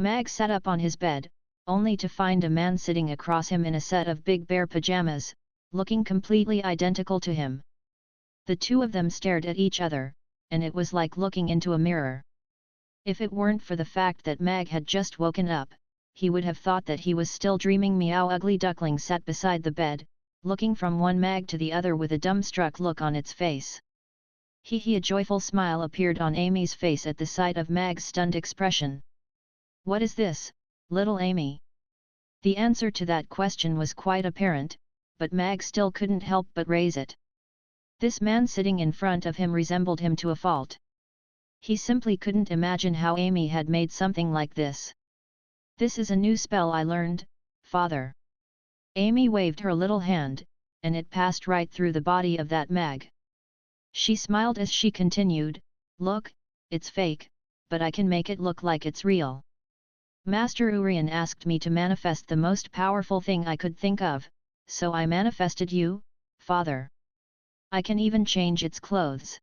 Mag sat up on his bed, only to find a man sitting across him in a set of big bear pajamas, looking completely identical to him. The two of them stared at each other, and it was like looking into a mirror. If it weren't for the fact that Mag had just woken up, he would have thought that he was still dreaming. Meow. Ugly Duckling sat beside the bed, looking from one Mag to the other with a dumbstruck look on its face. A joyful smile appeared on Amy's face at the sight of Mag's stunned expression. "What is this, little Amy?" The answer to that question was quite apparent, but Mag still couldn't help but raise it. This man sitting in front of him resembled him to a fault. He simply couldn't imagine how Amy had made something like this. "This is a new spell I learned, father." Amy waved her little hand, and it passed right through the body of that Mag. She smiled as she continued, "Look, it's fake, but I can make it look like it's real. Master Urian asked me to manifest the most powerful thing I could think of, so I manifested you, father. I can even change its clothes."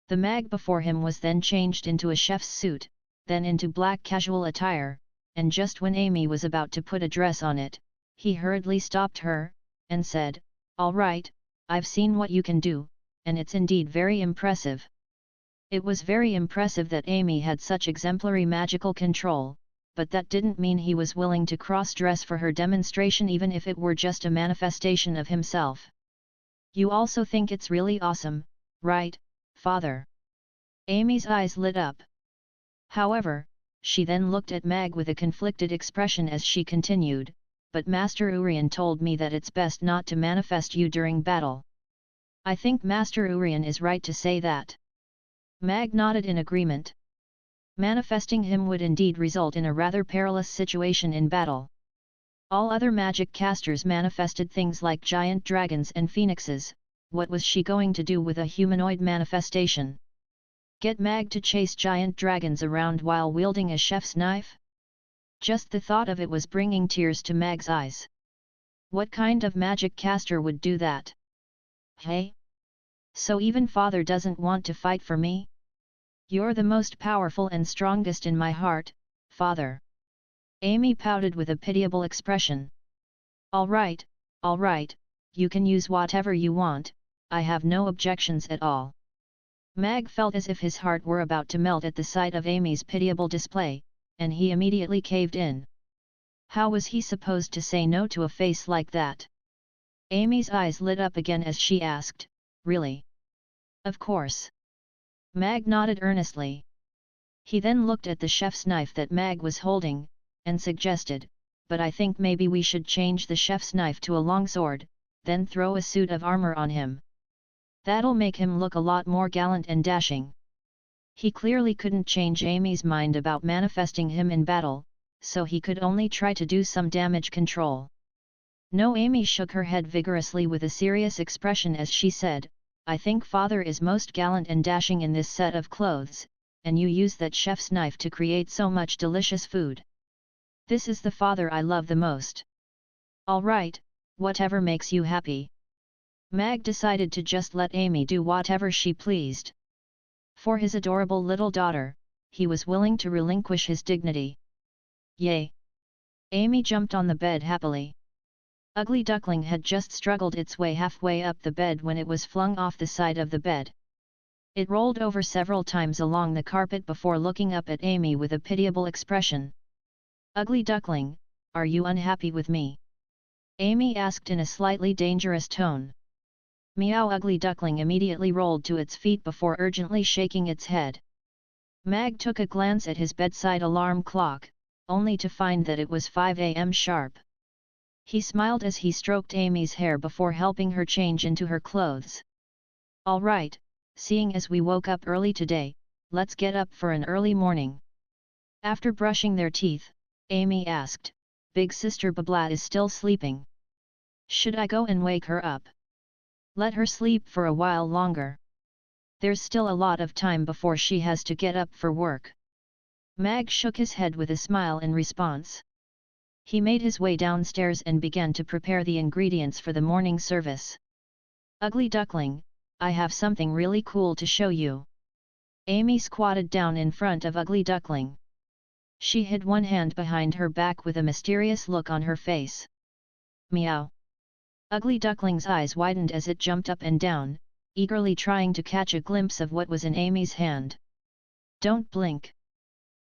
The Mag before him was then changed into a chef's suit, then into black casual attire, and just when Amy was about to put a dress on it, he hurriedly stopped her, and said, "All right, I've seen what you can do, and it's indeed very impressive." It was very impressive that Amy had such exemplary magical control, but that didn't mean he was willing to cross-dress for her demonstration even if it were just a manifestation of himself. "You also think it's really awesome, right, father?" Amy's eyes lit up. However, she then looked at Mag with a conflicted expression as she continued, "But Master Urian told me that it's best not to manifest you during battle." "I think Master Urian is right to say that." Mag nodded in agreement. Manifesting him would indeed result in a rather perilous situation in battle. All other magic casters manifested things like giant dragons and phoenixes. What was she going to do with a humanoid manifestation? Get Mag to chase giant dragons around while wielding a chef's knife? Just the thought of it was bringing tears to Mag's eyes. What kind of magic caster would do that? "Hey? So even father doesn't want to fight for me? You're the most powerful and strongest in my heart, father." Amy pouted with a pitiable expression. All right, you can use whatever you want, I have no objections at all." Mag felt as if his heart were about to melt at the sight of Amy's pitiable display, and he immediately caved in. How was he supposed to say no to a face like that? Amy's eyes lit up again as she asked, "Really?" "Of course." Mag nodded earnestly. He then looked at the chef's knife that Mag was holding, and suggested, "But I think maybe we should change the chef's knife to a longsword, then throw a suit of armor on him. That'll make him look a lot more gallant and dashing." He clearly couldn't change Amy's mind about manifesting him in battle, so he could only try to do some damage control. "No." Amy shook her head vigorously with a serious expression as she said, "I think father is most gallant and dashing in this set of clothes, and you use that chef's knife to create so much delicious food. This is the father I love the most." "All right, whatever makes you happy." Mag decided to just let Amy do whatever she pleased. For his adorable little daughter, he was willing to relinquish his dignity. "Yay!" Amy jumped on the bed happily. Ugly Duckling had just struggled its way halfway up the bed when it was flung off the side of the bed. It rolled over several times along the carpet before looking up at Amy with a pitiable expression. "Ugly Duckling, are you unhappy with me?" Amy asked in a slightly dangerous tone. "Meow." Ugly Duckling immediately rolled to its feet before urgently shaking its head. Mag took a glance at his bedside alarm clock, only to find that it was 5 a.m. sharp. He smiled as he stroked Amy's hair before helping her change into her clothes. "All right, seeing as we woke up early today, let's get up for an early morning." After brushing their teeth, Amy asked, "Big Sister Babla is still sleeping. Should I go and wake her up?" "Let her sleep for a while longer. There's still a lot of time before she has to get up for work." Mag shook his head with a smile in response. He made his way downstairs and began to prepare the ingredients for the morning service. "Ugly Duckling, I have something really cool to show you." Amy squatted down in front of Ugly Duckling. She hid one hand behind her back with a mysterious look on her face. Meow. Ugly Duckling's eyes widened as it jumped up and down, eagerly trying to catch a glimpse of what was in Amy's hand. Don't blink.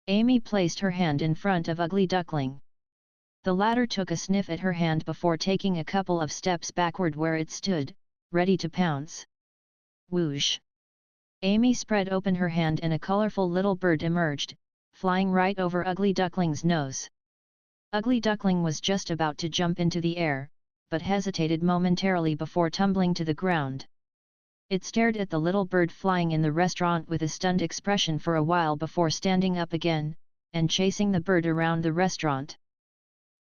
Amy placed her hand in front of Ugly Duckling. The latter took a sniff at her hand before taking a couple of steps backward where it stood, ready to pounce. Whoosh! Amy spread open her hand and a colorful little bird emerged, flying right over Ugly Duckling's nose. Ugly Duckling was just about to jump into the air, but hesitated momentarily before tumbling to the ground. It stared at the little bird flying in the restaurant with a stunned expression for a while before standing up again, and chasing the bird around the restaurant.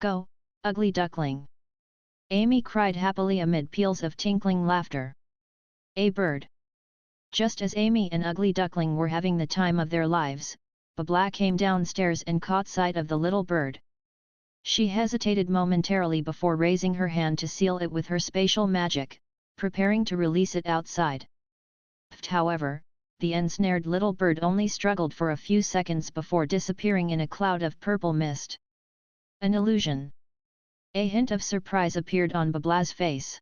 Go, Ugly Duckling! Amy cried happily amid peals of tinkling laughter. A bird! Just as Amy and Ugly Duckling were having the time of their lives, Babla came downstairs and caught sight of the little bird. She hesitated momentarily before raising her hand to seal it with her spatial magic, preparing to release it outside. However, the ensnared little bird only struggled for a few seconds before disappearing in a cloud of purple mist. An illusion. A hint of surprise appeared on Babla's face.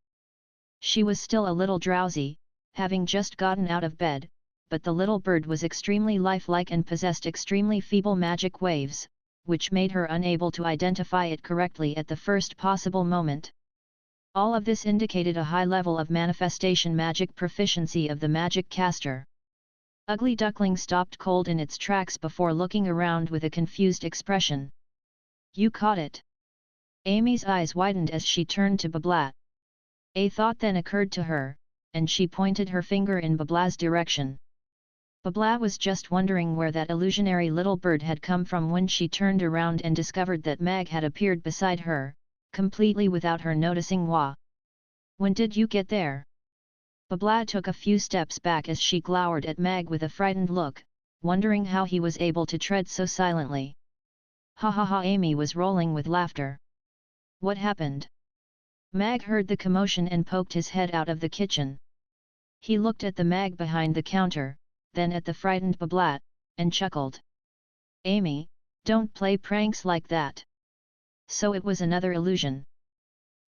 She was still a little drowsy, having just gotten out of bed, but the little bird was extremely lifelike and possessed extremely feeble magic waves, which made her unable to identify it correctly at the first possible moment. All of this indicated a high level of manifestation magic proficiency of the magic caster. Ugly Duckling stopped cold in its tracks before looking around with a confused expression. You caught it! Amy's eyes widened as she turned to Babla. A thought then occurred to her, and she pointed her finger in Babla's direction. Babla was just wondering where that illusionary little bird had come from when she turned around and discovered that Mag had appeared beside her, completely without her noticing. Wah! When did you get there? Babla took a few steps back as she glowered at Mag with a frightened look, wondering how he was able to tread so silently. Ha ha ha! Amy was rolling with laughter. What happened? Mag heard the commotion and poked his head out of the kitchen. He looked at the Mag behind the counter, then at the frightened Babla, and chuckled. Amy, don't play pranks like that. So it was another illusion.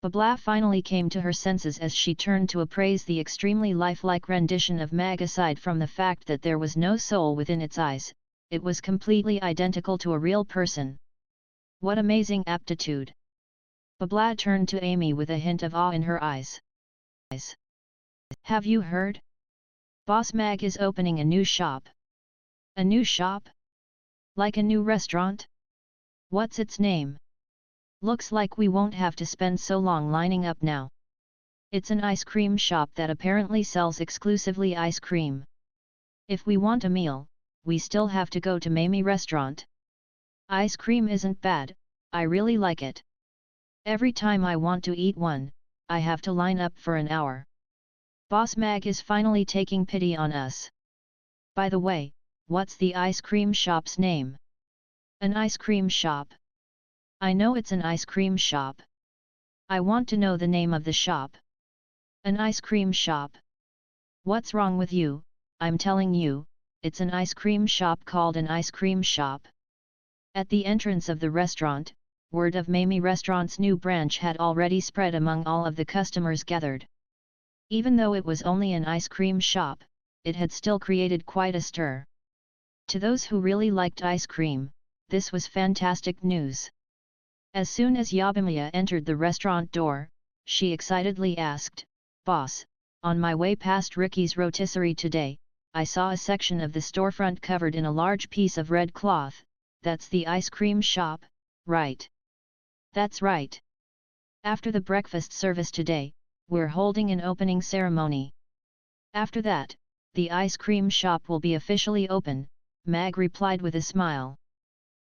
Babla finally came to her senses as she turned to appraise the extremely lifelike rendition of Mag. Aside from the fact that there was no soul within its eyes, it was completely identical to a real person. What amazing aptitude! Babla turned to Amy with a hint of awe in her eyes. Have you heard? Boss Mag is opening a new shop. A new shop? Like a new restaurant? What's its name? Looks like we won't have to spend so long lining up now. It's an ice cream shop that apparently sells exclusively ice cream. If we want a meal, we still have to go to Mamie Restaurant. Ice cream isn't bad, I really like it. Every time I want to eat one, I have to line up for an hour. Boss Mag is finally taking pity on us. By the way, what's the ice cream shop's name? An ice cream shop. I know it's an ice cream shop. I want to know the name of the shop. An ice cream shop. What's wrong with you? I'm telling you, it's an ice cream shop called an ice cream shop. At the entrance of the restaurant, word of Mamie Restaurant's new branch had already spread among all of the customers gathered. Even though it was only an ice cream shop, it had still created quite a stir. To those who really liked ice cream, this was fantastic news. As soon as Yabimiya entered the restaurant door, she excitedly asked, Boss, on my way past Ricky's rotisserie today, I saw a section of the storefront covered in a large piece of red cloth. That's the ice cream shop, right? That's right. After the breakfast service today, we're holding an opening ceremony. After that, the ice cream shop will be officially open, Mag replied with a smile.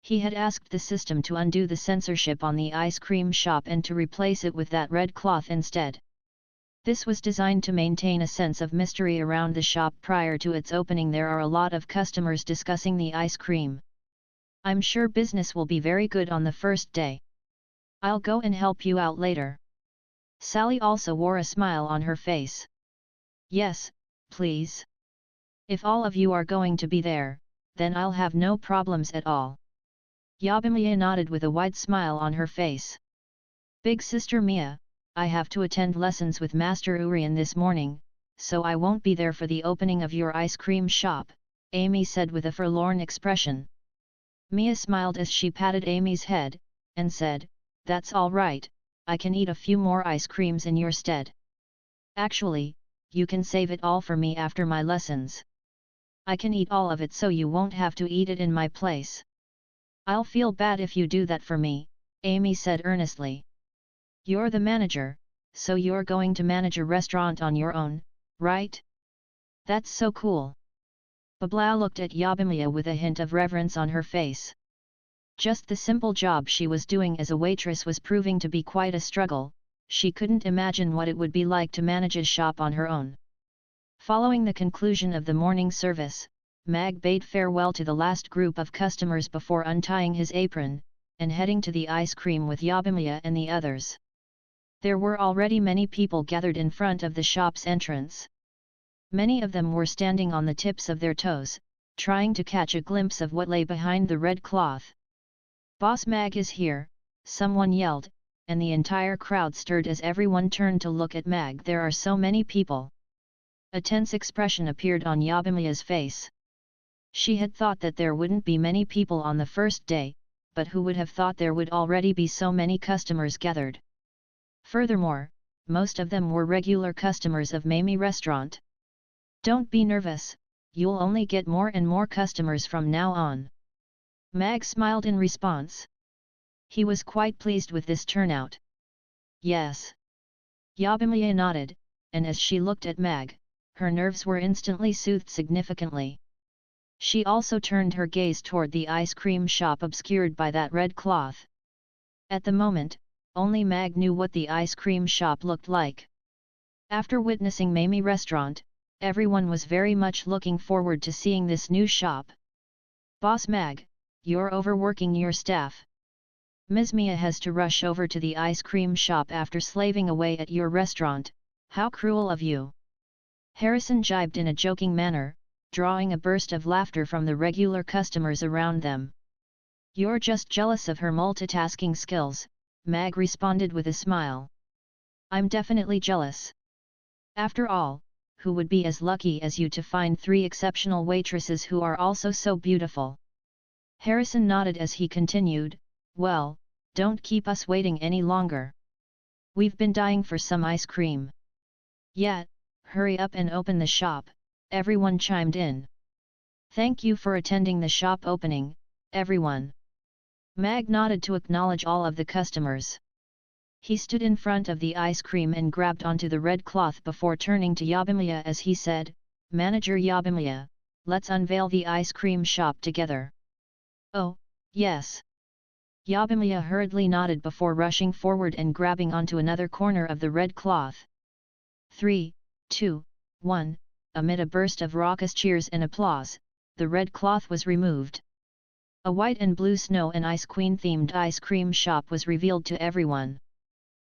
He had asked the system to undo the censorship on the ice cream shop and to replace it with that red cloth instead. This was designed to maintain a sense of mystery around the shop prior to its opening. There are a lot of customers discussing the ice cream. I'm sure business will be very good on the first day. I'll go and help you out later. Sally also wore a smile on her face. Yes, please. If all of you are going to be there, then I'll have no problems at all. Yabimiya nodded with a wide smile on her face. Big sister Mia, I have to attend lessons with Master Urian this morning, so I won't be there for the opening of your ice cream shop, Amy said with a forlorn expression. Mia smiled as she patted Amy's head, and said, "That's all right, I can eat a few more ice creams in your stead. Actually, you can save it all for me after my lessons. I can eat all of it so you won't have to eat it in my place." "I'll feel bad if you do that for me," Amy said earnestly. "You're the manager, so you're going to manage a restaurant on your own, right? That's so cool." Bablao looked at Yabimiya with a hint of reverence on her face. Just the simple job she was doing as a waitress was proving to be quite a struggle. She couldn't imagine what it would be like to manage a shop on her own. Following the conclusion of the morning service, Mag bade farewell to the last group of customers before untying his apron, and heading to the ice cream with Yabimiya and the others. There were already many people gathered in front of the shop's entrance. Many of them were standing on the tips of their toes, trying to catch a glimpse of what lay behind the red cloth. "Boss Mag is here," someone yelled, and the entire crowd stirred as everyone turned to look at Mag. "There are so many people." A tense expression appeared on Yabimiya's face. She had thought that there wouldn't be many people on the first day, but who would have thought there would already be so many customers gathered? Furthermore, most of them were regular customers of Mamie Restaurant. "Don't be nervous, you'll only get more and more customers from now on." Mag smiled in response. He was quite pleased with this turnout. "Yes." Yabimiya nodded, and as she looked at Mag, her nerves were instantly soothed significantly. She also turned her gaze toward the ice cream shop obscured by that red cloth. At the moment, only Mag knew what the ice cream shop looked like. After witnessing Mamie Restaurant, everyone was very much looking forward to seeing this new shop. "Boss Mag, you're overworking your staff. Ms. Mia has to rush over to the ice cream shop after slaving away at your restaurant, how cruel of you." Harrison jibed in a joking manner, drawing a burst of laughter from the regular customers around them. "You're just jealous of her multitasking skills," Mag responded with a smile. "I'm definitely jealous. After all, who would be as lucky as you to find 3 exceptional waitresses who are also so beautiful?" Harrison nodded as he continued, "Well, don't keep us waiting any longer. We've been dying for some ice cream." "Yeah, hurry up and open the shop," everyone chimed in. "Thank you for attending the shop opening, everyone." Mag nodded to acknowledge all of the customers. He stood in front of the ice cream and grabbed onto the red cloth before turning to Yabimiya as he said, "Manager Yabimiya, let's unveil the ice cream shop together." "Oh, yes." Yabimiya hurriedly nodded before rushing forward and grabbing onto another corner of the red cloth. 3, 2, 1, amid a burst of raucous cheers and applause, the red cloth was removed. A white and blue snow and ice queen themed ice cream shop was revealed to everyone.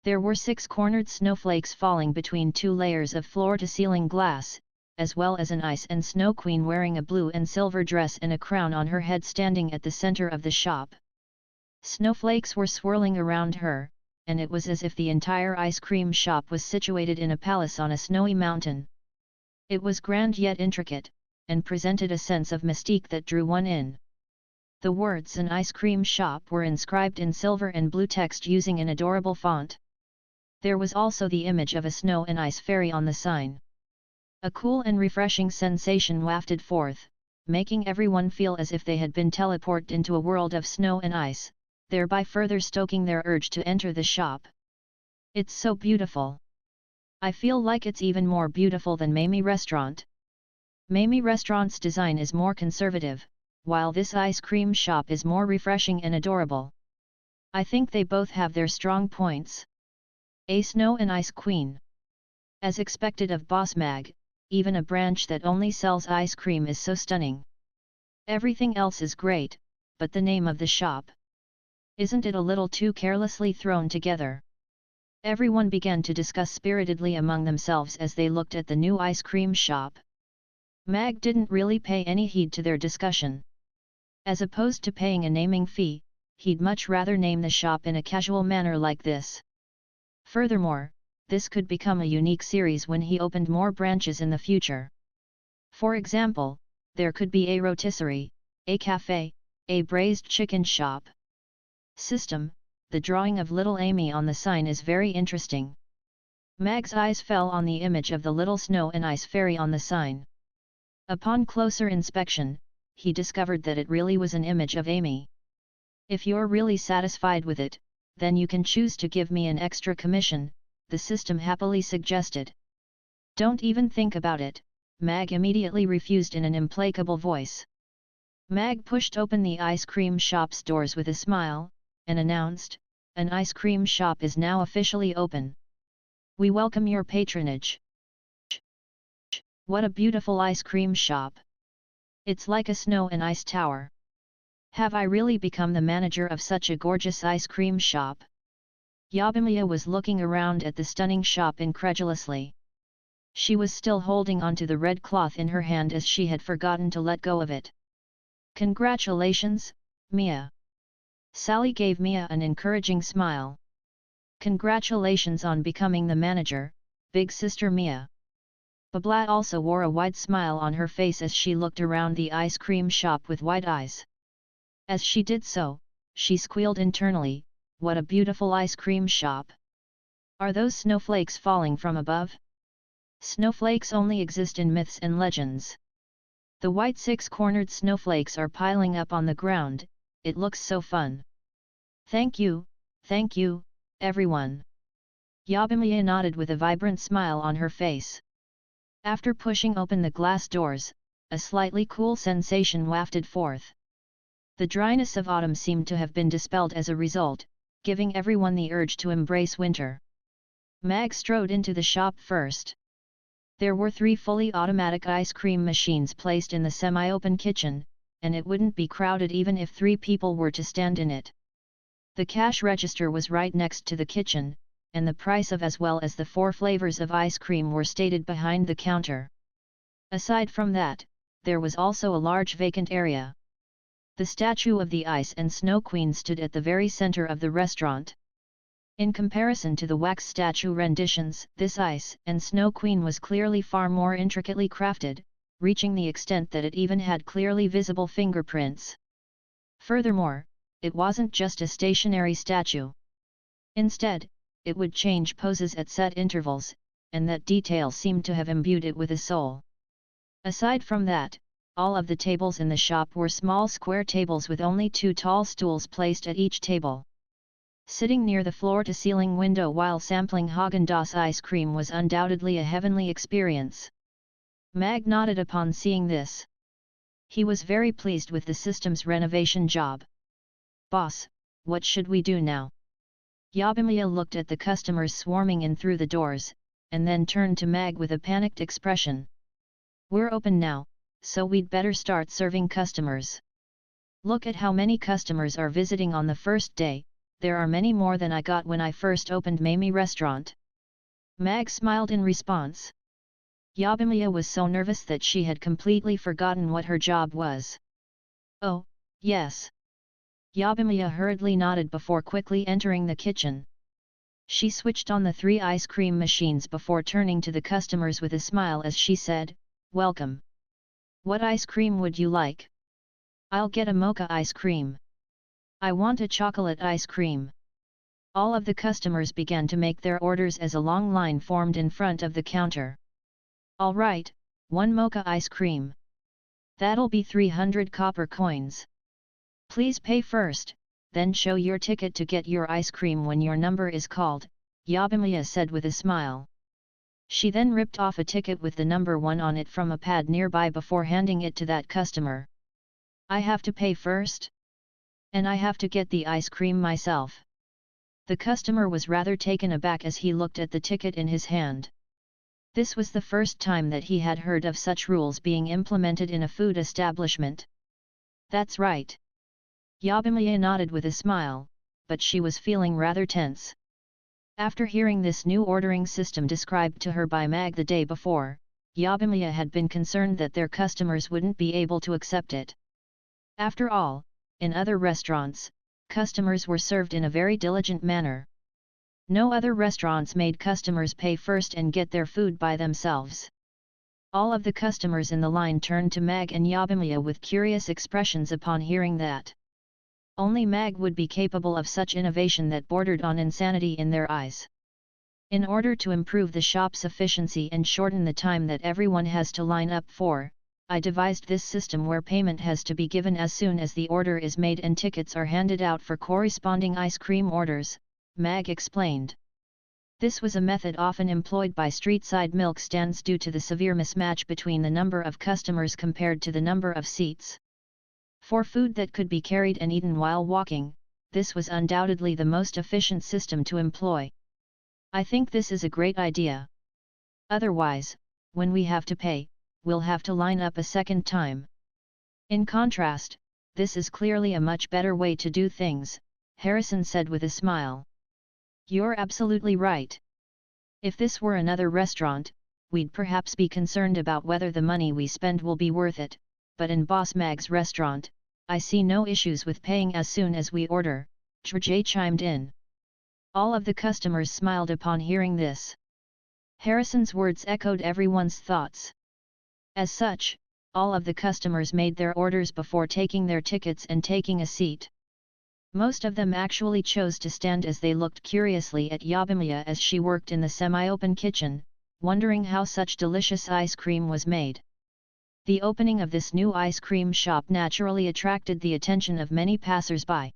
There were 6 cornered snowflakes falling between 2 layers of floor-to-ceiling glass, as well as an ice and snow queen wearing a blue and silver dress and a crown on her head standing at the center of the shop. Snowflakes were swirling around her, and it was as if the entire ice cream shop was situated in a palace on a snowy mountain. It was grand yet intricate, and presented a sense of mystique that drew one in. The words "an ice cream shop" were inscribed in silver and blue text using an adorable font. There was also the image of a snow and ice fairy on the sign. A cool and refreshing sensation wafted forth, making everyone feel as if they had been teleported into a world of snow and ice, thereby further stoking their urge to enter the shop. "It's so beautiful. I feel like it's even more beautiful than Mamie Restaurant. Mamie Restaurant's design is more conservative, while this ice cream shop is more refreshing and adorable. I think they both have their strong points." A snow and ice queen. As expected of Boss Mag, even a branch that only sells ice cream is so stunning. Everything else is great, but the name of the shop. Isn't it a little too carelessly thrown together? Everyone began to discuss spiritedly among themselves as they looked at the new ice cream shop. Mag didn't really pay any heed to their discussion. As opposed to paying a naming fee, he'd much rather name the shop in a casual manner like this. Furthermore, this could become a unique series when he opened more branches in the future. For example, there could be a rotisserie, a cafe, a braised chicken shop. System: the drawing of little Amy on the sign is very interesting. Mag's eyes fell on the image of the little snow and ice fairy on the sign. Upon closer inspection, he discovered that it really was an image of Amy. If you're really satisfied with it, then you can choose to give me an extra commission, the system happily suggested. Don't even think about it, Mag immediately refused in an implacable voice. Mag pushed open the ice cream shop's doors with a smile, and announced, "An ice cream shop is now officially open. We welcome your patronage." What a beautiful ice cream shop! It's like a snow and ice tower. Have I really become the manager of such a gorgeous ice cream shop? Yabimiya was looking around at the stunning shop incredulously. She was still holding onto the red cloth in her hand as she had forgotten to let go of it. "Congratulations, Mia." Sally gave Mia an encouraging smile. "Congratulations on becoming the manager, big sister Mia." Babla also wore a wide smile on her face as she looked around the ice cream shop with wide eyes. As she did so, she squealed internally, "What a beautiful ice cream shop! Are those snowflakes falling from above?" Snowflakes only exist in myths and legends. The white six-cornered snowflakes are piling up on the ground. It looks so fun. Thank you, everyone." Yabimiya nodded with a vibrant smile on her face. After pushing open the glass doors, a slightly cool sensation wafted forth. The dryness of autumn seemed to have been dispelled as a result, giving everyone the urge to embrace winter. Mag strode into the shop first. There were 3 fully automatic ice cream machines placed in the semi-open kitchen, and it wouldn't be crowded even if 3 people were to stand in it. The cash register was right next to the kitchen, and the price of as well as the 4 flavors of ice cream were stated behind the counter. Aside from that, there was also a large vacant area. The statue of the Ice and Snow Queen stood at the very center of the restaurant. In comparison to the wax statue renditions, this Ice and Snow Queen was clearly far more intricately crafted, reaching the extent that it even had clearly visible fingerprints. Furthermore, it wasn't just a stationary statue. Instead, it would change poses at set intervals, and that detail seemed to have imbued it with a soul. Aside from that, all of the tables in the shop were small square tables with only 2 tall stools placed at each table. Sitting near the floor-to-ceiling window while sampling Häagen-Dazs ice cream was undoubtedly a heavenly experience. Mag nodded upon seeing this. He was very pleased with the system's renovation job. "Boss, what should we do now?" Yabimiya looked at the customers swarming in through the doors, and then turned to Mag with a panicked expression. "We're open now, so we'd better start serving customers. Look at how many customers are visiting on the first day. There are many more than I got when I first opened Mamie Restaurant." Mag smiled in response. Yabimiya was so nervous that she had completely forgotten what her job was. "Oh, yes." Yabimiya hurriedly nodded before quickly entering the kitchen. She switched on the 3 ice cream machines before turning to the customers with a smile as she said, "Welcome. What ice cream would you like?" "I'll get a mocha ice cream." "I want a chocolate ice cream." All of the customers began to make their orders as a long line formed in front of the counter. "All right, 1 mocha ice cream. That'll be 300 copper coins. Please pay first, then show your ticket to get your ice cream when your number is called," Yabimiya said with a smile. She then ripped off a ticket with the number 1 on it from a pad nearby before handing it to that customer. "I have to pay first? And I have to get the ice cream myself." The customer was rather taken aback as he looked at the ticket in his hand. This was the first time that he had heard of such rules being implemented in a food establishment. "That's right." Yabimiya nodded with a smile, but she was feeling rather tense. After hearing this new ordering system described to her by Mag the day before, Yabimiya had been concerned that their customers wouldn't be able to accept it. After all, in other restaurants, customers were served in a very diligent manner. No other restaurants made customers pay first and get their food by themselves. All of the customers in the line turned to Mag and Yabimiya with curious expressions upon hearing that. Only Mag would be capable of such innovation that bordered on insanity in their eyes. In order to improve the shop's efficiency and shorten the time that everyone has to line up for, I devised this system where payment has to be given as soon as the order is made and tickets are handed out for corresponding ice cream orders, Mag explained. This was a method often employed by street-side milk stands due to the severe mismatch between the number of customers compared to the number of seats. For food that could be carried and eaten while walking, this was undoubtedly the most efficient system to employ. I think this is a great idea. Otherwise, when we have to pay, we'll have to line up a second time. In contrast, this is clearly a much better way to do things, Harrison said with a smile. You're absolutely right. If this were another restaurant, we'd perhaps be concerned about whether the money we spend will be worth it, but in Boss Mag's restaurant, I see no issues with paying as soon as we order, George chimed in. All of the customers smiled upon hearing this. Harrison's words echoed everyone's thoughts. As such, all of the customers made their orders before taking their tickets and taking a seat. Most of them actually chose to stand as they looked curiously at Yabimiya as she worked in the semi-open kitchen, wondering how such delicious ice cream was made. The opening of this new ice cream shop naturally attracted the attention of many passers-by.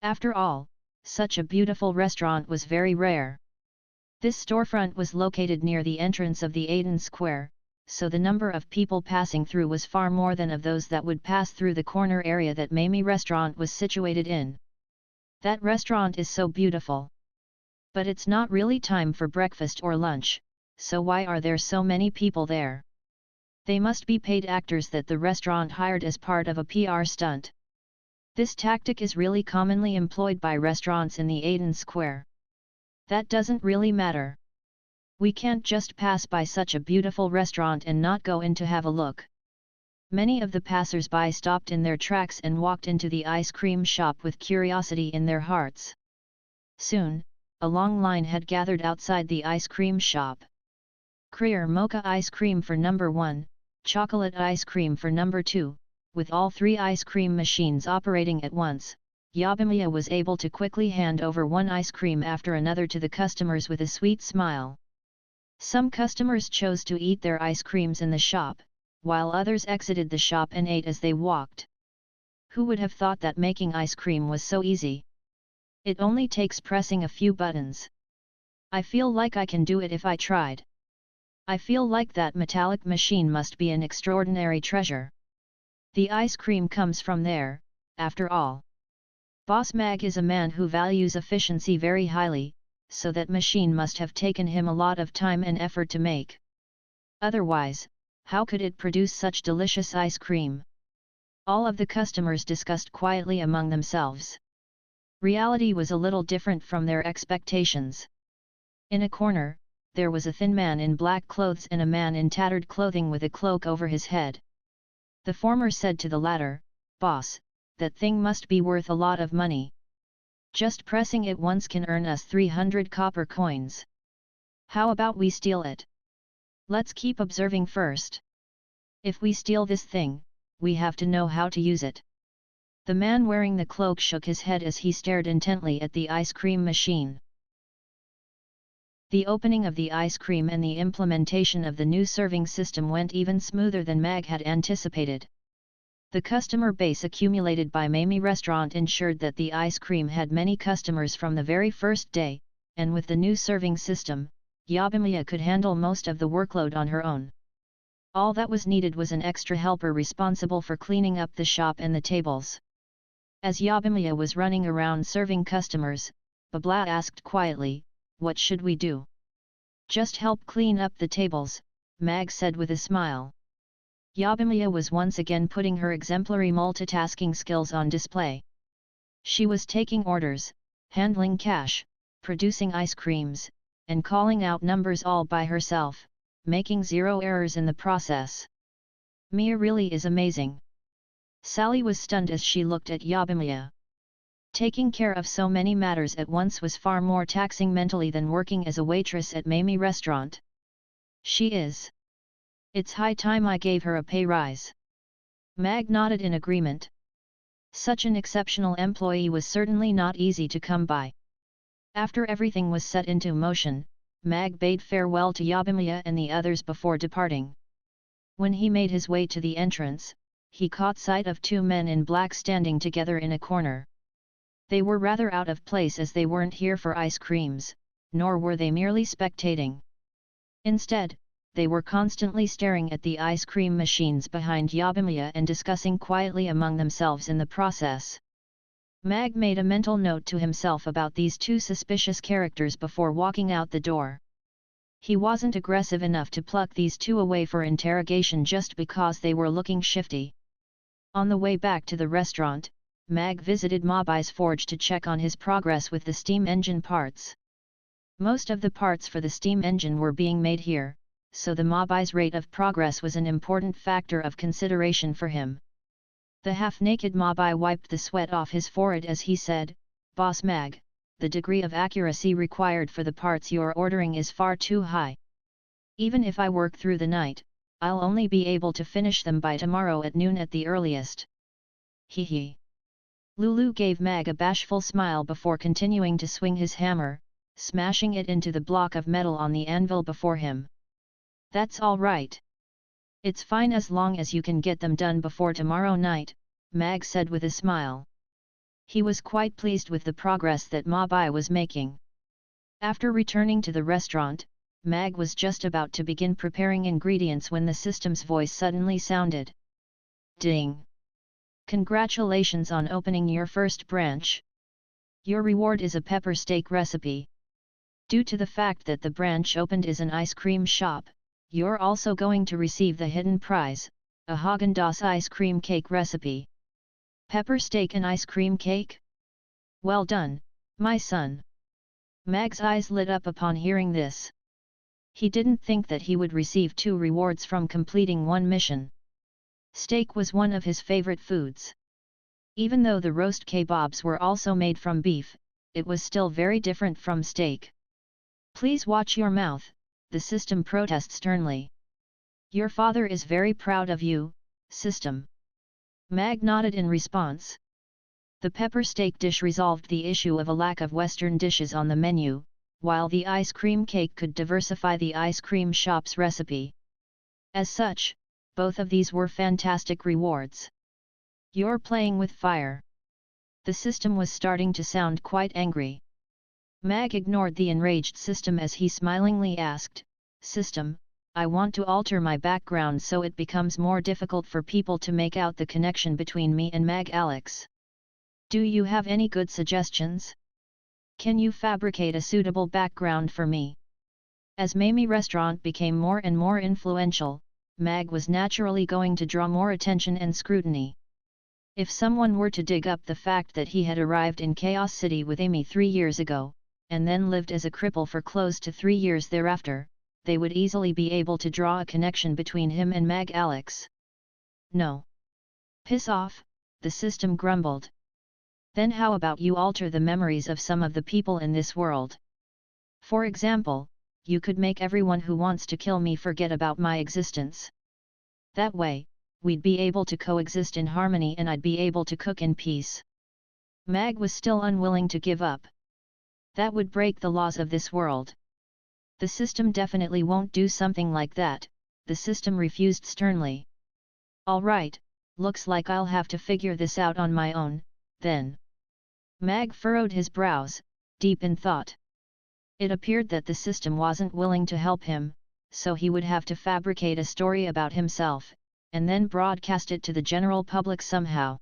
After all, such a beautiful restaurant was very rare. This storefront was located near the entrance of the Aden Square, so the number of people passing through was far more than of those that would pass through the corner area that Mamie restaurant was situated in. That restaurant is so beautiful. But it's not really time for breakfast or lunch, so why are there so many people there? They must be paid actors that the restaurant hired as part of a PR stunt. This tactic is really commonly employed by restaurants in the Aden Square. That doesn't really matter. We can't just pass by such a beautiful restaurant and not go in to have a look. Many of the passers-by stopped in their tracks and walked into the ice cream shop with curiosity in their hearts. Soon, a long line had gathered outside the ice cream shop. Creer mocha ice cream for number 1, chocolate ice cream for number 2, with all 3 ice cream machines operating at once. Yabimiya was able to quickly hand over one ice cream after another to the customers with a sweet smile. Some customers chose to eat their ice creams in the shop, while others exited the shop and ate as they walked. Who would have thought that making ice cream was so easy? It only takes pressing a few buttons. I feel like I can do it if I tried. I feel like that metallic machine must be an extraordinary treasure. The ice cream comes from there, after all. Boss Mag is a man who values efficiency very highly, so that machine must have taken him a lot of time and effort to make. Otherwise, how could it produce such delicious ice cream? All of the customers discussed quietly among themselves. Reality was a little different from their expectations. In a corner, there was a thin man in black clothes and a man in tattered clothing with a cloak over his head. The former said to the latter, "Boss, that thing must be worth a lot of money. Just pressing it once can earn us 300 copper coins. How about we steal it? Let's keep observing first. If we steal this thing, we have to know how to use it." The man wearing the cloak shook his head as he stared intently at the ice cream machine. The opening of the ice cream and the implementation of the new serving system went even smoother than Mag had anticipated. The customer base accumulated by Mamie restaurant ensured that the ice cream had many customers from the very first day, and with the new serving system, Yabimiya could handle most of the workload on her own. All that was needed was an extra helper responsible for cleaning up the shop and the tables. As Yabimiya was running around serving customers, Babla asked quietly, "What should we do?" "Just help clean up the tables," Mag said with a smile. Yabimiya was once again putting her exemplary multitasking skills on display. She was taking orders, handling cash, producing ice creams, and calling out numbers all by herself, making 0 errors in the process. Mia really is amazing. Sally was stunned as she looked at Yabimiya. Taking care of so many matters at once was far more taxing mentally than working as a waitress at Mamie restaurant. She is. It's high time I gave her a pay rise. Mag nodded in agreement. Such an exceptional employee was certainly not easy to come by. After everything was set into motion, Mag bade farewell to Yabimiya and the others before departing. When he made his way to the entrance, he caught sight of two men in black standing together in a corner. They were rather out of place as they weren't here for ice creams, nor were they merely spectating. Instead, they were constantly staring at the ice cream machines behind Yabimiya and discussing quietly among themselves in the process. Mag made a mental note to himself about these two suspicious characters before walking out the door. He wasn't aggressive enough to pluck these two away for interrogation just because they were looking shifty. On the way back to the restaurant, Mag visited Mabai's forge to check on his progress with the steam engine parts. Most of the parts for the steam engine were being made here, so the Mabai's rate of progress was an important factor of consideration for him. The half-naked Mabai wiped the sweat off his forehead as he said, "Boss Mag, the degree of accuracy required for the parts you're ordering is far too high. Even if I work through the night, I'll only be able to finish them by tomorrow at noon at the earliest." Hee hee. Lulu gave Mag a bashful smile before continuing to swing his hammer, smashing it into the block of metal on the anvil before him. "That's all right. It's fine as long as you can get them done before tomorrow night," Mag said with a smile. He was quite pleased with the progress that Mabai was making. After returning to the restaurant, Mag was just about to begin preparing ingredients when the system's voice suddenly sounded. "Ding! Congratulations on opening your first branch. Your reward is a pepper steak recipe. Due to the fact that the branch opened is an ice cream shop, you're also going to receive the hidden prize, a Häagen-Dazs ice cream cake recipe. Pepper steak and ice cream cake? Well done, my son." Mag's eyes lit up upon hearing this. He didn't think that he would receive 2 rewards from completing one mission. Steak was one of his favorite foods. Even though the roast kebabs were also made from beef, it was still very different from steak. "Please watch your mouth," the system protests sternly. "Your father is very proud of you, system." Mag nodded in response. The pepper steak dish resolved the issue of a lack of Western dishes on the menu, while the ice cream cake could diversify the ice cream shop's recipe. As such, both of these were fantastic rewards. "You're playing with fire." The system was starting to sound quite angry. Mag ignored the enraged system as he smilingly asked, "System, I want to alter my background so it becomes more difficult for people to make out the connection between me and Mag Alex. Do you have any good suggestions? Can you fabricate a suitable background for me?" As Mamie Restaurant became more and more influential, Mag was naturally going to draw more attention and scrutiny. If someone were to dig up the fact that he had arrived in Chaos City with Amy 3 years ago, and then lived as a cripple for close to 3 years thereafter, they would easily be able to draw a connection between him and Mag Alex. "No. Piss off," the system grumbled. "Then how about you alter the memories of some of the people in this world? For example, you could make everyone who wants to kill me forget about my existence. That way, we'd be able to coexist in harmony and I'd be able to cook in peace." Mag was still unwilling to give up. "That would break the laws of this world. The system definitely won't do something like that," the system refused sternly. "All right, looks like I'll have to figure this out on my own, then." Mag furrowed his brows, deep in thought. It appeared that the system wasn't willing to help him, so he would have to fabricate a story about himself, and then broadcast it to the general public somehow.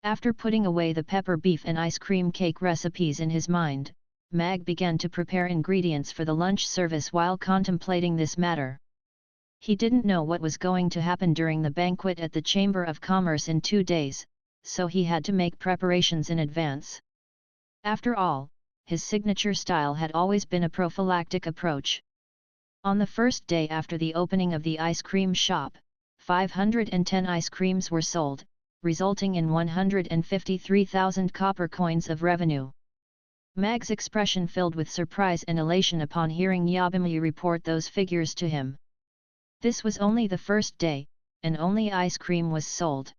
After putting away the pepper beef and ice cream cake recipes in his mind, Mag began to prepare ingredients for the lunch service while contemplating this matter. He didn't know what was going to happen during the banquet at the Chamber of Commerce in 2 days, so he had to make preparations in advance. After all, his signature style had always been a prophylactic approach. On the first day after the opening of the ice cream shop, 510 ice creams were sold, resulting in 153,000 copper coins of revenue. Mag's expression filled with surprise and elation upon hearing Yabimi report those figures to him. This was only the first day, and only ice cream was sold.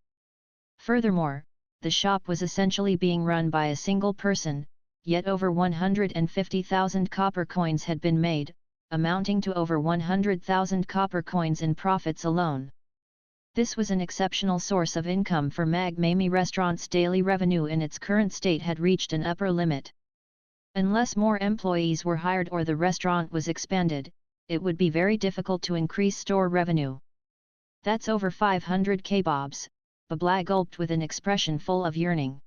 Furthermore, the shop was essentially being run by a single person, yet over 150,000 copper coins had been made, amounting to over 100,000 copper coins in profits alone. This was an exceptional source of income for Mag Mami Restaurant's daily revenue in its current state had reached an upper limit. Unless more employees were hired or the restaurant was expanded, it would be very difficult to increase store revenue. That's over 500 kebabs, Babla gulped with an expression full of yearning.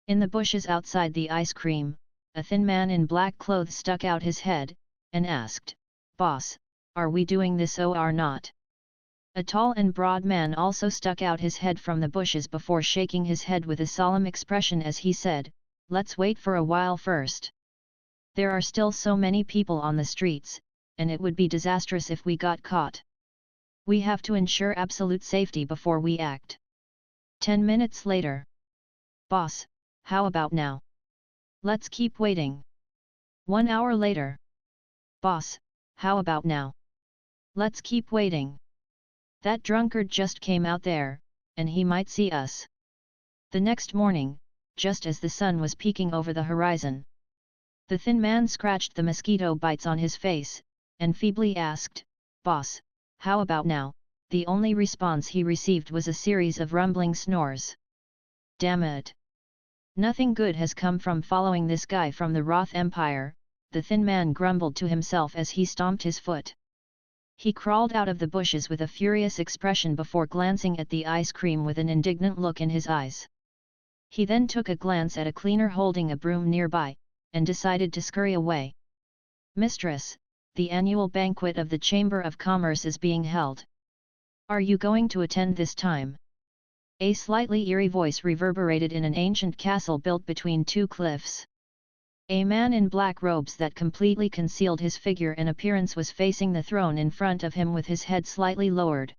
In the bushes outside the ice cream, a thin man in black clothes stuck out his head, and asked, "Boss, are we doing this or not?" A tall and broad man also stuck out his head from the bushes before shaking his head with a solemn expression as he said, "Let's wait for a while first. There are still so many people on the streets, and it would be disastrous if we got caught. We have to ensure absolute safety before we act." 10 minutes later. "Boss, how about now? Let's keep waiting." 1 hour later. "Boss, how about now? Let's keep waiting. That drunkard just came out there, and he might see us." The next morning, just as the sun was peeking over the horizon, the thin man scratched the mosquito bites on his face, and feebly asked, "Boss, how about now?" The only response he received was a series of rumbling snores. "Damn it! Nothing good has come from following this guy from the Roth Empire," the thin man grumbled to himself as he stomped his foot. He crawled out of the bushes with a furious expression before glancing at the ice cream with an indignant look in his eyes. He then took a glance at a cleaner holding a broom nearby, and decided to scurry away. "Mistress, the annual banquet of the Chamber of Commerce is being held. Are you going to attend this time?" A slightly eerie voice reverberated in an ancient castle built between two cliffs. A man in black robes that completely concealed his figure and appearance was facing the throne in front of him with his head slightly lowered.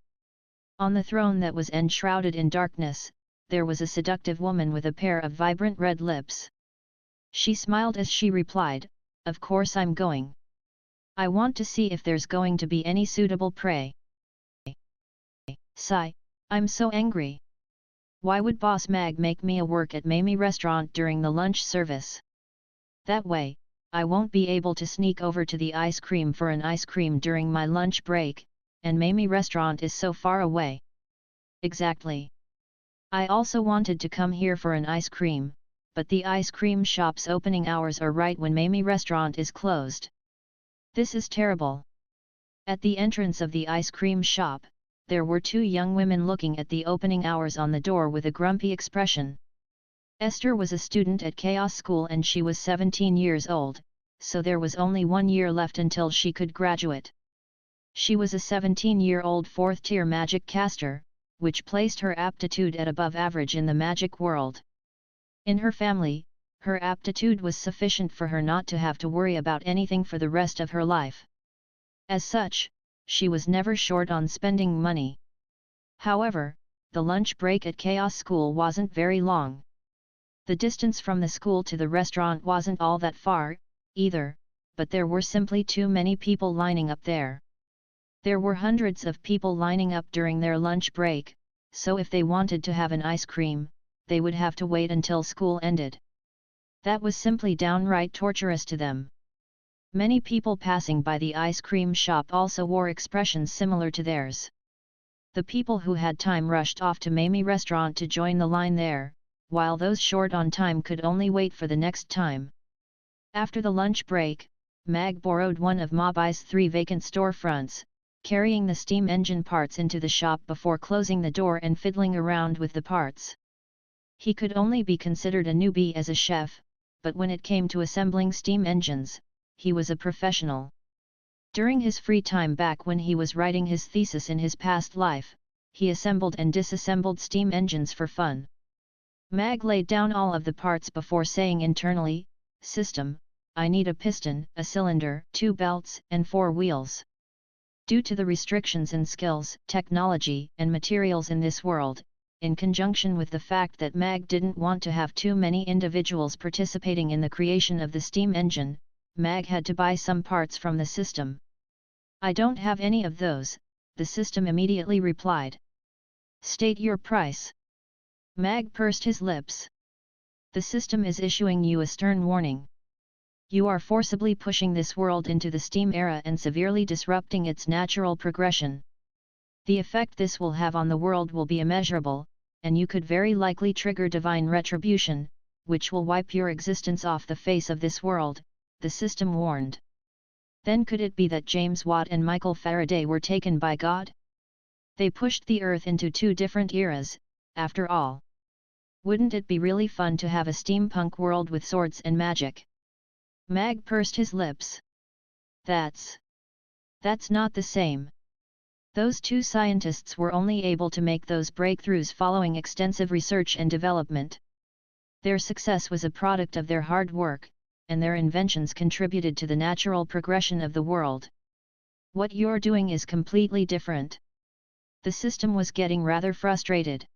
On the throne that was enshrouded in darkness, there was a seductive woman with a pair of vibrant red lips. She smiled as she replied, "Of course I'm going. I want to see if there's going to be any suitable prey." Sigh, I'm so angry. Why would Boss Mag make me a work at Mami Restaurant during the lunch service? That way, I won't be able to sneak over to the ice cream for an ice cream during my lunch break, and Mami Restaurant is so far away. Exactly. I also wanted to come here for an ice cream, but the ice cream shop's opening hours are right when Mami Restaurant is closed. This is terrible. At the entrance of the ice cream shop, there were two young women looking at the opening hours on the door with a grumpy expression. Esther was a student at Chaos School and she was 17 years old, so there was only 1 year left until she could graduate. She was a 17-year-old 4th-tier magic caster, which placed her aptitude at above average in the magic world. In her family, her aptitude was sufficient for her not to have to worry about anything for the rest of her life. As such, she was never short on spending money. However, the lunch break at Chaos School wasn't very long. The distance from the school to the restaurant wasn't all that far, either, but there were simply too many people lining up there. There were hundreds of people lining up during their lunch break, so if they wanted to have an ice cream, they would have to wait until school ended. That was simply downright torturous to them. Many people passing by the ice cream shop also wore expressions similar to theirs. The people who had time rushed off to Mami Restaurant to join the line there, while those short on time could only wait for the next time. After the lunch break, Mag borrowed one of Mabai's 3 vacant storefronts, carrying the steam engine parts into the shop before closing the door and fiddling around with the parts. He could only be considered a newbie as a chef, but when it came to assembling steam engines, he was a professional. During his free time back when he was writing his thesis in his past life, he assembled and disassembled steam engines for fun. Mag laid down all of the parts before saying internally, "System, I need a piston, a cylinder, 2 belts, and 4 wheels." Due to the restrictions in skills, technology, and materials in this world, in conjunction with the fact that Mag didn't want to have too many individuals participating in the creation of the steam engine, Mag had to buy some parts from the system. "I don't have any of those," the system immediately replied. "State your price." Mag pursed his lips. "The system is issuing you a stern warning. You are forcibly pushing this world into the steam era and severely disrupting its natural progression. The effect this will have on the world will be immeasurable, and you could very likely trigger divine retribution, which will wipe your existence off the face of this world," the system warned. Then could it be that James Watt and Michael Faraday were taken by God? They pushed the Earth into two different eras, after all. Wouldn't it be really fun to have a steampunk world with swords and magic? Mag pursed his lips. That's not the same. Those two scientists were only able to make those breakthroughs following extensive research and development. Their success was a product of their hard work, and their inventions contributed to the natural progression of the world. What you're doing is completely different. The system was getting rather frustrated.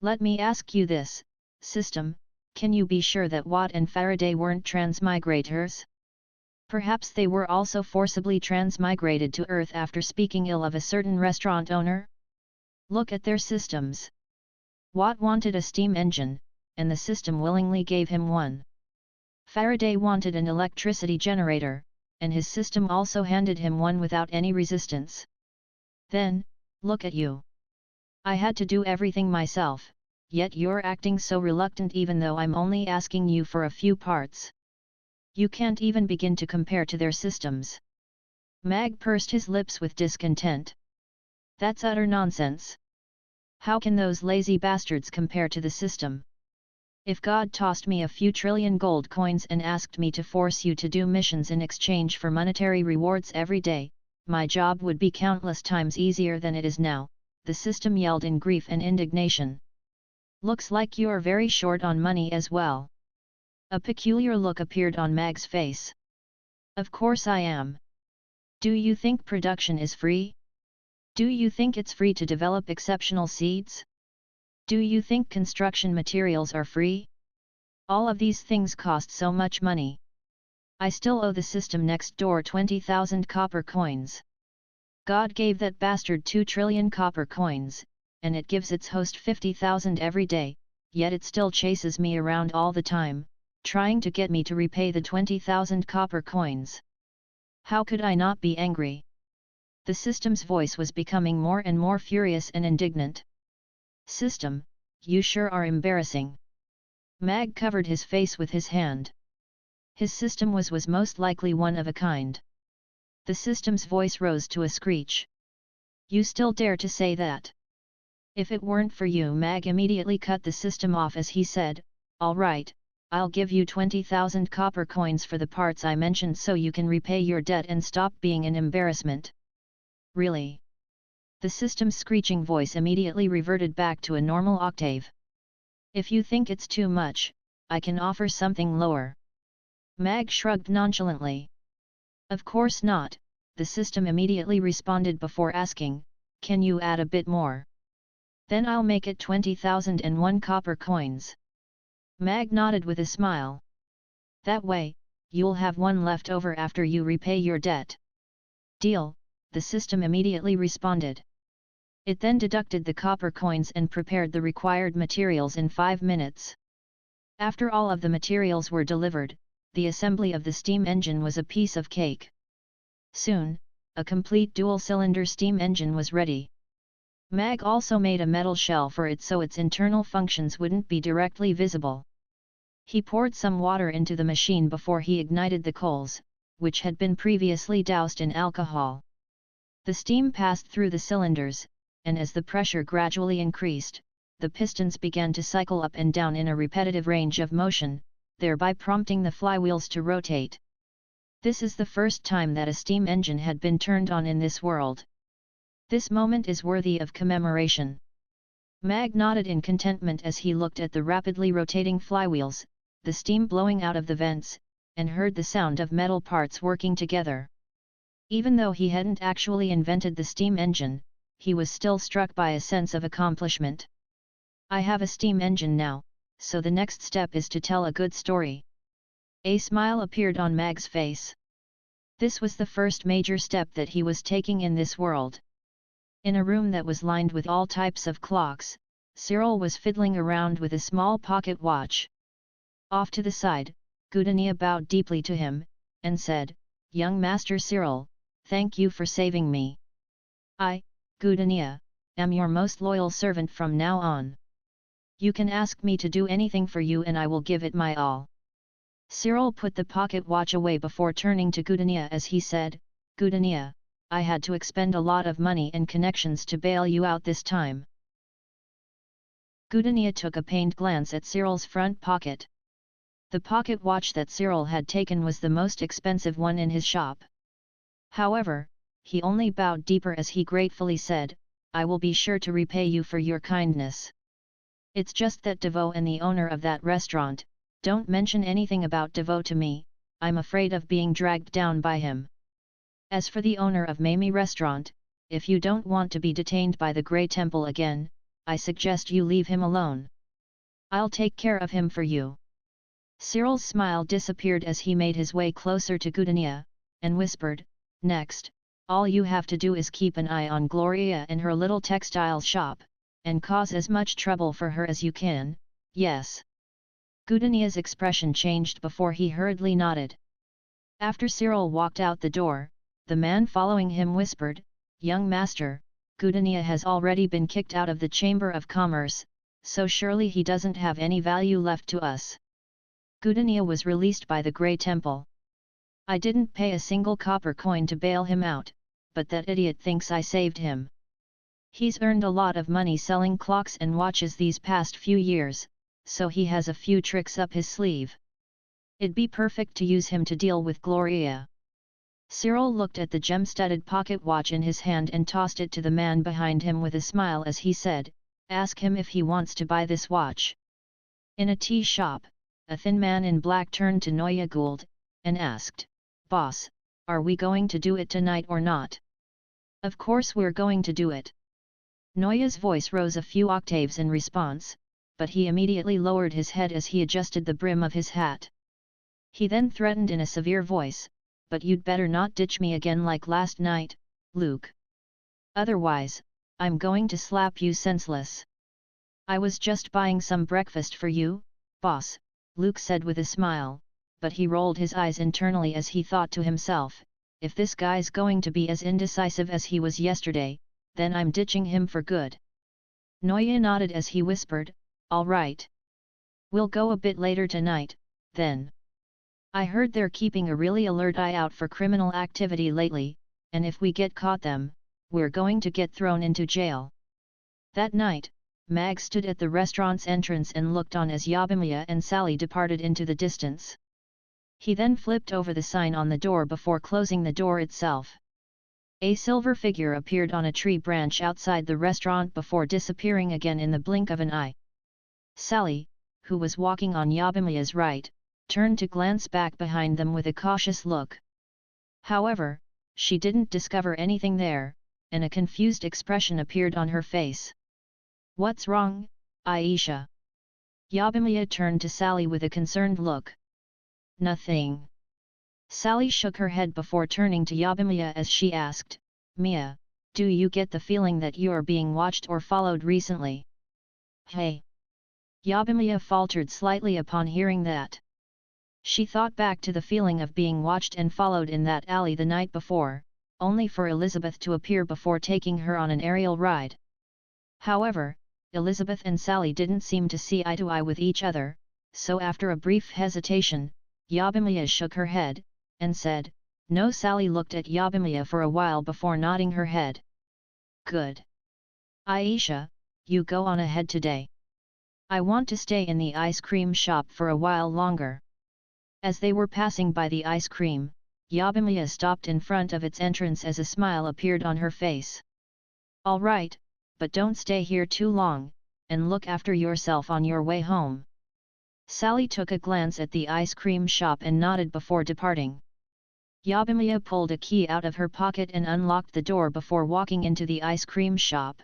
"Let me ask you this, system, can you be sure that Watt and Faraday weren't transmigrators? Perhaps they were also forcibly transmigrated to Earth after speaking ill of a certain restaurant owner? Look at their systems. Watt wanted a steam engine, and the system willingly gave him one. Faraday wanted an electricity generator, and his system also handed him one without any resistance. Then, look at you. I had to do everything myself, yet you're acting so reluctant even though I'm only asking you for a few parts. You can't even begin to compare to their systems." Mag pursed his lips with discontent. "That's utter nonsense. How can those lazy bastards compare to the system? If God tossed me a few trillion gold coins and asked me to force you to do missions in exchange for monetary rewards every day, my job would be countless times easier than it is now," the system yelled in grief and indignation. "Looks like you're very short on money as well." A peculiar look appeared on Mag's face. "Of course I am. Do you think production is free? Do you think it's free to develop exceptional seeds? Do you think construction materials are free? All of these things cost so much money. I still owe the system next door 20,000 copper coins. God gave that bastard 2 trillion copper coins, and it gives its host 50,000 every day, yet it still chases me around all the time, trying to get me to repay the 20,000 copper coins. How could I not be angry?" The system's voice was becoming more and more furious and indignant. "System, you sure are embarrassing." Mag covered his face with his hand. His system was most likely one of a kind. The system's voice rose to a screech. "You still dare to say that? If it weren't for you," Mag immediately cut the system off as he said, "All right, I'll give you 20,000 copper coins for the parts I mentioned so you can repay your debt and stop being an embarrassment." "Really?" The system's screeching voice immediately reverted back to a normal octave. "If you think it's too much, I can offer something lower." Mag shrugged nonchalantly. "Of course not," the system immediately responded before asking, "Can you add a bit more?" "Then I'll make it 20,001 copper coins." Mag nodded with a smile. "That way, you'll have one left over after you repay your debt." "Deal," the system immediately responded. It then deducted the copper coins and prepared the required materials in 5 minutes. After all of the materials were delivered, the assembly of the steam engine was a piece of cake. Soon, a complete dual-cylinder steam engine was ready. Mag also made a metal shell for it so its internal functions wouldn't be directly visible. He poured some water into the machine before he ignited the coals, which had been previously doused in alcohol. The steam passed through the cylinders, and as the pressure gradually increased, the pistons began to cycle up and down in a repetitive range of motion, thereby prompting the flywheels to rotate. This is the first time that a steam engine had been turned on in this world. This moment is worthy of commemoration. Mag nodded in contentment as he looked at the rapidly rotating flywheels, the steam blowing out of the vents, and heard the sound of metal parts working together. Even though he hadn't actually invented the steam engine, he was still struck by a sense of accomplishment. I have a steam engine now, so the next step is to tell a good story. A smile appeared on Mag's face. This was the first major step that he was taking in this world. In a room that was lined with all types of clocks, Cyril was fiddling around with a small pocket watch. Off to the side, Gudania bowed deeply to him, and said, "Young Master Cyril, thank you for saving me. I, Gudania, am your most loyal servant from now on. You can ask me to do anything for you and I will give it my all." Cyril put the pocket watch away before turning to Gudania as he said, "Gudania, I had to expend a lot of money and connections to bail you out this time." Gudania took a pained glance at Cyril's front pocket. The pocket watch that Cyril had taken was the most expensive one in his shop. However, he only bowed deeper as he gratefully said, "I will be sure to repay you for your kindness. It's just that Devo and the owner of that restaurant, don't mention anything about Devo to me, I'm afraid of being dragged down by him. As for the owner of Mamie Restaurant, if you don't want to be detained by the Grey Temple again, I suggest you leave him alone. I'll take care of him for you." Cyril's smile disappeared as he made his way closer to Gudania, and whispered, "Next, all you have to do is keep an eye on Gloria and her little textile shop, and cause as much trouble for her as you can, yes?" Gudania's expression changed before he hurriedly nodded. After Cyril walked out the door, the man following him whispered, "Young master, Gudania has already been kicked out of the Chamber of Commerce, so surely he doesn't have any value left to us." Gudania was released by the Grey Temple. "I didn't pay a single copper coin to bail him out, but that idiot thinks I saved him. He's earned a lot of money selling clocks and watches these past few years, so he has a few tricks up his sleeve. It'd be perfect to use him to deal with Gloria." Cyril looked at the gem-studded pocket watch in his hand and tossed it to the man behind him with a smile as he said, "Ask him if he wants to buy this watch." In a tea shop, a thin man in black turned to Noya Gould, and asked, "Boss, are we going to do it tonight or not?" "Of course we're going to do it." Noya's voice rose a few octaves in response, but he immediately lowered his head as he adjusted the brim of his hat. He then threatened in a severe voice, "But you'd better not ditch me again like last night, Luke. Otherwise, I'm going to slap you senseless." "I was just buying some breakfast for you, boss," Luke said with a smile, but he rolled his eyes internally as he thought to himself, "If this guy's going to be as indecisive as he was yesterday, then I'm ditching him for good." Noya nodded as he whispered, "All right. We'll go a bit later tonight, then. I heard they're keeping a really alert eye out for criminal activity lately, and if we get caught them, we're going to get thrown into jail." That night, Mag stood at the restaurant's entrance and looked on as Yabimiya and Sally departed into the distance. He then flipped over the sign on the door before closing the door itself. A silver figure appeared on a tree branch outside the restaurant before disappearing again in the blink of an eye. Sally, who was walking on Yabimiya's right, turned to glance back behind them with a cautious look. However, she didn't discover anything there, and a confused expression appeared on her face. "What's wrong, Aisha?" Yabimiya turned to Sally with a concerned look. "Nothing." Sally shook her head before turning to Yabimiya as she asked, "Mia, do you get the feeling that you are being watched or followed recently?" "Hey!" Yabimiya faltered slightly upon hearing that. She thought back to the feeling of being watched and followed in that alley the night before, only for Elizabeth to appear before taking her on an aerial ride. However, Elizabeth and Sally didn't seem to see eye to eye with each other, so after a brief hesitation, Yabimiya shook her head, and said, "No." Sally looked at Yabimiya for a while before nodding her head. "Good. Aisha, you go on ahead today. I want to stay in the ice cream shop for a while longer." As they were passing by the ice cream, Yabimiya stopped in front of its entrance as a smile appeared on her face. "All right, but don't stay here too long, and look after yourself on your way home." Sally took a glance at the ice cream shop and nodded before departing. Yabimiya pulled a key out of her pocket and unlocked the door before walking into the ice cream shop.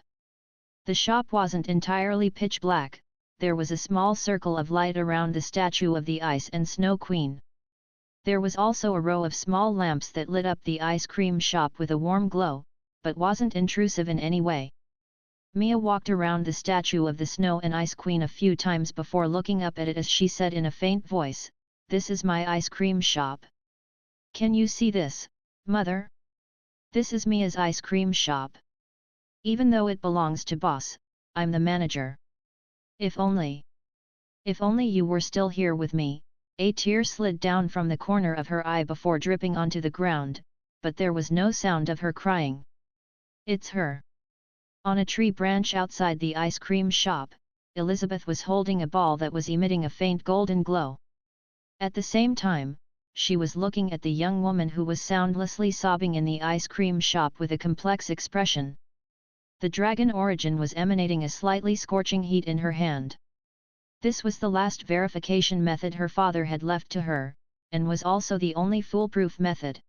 The shop wasn't entirely pitch black, there was a small circle of light around the statue of the Ice and Snow Queen. There was also a row of small lamps that lit up the ice cream shop with a warm glow, but wasn't intrusive in any way. Mia walked around the statue of the Snow and Ice Queen a few times before looking up at it as she said in a faint voice, "This is my ice cream shop. Can you see this, Mother? This is Mia's ice cream shop. Even though it belongs to Boss, I'm the manager. If only you were still here with me." A tear slid down from the corner of her eye before dripping onto the ground, but there was no sound of her crying. It's her. On a tree branch outside the ice cream shop, Elizabeth was holding a ball that was emitting a faint golden glow. At the same time, she was looking at the young woman who was soundlessly sobbing in the ice cream shop with a complex expression. The dragon origin was emanating a slightly scorching heat in her hand. This was the last verification method her father had left to her, and was also the only foolproof method.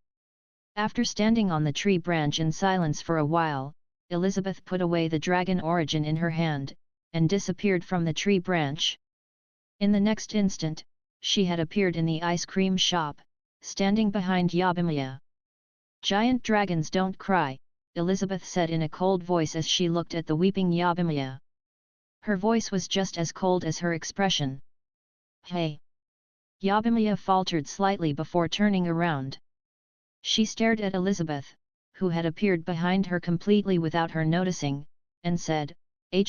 After standing on the tree branch in silence for a while, Elizabeth put away the dragon origin in her hand, and disappeared from the tree branch. In the next instant, she had appeared in the ice cream shop, standing behind Yabimiya. "Giant dragons don't cry," Elizabeth said in a cold voice as she looked at the weeping Yabimiya. Her voice was just as cold as her expression. "Hey!" Yabimiya faltered slightly before turning around. She stared at Elizabeth, who had appeared behind her completely without her noticing, and said,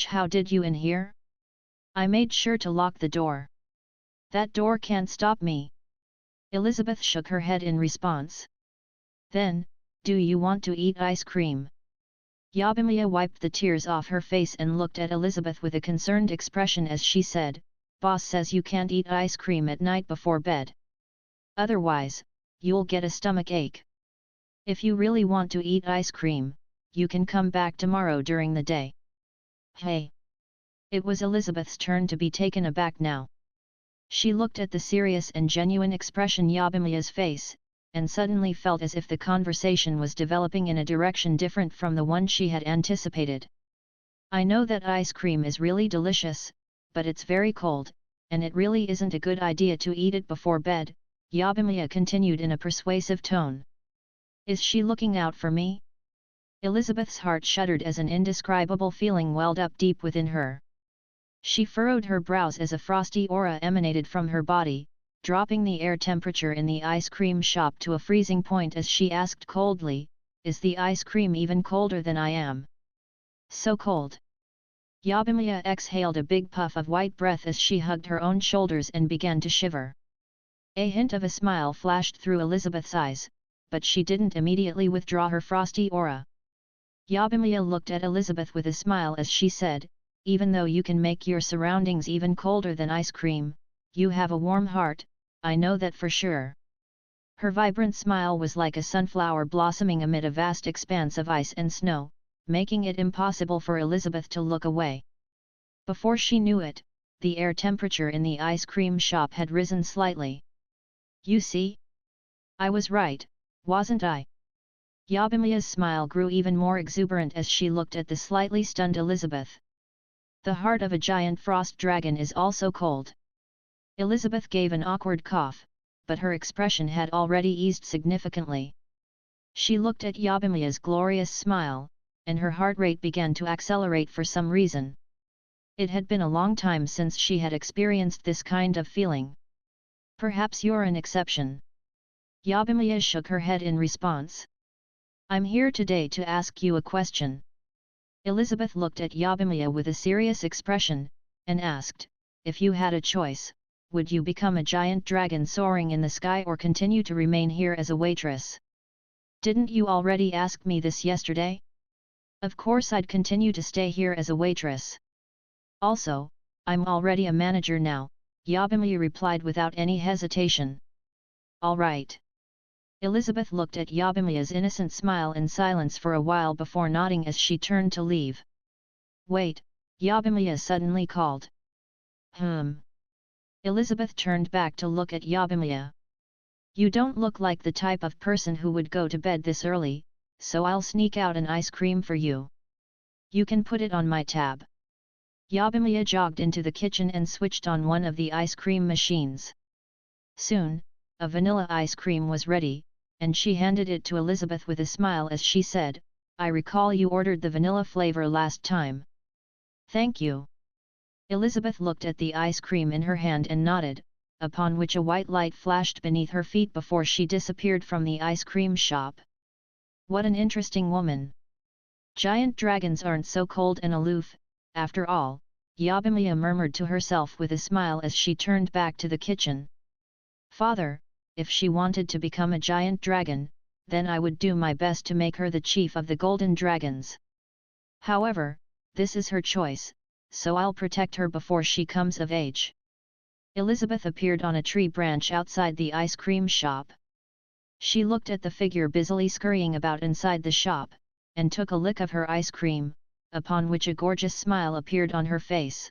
"How did you in here? I made sure to lock the door. That door can't stop me." Elizabeth shook her head in response. "Then, do you want to eat ice cream?" Yabimiya wiped the tears off her face and looked at Elizabeth with a concerned expression as she said, "Boss says you can't eat ice cream at night before bed. Otherwise, you'll get a stomach ache. If you really want to eat ice cream, you can come back tomorrow during the day." "Hey!" It was Elizabeth's turn to be taken aback now. She looked at the serious and genuine expression Yabimiya's face, and suddenly felt as if the conversation was developing in a direction different from the one she had anticipated. "I know that ice cream is really delicious, but it's very cold, and it really isn't a good idea to eat it before bed," Yabimiya continued in a persuasive tone. "Is she looking out for me?" Elizabeth's heart shuddered as an indescribable feeling welled up deep within her. She furrowed her brows as a frosty aura emanated from her body, dropping the air temperature in the ice cream shop to a freezing point as she asked coldly, "Is the ice cream even colder than I am?" "So cold." Yabimiya exhaled a big puff of white breath as she hugged her own shoulders and began to shiver. A hint of a smile flashed through Elizabeth's eyes, but she didn't immediately withdraw her frosty aura. Yabimiya looked at Elizabeth with a smile as she said, "Even though you can make your surroundings even colder than ice cream, you have a warm heart, I know that for sure." Her vibrant smile was like a sunflower blossoming amid a vast expanse of ice and snow, making it impossible for Elizabeth to look away. Before she knew it, the air temperature in the ice cream shop had risen slightly. "You see? I was right, wasn't I?" Yabimiya's smile grew even more exuberant as she looked at the slightly stunned Elizabeth. "The heart of a giant frost dragon is also cold." Elizabeth gave an awkward cough, but her expression had already eased significantly. She looked at Yabimiya's glorious smile, and her heart rate began to accelerate for some reason. It had been a long time since she had experienced this kind of feeling. "Perhaps you're an exception." Yabimiya shook her head in response. "I'm here today to ask you a question." Elizabeth looked at Yabimiya with a serious expression, and asked, "If you had a choice, would you become a giant dragon soaring in the sky or continue to remain here as a waitress?" "Didn't you already ask me this yesterday?" "Of course I'd continue to stay here as a waitress. Also, I'm already a manager now," Yabimiya replied without any hesitation. "All right." Elizabeth looked at Yabimiya's innocent smile in silence for a while before nodding as she turned to leave. "Wait," Yabimiya suddenly called. Elizabeth turned back to look at Yabimiya. "You don't look like the type of person who would go to bed this early, so I'll sneak out an ice cream for you." You can put it on my tab. Yabimiya jogged into the kitchen and switched on one of the ice cream machines. Soon, a vanilla ice cream was ready, and she handed it to Elizabeth with a smile as she said, I recall you ordered the vanilla flavor last time. Thank you. Elizabeth looked at the ice cream in her hand and nodded, upon which a white light flashed beneath her feet before she disappeared from the ice cream shop. What an interesting woman. Giant dragons aren't so cold and aloof, after all, Yabimiya murmured to herself with a smile as she turned back to the kitchen. Father, if she wanted to become a giant dragon, then I would do my best to make her the chief of the golden dragons. However, this is her choice, so I'll protect her before she comes of age. Elizabeth appeared on a tree branch outside the ice cream shop. She looked at the figure busily scurrying about inside the shop, and took a lick of her ice cream, upon which a gorgeous smile appeared on her face.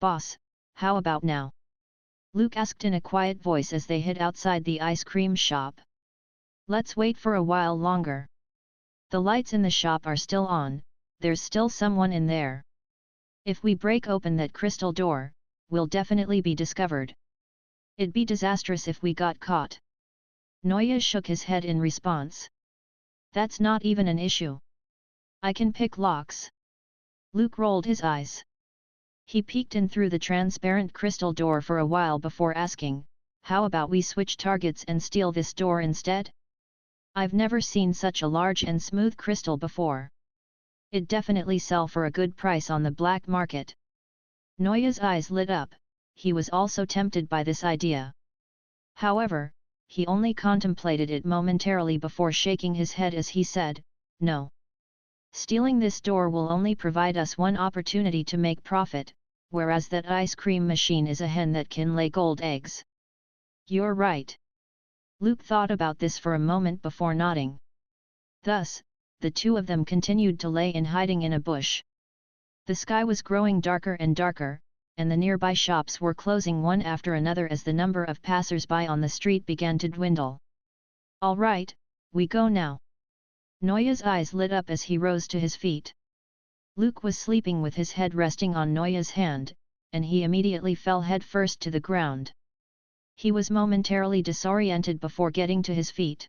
Boss, how about now? Luke asked in a quiet voice as they hid outside the ice cream shop. Let's wait for a while longer. The lights in the shop are still on, there's still someone in there. If we break open that crystal door, we'll definitely be discovered. It'd be disastrous if we got caught. Noya shook his head in response. That's not even an issue. I can pick locks. Luke rolled his eyes. He peeked in through the transparent crystal door for a while before asking, how about we switch targets and steal this door instead? I've never seen such a large and smooth crystal before. It'd definitely sell for a good price on the black market. Noya's eyes lit up, he was also tempted by this idea. However, he only contemplated it momentarily before shaking his head as he said, no. Stealing this door will only provide us one opportunity to make profit, whereas that ice cream machine is a hen that can lay gold eggs. You're right. Luke thought about this for a moment before nodding. Thus, the two of them continued to lay in hiding in a bush. The sky was growing darker and darker, and the nearby shops were closing one after another as the number of passers-by on the street began to dwindle. All right, we go now. Noya's eyes lit up as he rose to his feet. Luke was sleeping with his head resting on Noya's hand, and he immediately fell headfirst to the ground. He was momentarily disoriented before getting to his feet.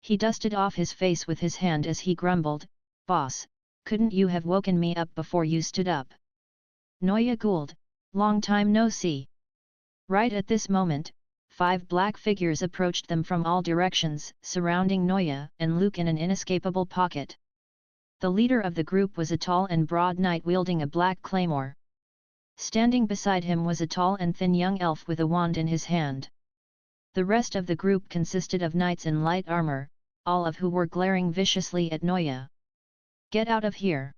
He dusted off his face with his hand as he grumbled, Boss, couldn't you have woken me up before you stood up? Noya Gould, long time no see. Right at this moment, 5 black figures approached them from all directions, surrounding Noya and Luke in an inescapable pocket. The leader of the group was a tall and broad knight wielding a black claymore. Standing beside him was a tall and thin young elf with a wand in his hand. The rest of the group consisted of knights in light armor, all of who were glaring viciously at Noya. Get out of here!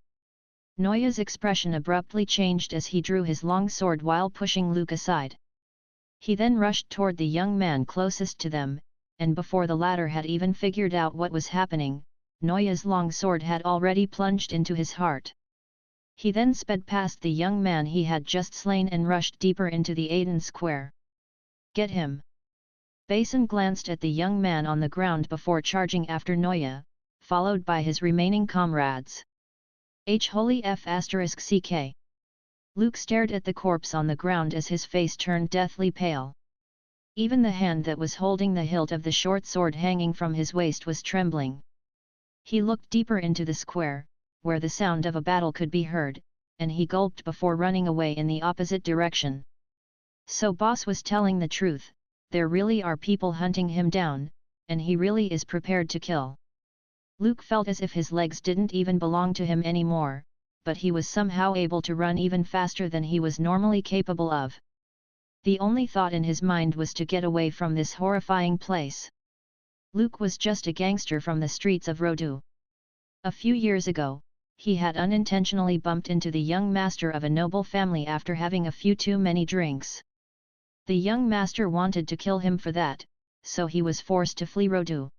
Noya's expression abruptly changed as he drew his long sword while pushing Luke aside. He then rushed toward the young man closest to them, and before the latter had even figured out what was happening, Noya's long sword had already plunged into his heart. He then sped past the young man he had just slain and rushed deeper into the Aiden Square. Get him! Basin glanced at the young man on the ground before charging after Noya, followed by his remaining comrades. Holy F***ck. Luke stared at the corpse on the ground as his face turned deathly pale. Even the hand that was holding the hilt of the short sword hanging from his waist was trembling. He looked deeper into the square, where the sound of a battle could be heard, and he gulped before running away in the opposite direction. So boss was telling the truth, there really are people hunting him down, and he really is prepared to kill. Luke felt as if his legs didn't even belong to him anymore, but he was somehow able to run even faster than he was normally capable of. The only thought in his mind was to get away from this horrifying place. Luke was just a gangster from the streets of Rodu. A few years ago, he had unintentionally bumped into the young master of a noble family after having a few too many drinks. The young master wanted to kill him for that, so he was forced to flee Rodu.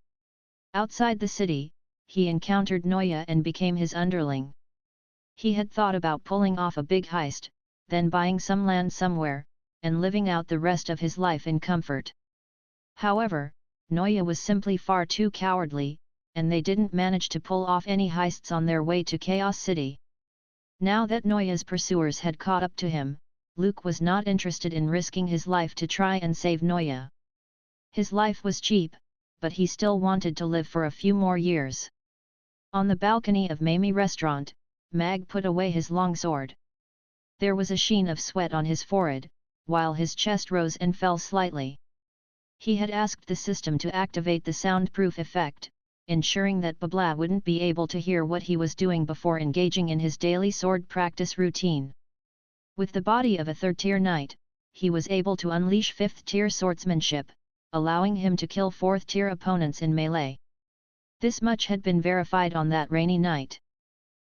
Outside the city, he encountered Noya and became his underling. He had thought about pulling off a big heist, then buying some land somewhere, and living out the rest of his life in comfort. However, Noya was simply far too cowardly, and they didn't manage to pull off any heists on their way to Chaos City. Now that Noya's pursuers had caught up to him, Luke was not interested in risking his life to try and save Noya. His life was cheap, but he still wanted to live for a few more years. On the balcony of Mamie Restaurant, Mag put away his longsword. There was a sheen of sweat on his forehead, while his chest rose and fell slightly. He had asked the system to activate the soundproof effect, ensuring that Babla wouldn't be able to hear what he was doing before engaging in his daily sword practice routine. With the body of a third-tier knight, he was able to unleash fifth-tier swordsmanship, allowing him to kill fourth-tier opponents in melee. This much had been verified on that rainy night.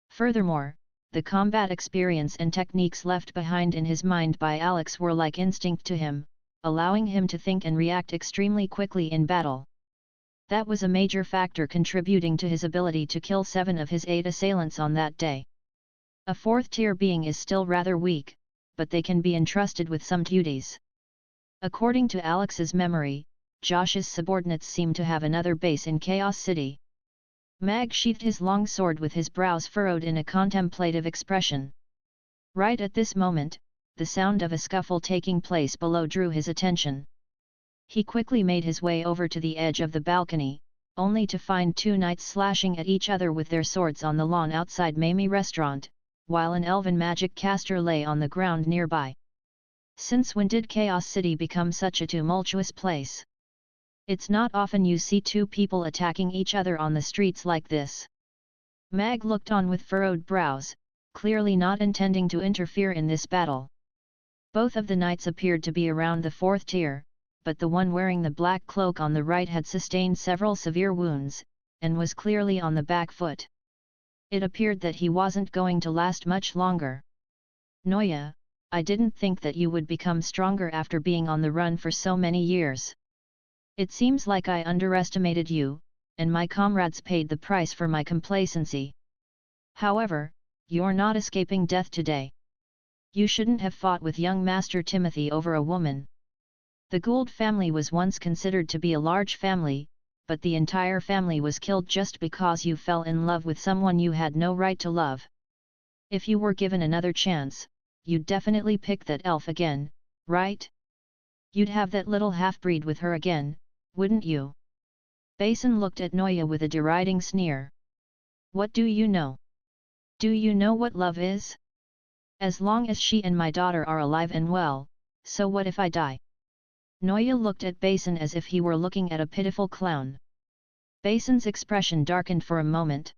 Furthermore, the combat experience and techniques left behind in his mind by Alex were like instinct to him, allowing him to think and react extremely quickly in battle. That was a major factor contributing to his ability to kill 7 of his 8 assailants on that day. A fourth-tier being is still rather weak, but they can be entrusted with some duties. According to Alex's memory, Josh's subordinates seemed to have another base in Chaos City. Mag sheathed his long sword with his brows furrowed in a contemplative expression. Right at this moment, the sound of a scuffle taking place below drew his attention. He quickly made his way over to the edge of the balcony, only to find 2 knights slashing at each other with their swords on the lawn outside Mamie Restaurant, while an elven magic caster lay on the ground nearby. Since when did Chaos City become such a tumultuous place? It's not often you see 2 people attacking each other on the streets like this. Mag looked on with furrowed brows, clearly not intending to interfere in this battle. Both of the knights appeared to be around the 4th tier, but the one wearing the black cloak on the right had sustained several severe wounds, and was clearly on the back foot. It appeared that he wasn't going to last much longer. Noya, I didn't think that you would become stronger after being on the run for so many years. It seems like I underestimated you, and my comrades paid the price for my complacency. However, you're not escaping death today. You shouldn't have fought with young Master Timothy over a woman. The Gould family was once considered to be a large family, but the entire family was killed just because you fell in love with someone you had no right to love. If you were given another chance, you'd definitely pick that elf again, right? You'd have that little half-breed with her again, wouldn't you? Basin looked at Noya with a deriding sneer. What do you know? Do you know what love is? As long as she and my daughter are alive and well, so what if I die? Noya looked at Basin as if he were looking at a pitiful clown. Basin's expression darkened for a moment.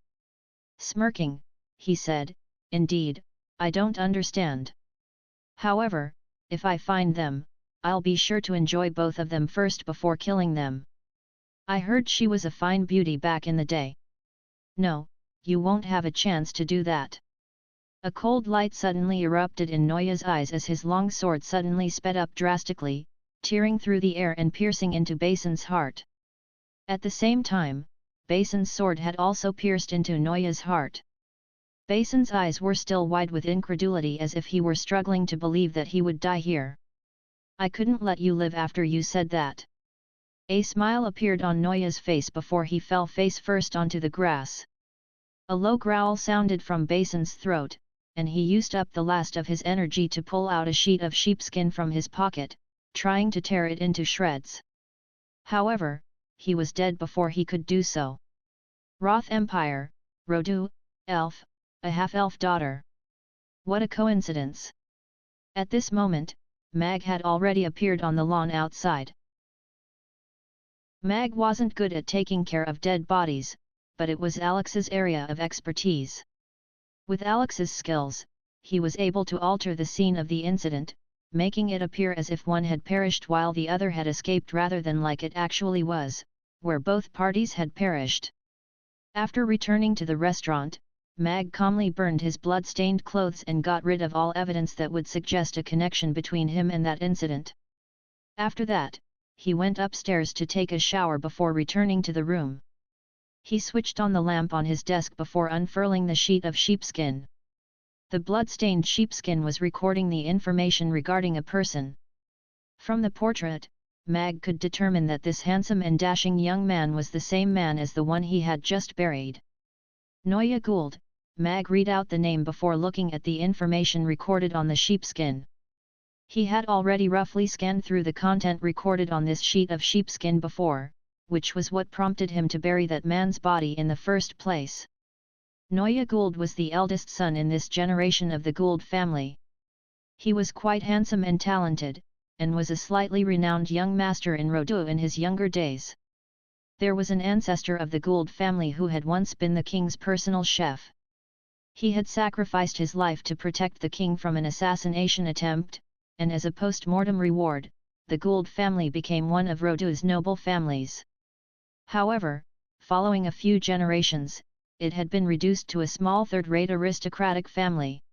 Smirking, he said, indeed, I don't understand. However, if I find them, I'll be sure to enjoy both of them first before killing them. I heard she was a fine beauty back in the day. No, you won't have a chance to do that. A cold light suddenly erupted in Noya's eyes as his long sword suddenly sped up drastically, tearing through the air and piercing into Basin's heart. At the same time, Basin's sword had also pierced into Noya's heart. Basin's eyes were still wide with incredulity as if he were struggling to believe that he would die here. I couldn't let you live after you said that. A smile appeared on Noya's face before he fell face first onto the grass. A low growl sounded from Basin's throat, and he used up the last of his energy to pull out a sheet of sheepskin from his pocket, trying to tear it into shreds. However, he was dead before he could do so. Roth Empire, Rodu, elf, a half-elf daughter. What a coincidence! At this moment, Mag had already appeared on the lawn outside. Mag wasn't good at taking care of dead bodies, but it was Alex's area of expertise. With Alex's skills, he was able to alter the scene of the incident, making it appear as if one had perished while the other had escaped rather than like it actually was, where both parties had perished. After returning to the restaurant, Mag calmly burned his blood-stained clothes and got rid of all evidence that would suggest a connection between him and that incident. After that, he went upstairs to take a shower before returning to the room. He switched on the lamp on his desk before unfurling the sheet of sheepskin. The blood-stained sheepskin was recording the information regarding a person. From the portrait, Mag could determine that this handsome and dashing young man was the same man as the one he had just buried. Noya Gould, Mag read out the name before looking at the information recorded on the sheepskin. He had already roughly scanned through the content recorded on this sheet of sheepskin before, which was what prompted him to bury that man's body in the first place. Noya Gould was the eldest son in this generation of the Gould family. He was quite handsome and talented, and was a slightly renowned young master in Rodu in his younger days. There was an ancestor of the Gould family who had once been the king's personal chef. He had sacrificed his life to protect the king from an assassination attempt, and as a post-mortem reward, the Gould family became one of Rodu's noble families. However, following a few generations, it had been reduced to a small third-rate aristocratic family.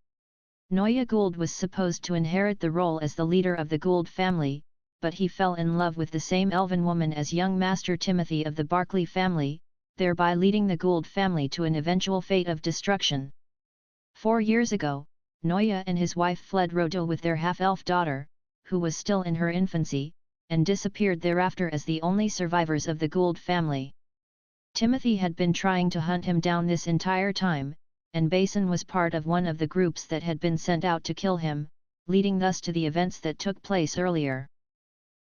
Noya Gould was supposed to inherit the role as the leader of the Gould family, but he fell in love with the same elven woman as young Master Timothy of the Barclay family, thereby leading the Gould family to an eventual fate of destruction. 4 years ago, Noya and his wife fled Rodu with their half-elf daughter, who was still in her infancy, and disappeared thereafter as the only survivors of the Gould family. Timothy had been trying to hunt him down this entire time, and Basin was part of one of the groups that had been sent out to kill him, leading thus to the events that took place earlier.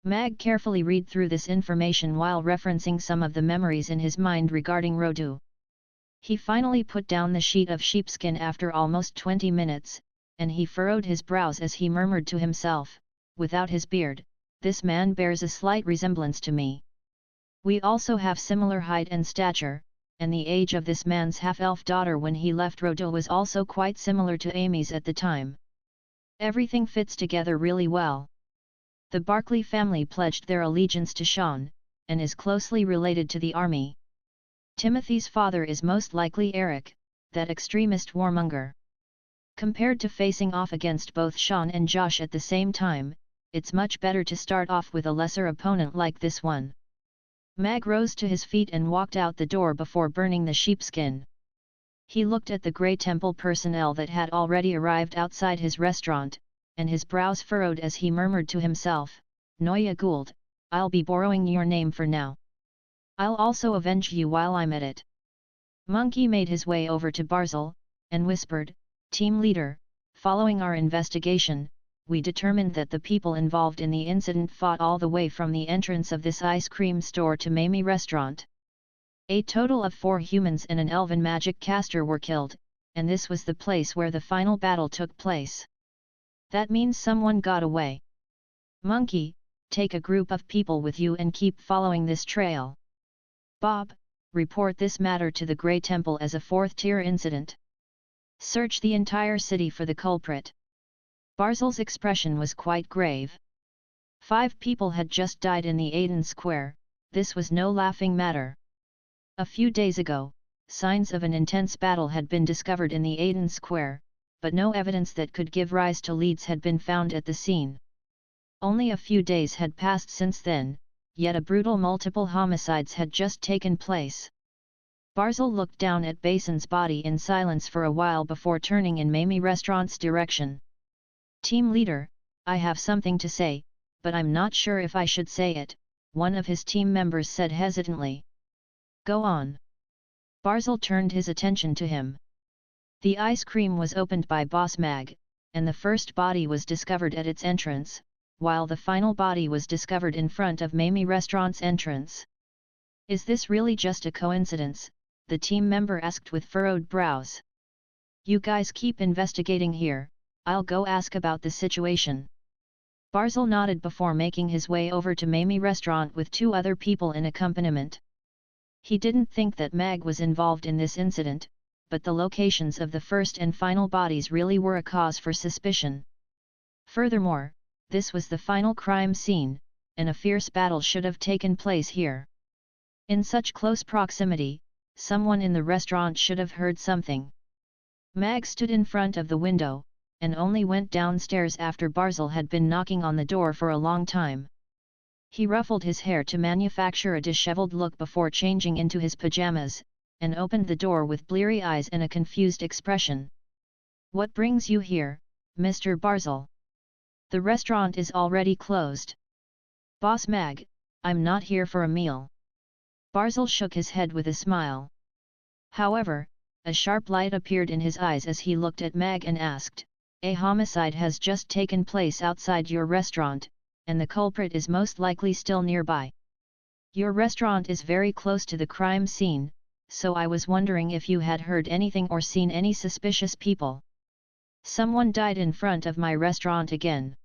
Mag carefully read through this information while referencing some of the memories in his mind regarding Rodu. He finally put down the sheet of sheepskin after almost 20 minutes, and he furrowed his brows as he murmured to himself, "Without his beard, this man bears a slight resemblance to me. We also have similar height and stature, and the age of this man's half-elf daughter when he left Rodu was also quite similar to Amy's at the time. Everything fits together really well." The Barclay family pledged their allegiance to Sean, and is closely related to the army. Timothy's father is most likely Eric, that extremist warmonger. Compared to facing off against both Sean and Josh at the same time, it's much better to start off with a lesser opponent like this one. Mag rose to his feet and walked out the door before burning the sheepskin. He looked at the Grey Temple personnel that had already arrived outside his restaurant, and his brows furrowed as he murmured to himself, "Noya Gould, I'll be borrowing your name for now. I'll also avenge you while I'm at it." Monkey made his way over to Barzil, and whispered, "Team leader, following our investigation, we determined that the people involved in the incident fought all the way from the entrance of this ice cream store to Mamie restaurant. A total of 4 humans and an elven magic caster were killed, and this was the place where the final battle took place. That means someone got away. Monkey, take a group of people with you and keep following this trail. Bob, report this matter to the Grey Temple as a 4th-tier incident. Search the entire city for the culprit." Barzil's expression was quite grave. 5 people had just died in the Aiden Square, this was no laughing matter. A few days ago, signs of an intense battle had been discovered in the Aiden Square, but no evidence that could give rise to leads had been found at the scene. Only a few days had passed since then, yet a brutal multiple homicides had just taken place. Barzil looked down at Basin's body in silence for a while before turning in Mamie restaurant's direction. "Team leader, I have something to say, but I'm not sure if I should say it," one of his team members said hesitantly. "Go on." Barzil turned his attention to him. The ice cream was opened by Boss Mag, and the first body was discovered at its entrance, while the final body was discovered in front of Mamie restaurant's entrance. "Is this really just a coincidence?" the team member asked with furrowed brows. "You guys keep investigating here, I'll go ask about the situation." Barzil nodded before making his way over to Mamie restaurant with 2 other people in accompaniment. He didn't think that Mag was involved in this incident, but the locations of the first and final bodies really were a cause for suspicion. Furthermore, this was the final crime scene, and a fierce battle should have taken place here. In such close proximity, someone in the restaurant should have heard something. Mag stood in front of the window, and only went downstairs after Barzil had been knocking on the door for a long time. He ruffled his hair to manufacture a disheveled look before changing into his pajamas, and opened the door with bleary eyes and a confused expression. "What brings you here, Mr. Barzil? The restaurant is already closed." Boss Mag, I'm not here for a meal. Barzil shook his head with a smile. However, a sharp light appeared in his eyes as he looked at Mag and asked, "A homicide has just taken place outside your restaurant, and the culprit is most likely still nearby. Your restaurant is very close to the crime scene, so I was wondering if you had heard anything or seen any suspicious people." "Someone died in front of my restaurant again."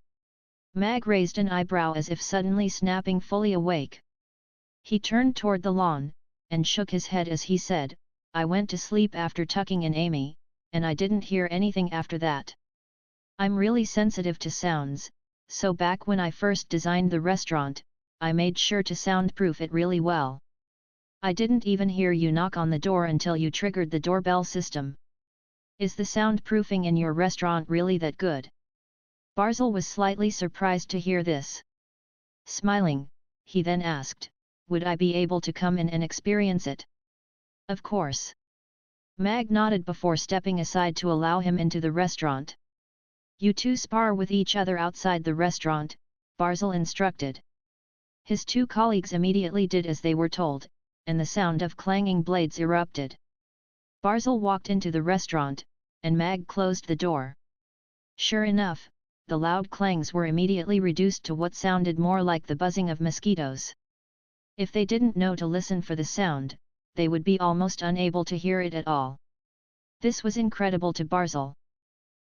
Mag raised an eyebrow as if suddenly snapping fully awake. He turned toward the lawn, and shook his head as he said, "I went to sleep after tucking in Amy, and I didn't hear anything after that. I'm really sensitive to sounds, so back when I first designed the restaurant, I made sure to soundproof it really well. I didn't even hear you knock on the door until you triggered the doorbell system. Is the soundproofing in your restaurant really that good?" Barzil was slightly surprised to hear this. Smiling, he then asked, "Would I be able to come in and experience it?" "Of course." Mag nodded before stepping aside to allow him into the restaurant. "You two spar with each other outside the restaurant," Barzil instructed. His two colleagues immediately did as they were told, and the sound of clanging blades erupted. Barzil walked into the restaurant, and Mag closed the door. Sure enough, the loud clangs were immediately reduced to what sounded more like the buzzing of mosquitoes. If they didn't know to listen for the sound, they would be almost unable to hear it at all. This was incredible to Barzil.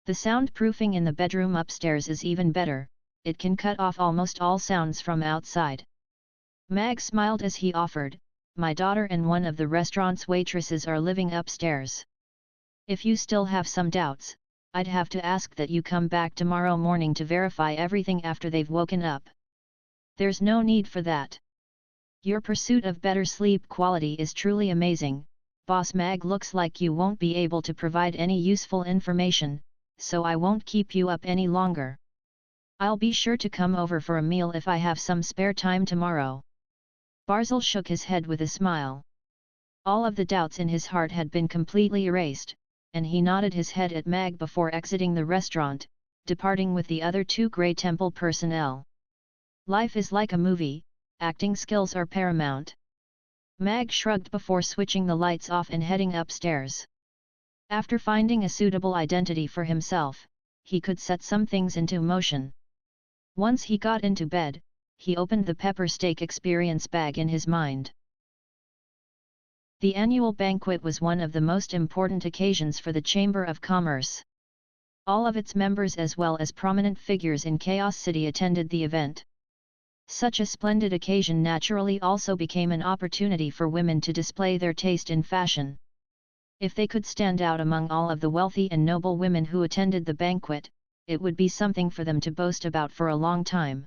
The soundproofing in the bedroom upstairs is even better, it can cut off almost all sounds from outside. Mag smiled as he offered, "My daughter and one of the restaurant's waitresses are living upstairs. If you still have some doubts, I'd have to ask that you come back tomorrow morning to verify everything after they've woken up." "There's no need for that. Your pursuit of better sleep quality is truly amazing, Boss Mag. Looks like you won't be able to provide any useful information, so I won't keep you up any longer. I'll be sure to come over for a meal if I have some spare time tomorrow." Barzil shook his head with a smile. All of the doubts in his heart had been completely erased, and he nodded his head at Mag before exiting the restaurant, departing with the other two Grey Temple personnel. Life is like a movie, acting skills are paramount. Mag shrugged before switching the lights off and heading upstairs. After finding a suitable identity for himself, he could set some things into motion. Once he got into bed, he opened the pepper steak experience bag in his mind. The annual banquet was one of the most important occasions for the Chamber of Commerce. All of its members as well as prominent figures in Chaos City attended the event. Such a splendid occasion naturally also became an opportunity for women to display their taste in fashion. If they could stand out among all of the wealthy and noble women who attended the banquet, it would be something for them to boast about for a long time.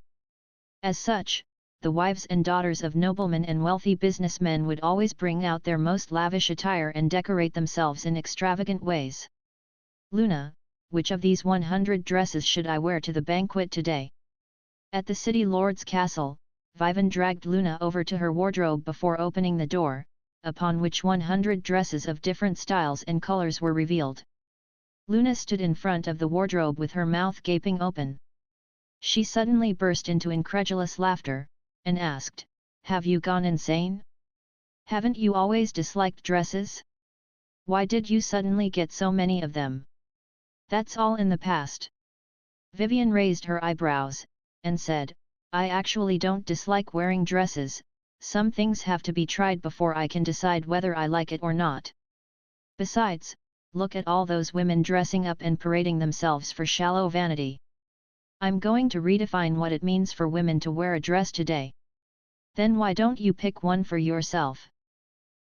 As such, the wives and daughters of noblemen and wealthy businessmen would always bring out their most lavish attire and decorate themselves in extravagant ways. "Luna, which of these 100 dresses should I wear to the banquet today?" At the city lord's castle, Vivan dragged Luna over to her wardrobe before opening the door, upon which 100 dresses of different styles and colors were revealed. Luna stood in front of the wardrobe with her mouth gaping open. She suddenly burst into incredulous laughter, and asked, "Have you gone insane? Haven't you always disliked dresses? Why did you suddenly get so many of them? That's all in the past." Vivian raised her eyebrows, and said, "I actually don't dislike wearing dresses, some things have to be tried before I can decide whether I like it or not. Besides, look at all those women dressing up and parading themselves for shallow vanity. I'm going to redefine what it means for women to wear a dress today. Then why don't you pick one for yourself?"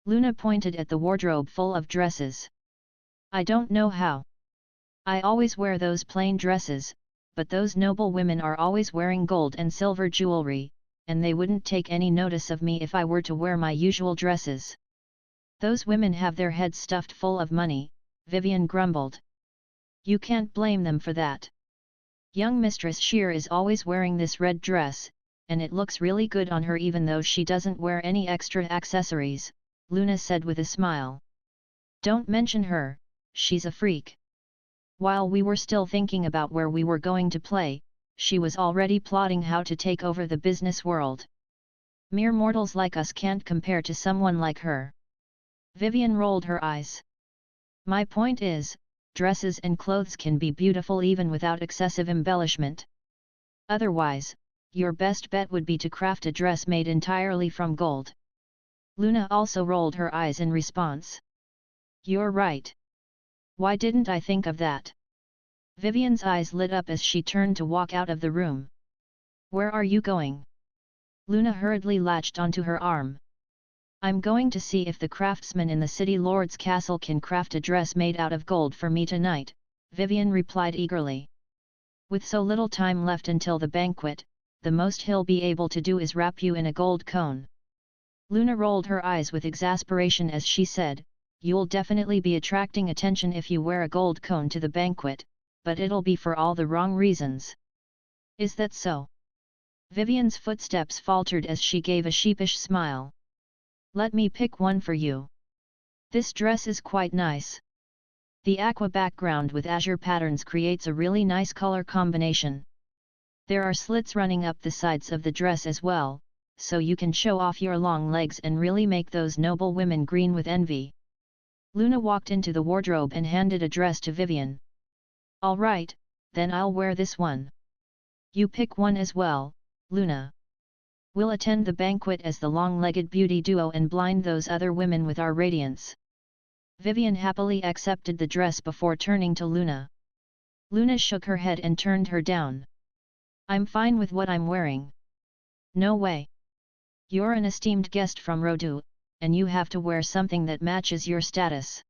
Luna pointed at the wardrobe full of dresses. "I don't know how. I always wear those plain dresses, but those noble women are always wearing gold and silver jewelry, and they wouldn't take any notice of me if I were to wear my usual dresses. Those women have their heads stuffed full of money," Vivian grumbled. "You can't blame them for that. Young Mistress Sheer is always wearing this red dress, and it looks really good on her even though she doesn't wear any extra accessories," Luna said with a smile. "Don't mention her, she's a freak. While we were still thinking about where we were going to play, she was already plotting how to take over the business world. Mere mortals like us can't compare to someone like her. Vivian rolled her eyes. My point is, dresses and clothes can be beautiful even without excessive embellishment. Otherwise, your best bet would be to craft a dress made entirely from gold. Luna also rolled her eyes in response. You're right. Why didn't I think of that? Vivian's eyes lit up as she turned to walk out of the room. Where are you going? Luna hurriedly latched onto her arm. I'm going to see if the craftsman in the city lord's castle can craft a dress made out of gold for me tonight, Vivian replied eagerly. With so little time left until the banquet, the most he'll be able to do is wrap you in a gold cone. Luna rolled her eyes with exasperation as she said, You'll definitely be attracting attention if you wear a gold cone to the banquet, but it'll be for all the wrong reasons. Is that so? Vivian's footsteps faltered as she gave a sheepish smile. Let me pick one for you. This dress is quite nice. The aqua background with azure patterns creates a really nice color combination. There are slits running up the sides of the dress as well, so you can show off your long legs and really make those noble women green with envy. Luna walked into the wardrobe and handed a dress to Vivian. All right, then I'll wear this one. You pick one as well, Luna. We'll attend the banquet as the long-legged beauty duo and blind those other women with our radiance. Vivian happily accepted the dress before turning to Luna. Luna shook her head and turned her down. I'm fine with what I'm wearing. No way. You're an esteemed guest from Rodu, and you have to wear something that matches your status.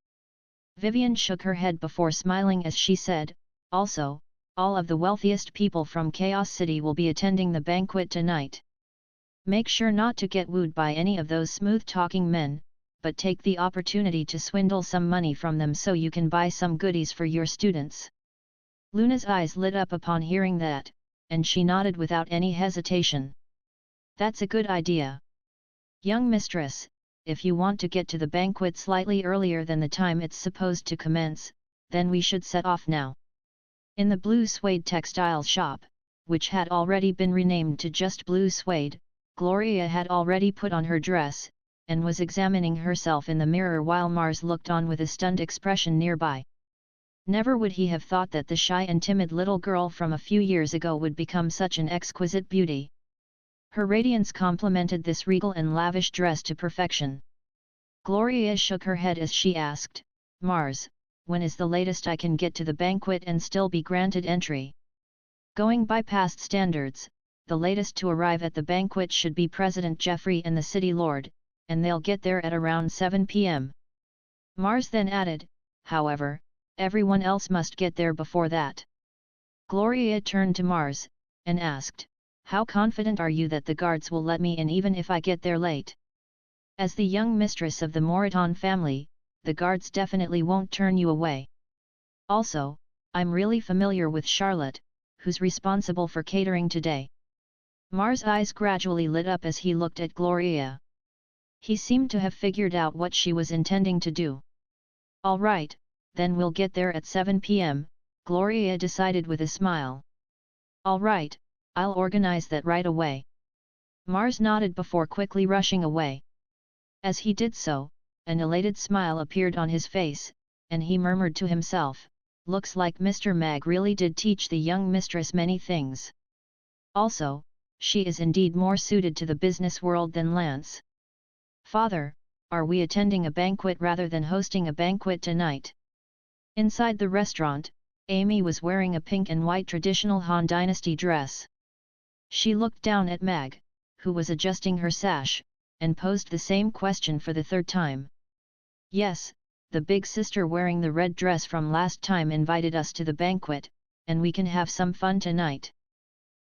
Vivian shook her head before smiling as she said, also, all of the wealthiest people from Chaos City will be attending the banquet tonight. Make sure not to get wooed by any of those smooth-talking men, but take the opportunity to swindle some money from them so you can buy some goodies for your students. Luna's eyes lit up upon hearing that, and she nodded without any hesitation. That's a good idea. Young mistress, if you want to get to the banquet slightly earlier than the time it's supposed to commence, then we should set off now. In the Blue Suede textile shop, which had already been renamed to just Blue Suede, Gloria had already put on her dress, and was examining herself in the mirror while Mars looked on with a stunned expression nearby. Never would he have thought that the shy and timid little girl from a few years ago would become such an exquisite beauty. Her radiance complemented this regal and lavish dress to perfection. Gloria shook her head as she asked, Mars, when is the latest I can get to the banquet and still be granted entry? Going by past standards, the latest to arrive at the banquet should be President Jeffrey and the City Lord, and they'll get there at around 7 p.m. Mars then added, however, everyone else must get there before that. Gloria turned to Mars, and asked, how confident are you that the guards will let me in even if I get there late? As the young mistress of the Moraton family, the guards definitely won't turn you away. Also, I'm really familiar with Charlotte, who's responsible for catering today. Mars' eyes gradually lit up as he looked at Gloria. He seemed to have figured out what she was intending to do. All right, then we'll get there at 7 p.m., Gloria decided with a smile. All right, I'll organize that right away. Mars nodded before quickly rushing away. As he did so, an elated smile appeared on his face, and he murmured to himself, looks like Mr. Mag really did teach the young mistress many things. Also, she is indeed more suited to the business world than Lance. Father, are we attending a banquet rather than hosting a banquet tonight? Inside the restaurant, Amy was wearing a pink and white traditional Han Dynasty dress. She looked down at Mag, who was adjusting her sash, and posed the same question for the third time. Yes, the big sister wearing the red dress from last time invited us to the banquet, and we can have some fun tonight.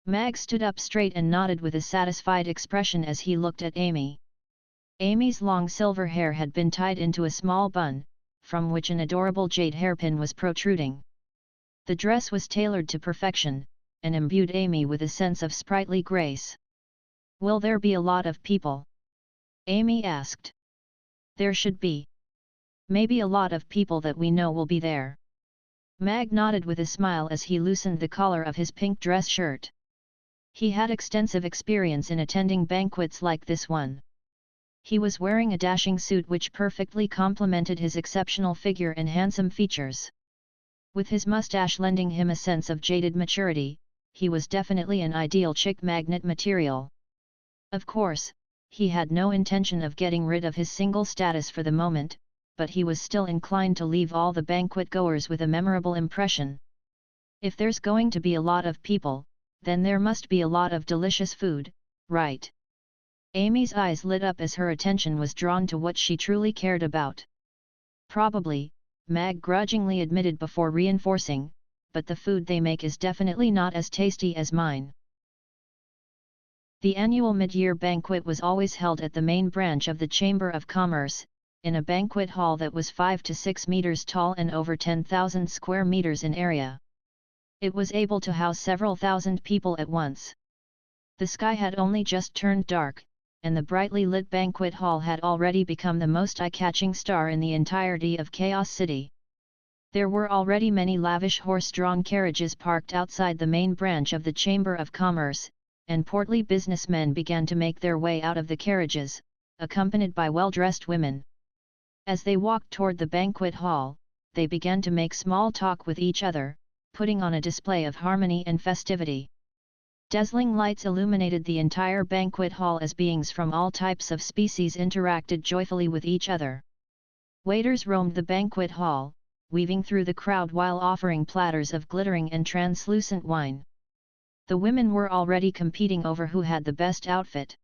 Mag stood up straight and nodded with a satisfied expression as he looked at Amy. Amy's long silver hair had been tied into a small bun, from which an adorable jade hairpin was protruding. The dress was tailored to perfection, and imbued Amy with a sense of sprightly grace. Will there be a lot of people? Amy asked. There should be. Maybe a lot of people that we know will be there. Mag nodded with a smile as he loosened the collar of his pink dress shirt. He had extensive experience in attending banquets like this one. He was wearing a dashing suit which perfectly complemented his exceptional figure and handsome features. With his mustache lending him a sense of jaded maturity, he was definitely an ideal chick magnet material. Of course, he had no intention of getting rid of his single status for the moment, but he was still inclined to leave all the banquet goers with a memorable impression. If there's going to be a lot of people, then there must be a lot of delicious food, right? Amy's eyes lit up as her attention was drawn to what she truly cared about. Probably, Mag grudgingly admitted before reinforcing, but the food they make is definitely not as tasty as mine. The annual mid-year banquet was always held at the main branch of the Chamber of Commerce, in a banquet hall that was 5 to 6 meters tall and over 10,000 square meters in area. It was able to house several thousand people at once. The sky had only just turned dark, and the brightly lit banquet hall had already become the most eye-catching star in the entirety of Chaos City. There were already many lavish horse-drawn carriages parked outside the main branch of the Chamber of Commerce, and portly businessmen began to make their way out of the carriages, accompanied by well-dressed women. As they walked toward the banquet hall, they began to make small talk with each other, putting on a display of harmony and festivity. Dazzling lights illuminated the entire banquet hall as beings from all types of species interacted joyfully with each other. Waiters roamed the banquet hall, weaving through the crowd while offering platters of glittering and translucent wine. The women were already competing over who had the best outfit.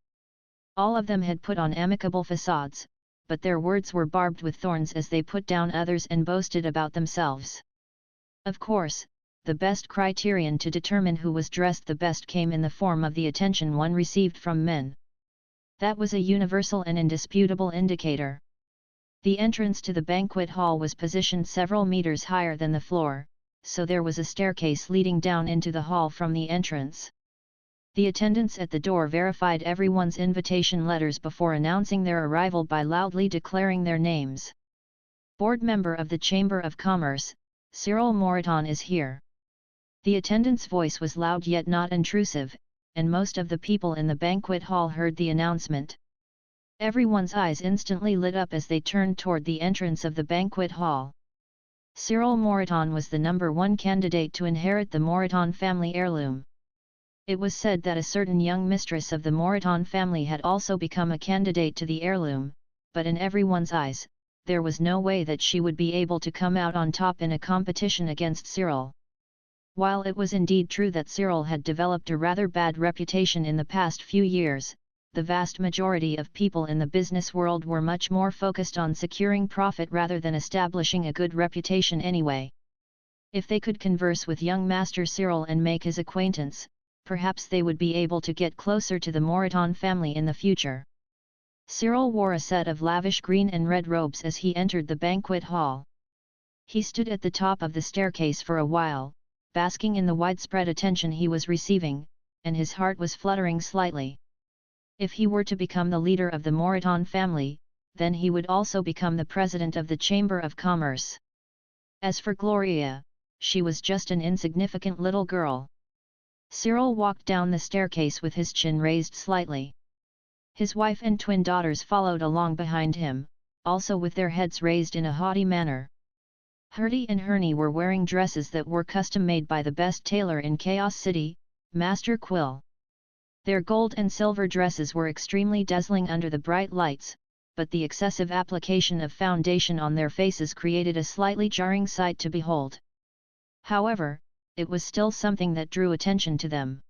All of them had put on amicable facades, but their words were barbed with thorns as they put down others and boasted about themselves. Of course, the best criterion to determine who was dressed the best came in the form of the attention one received from men. That was a universal and indisputable indicator. The entrance to the banquet hall was positioned several meters higher than the floor, so there was a staircase leading down into the hall from the entrance. The attendants at the door verified everyone's invitation letters before announcing their arrival by loudly declaring their names. Board member of the Chamber of Commerce, Cyril Moreton is here. The attendant's voice was loud yet not intrusive, and most of the people in the banquet hall heard the announcement. Everyone's eyes instantly lit up as they turned toward the entrance of the banquet hall. Cyril Moreton was the #1 candidate to inherit the Moreton family heirloom. It was said that a certain young mistress of the Moreton family had also become a candidate to the heirloom, but in everyone's eyes, there was no way that she would be able to come out on top in a competition against Cyril. While it was indeed true that Cyril had developed a rather bad reputation in the past few years, the vast majority of people in the business world were much more focused on securing profit rather than establishing a good reputation anyway. If they could converse with young Master Cyril and make his acquaintance, perhaps they would be able to get closer to the Moreton family in the future. Cyril wore a set of lavish green and red robes as he entered the banquet hall. He stood at the top of the staircase for a while, basking in the widespread attention he was receiving, and his heart was fluttering slightly. If he were to become the leader of the Moreton family, then he would also become the president of the Chamber of Commerce. As for Gloria, she was just an insignificant little girl. Cyril walked down the staircase with his chin raised slightly. His wife and twin daughters followed along behind him, also with their heads raised in a haughty manner. Herty and Herney were wearing dresses that were custom-made by the best tailor in Chaos City, Master Quill. Their gold and silver dresses were extremely dazzling under the bright lights, but the excessive application of foundation on their faces created a slightly jarring sight to behold. However, it was still something that drew attention to them.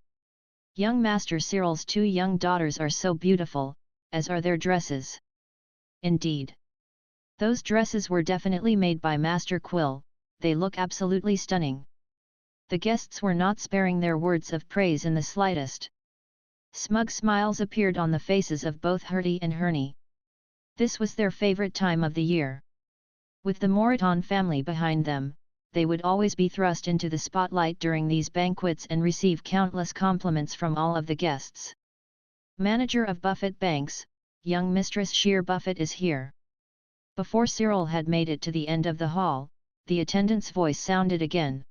Young Master Cyril's 2 young daughters are so beautiful, as are their dresses. Indeed. Those dresses were definitely made by Master Quill, they look absolutely stunning. The guests were not sparing their words of praise in the slightest. Smug smiles appeared on the faces of both Herty and Herney. This was their favorite time of the year. With the Moreton family behind them, they would always be thrust into the spotlight during these banquets and receive countless compliments from all of the guests. Manager of Buffett Banks, young Mistress Shear Buffett is here. Before Cyril had made it to the end of the hall, the attendant's voice sounded again.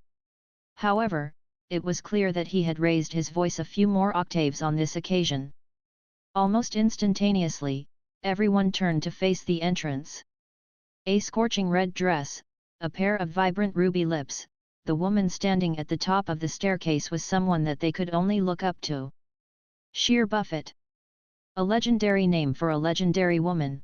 However, it was clear that he had raised his voice a few more octaves on this occasion. Almost instantaneously, everyone turned to face the entrance. A scorching red dress, a pair of vibrant ruby lips, the woman standing at the top of the staircase was someone that they could only look up to. Sheer Buffett. A legendary name for a legendary woman.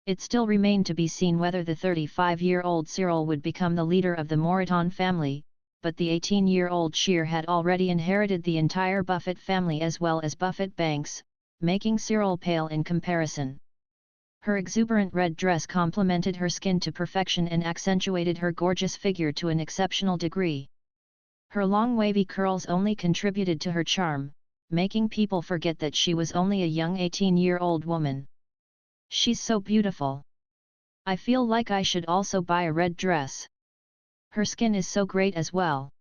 It still remained to be seen whether the 35-year-old Cyril would become the leader of the Moreton family, but the 18-year-old Sheer had already inherited the entire Buffett family as well as Buffett banks, making Cyril pale in comparison. Her exuberant red dress complemented her skin to perfection and accentuated her gorgeous figure to an exceptional degree. Her long wavy curls only contributed to her charm, making people forget that she was only a young 18-year-old woman. She's so beautiful. I feel like I should also buy a red dress. Her skin is so great as well.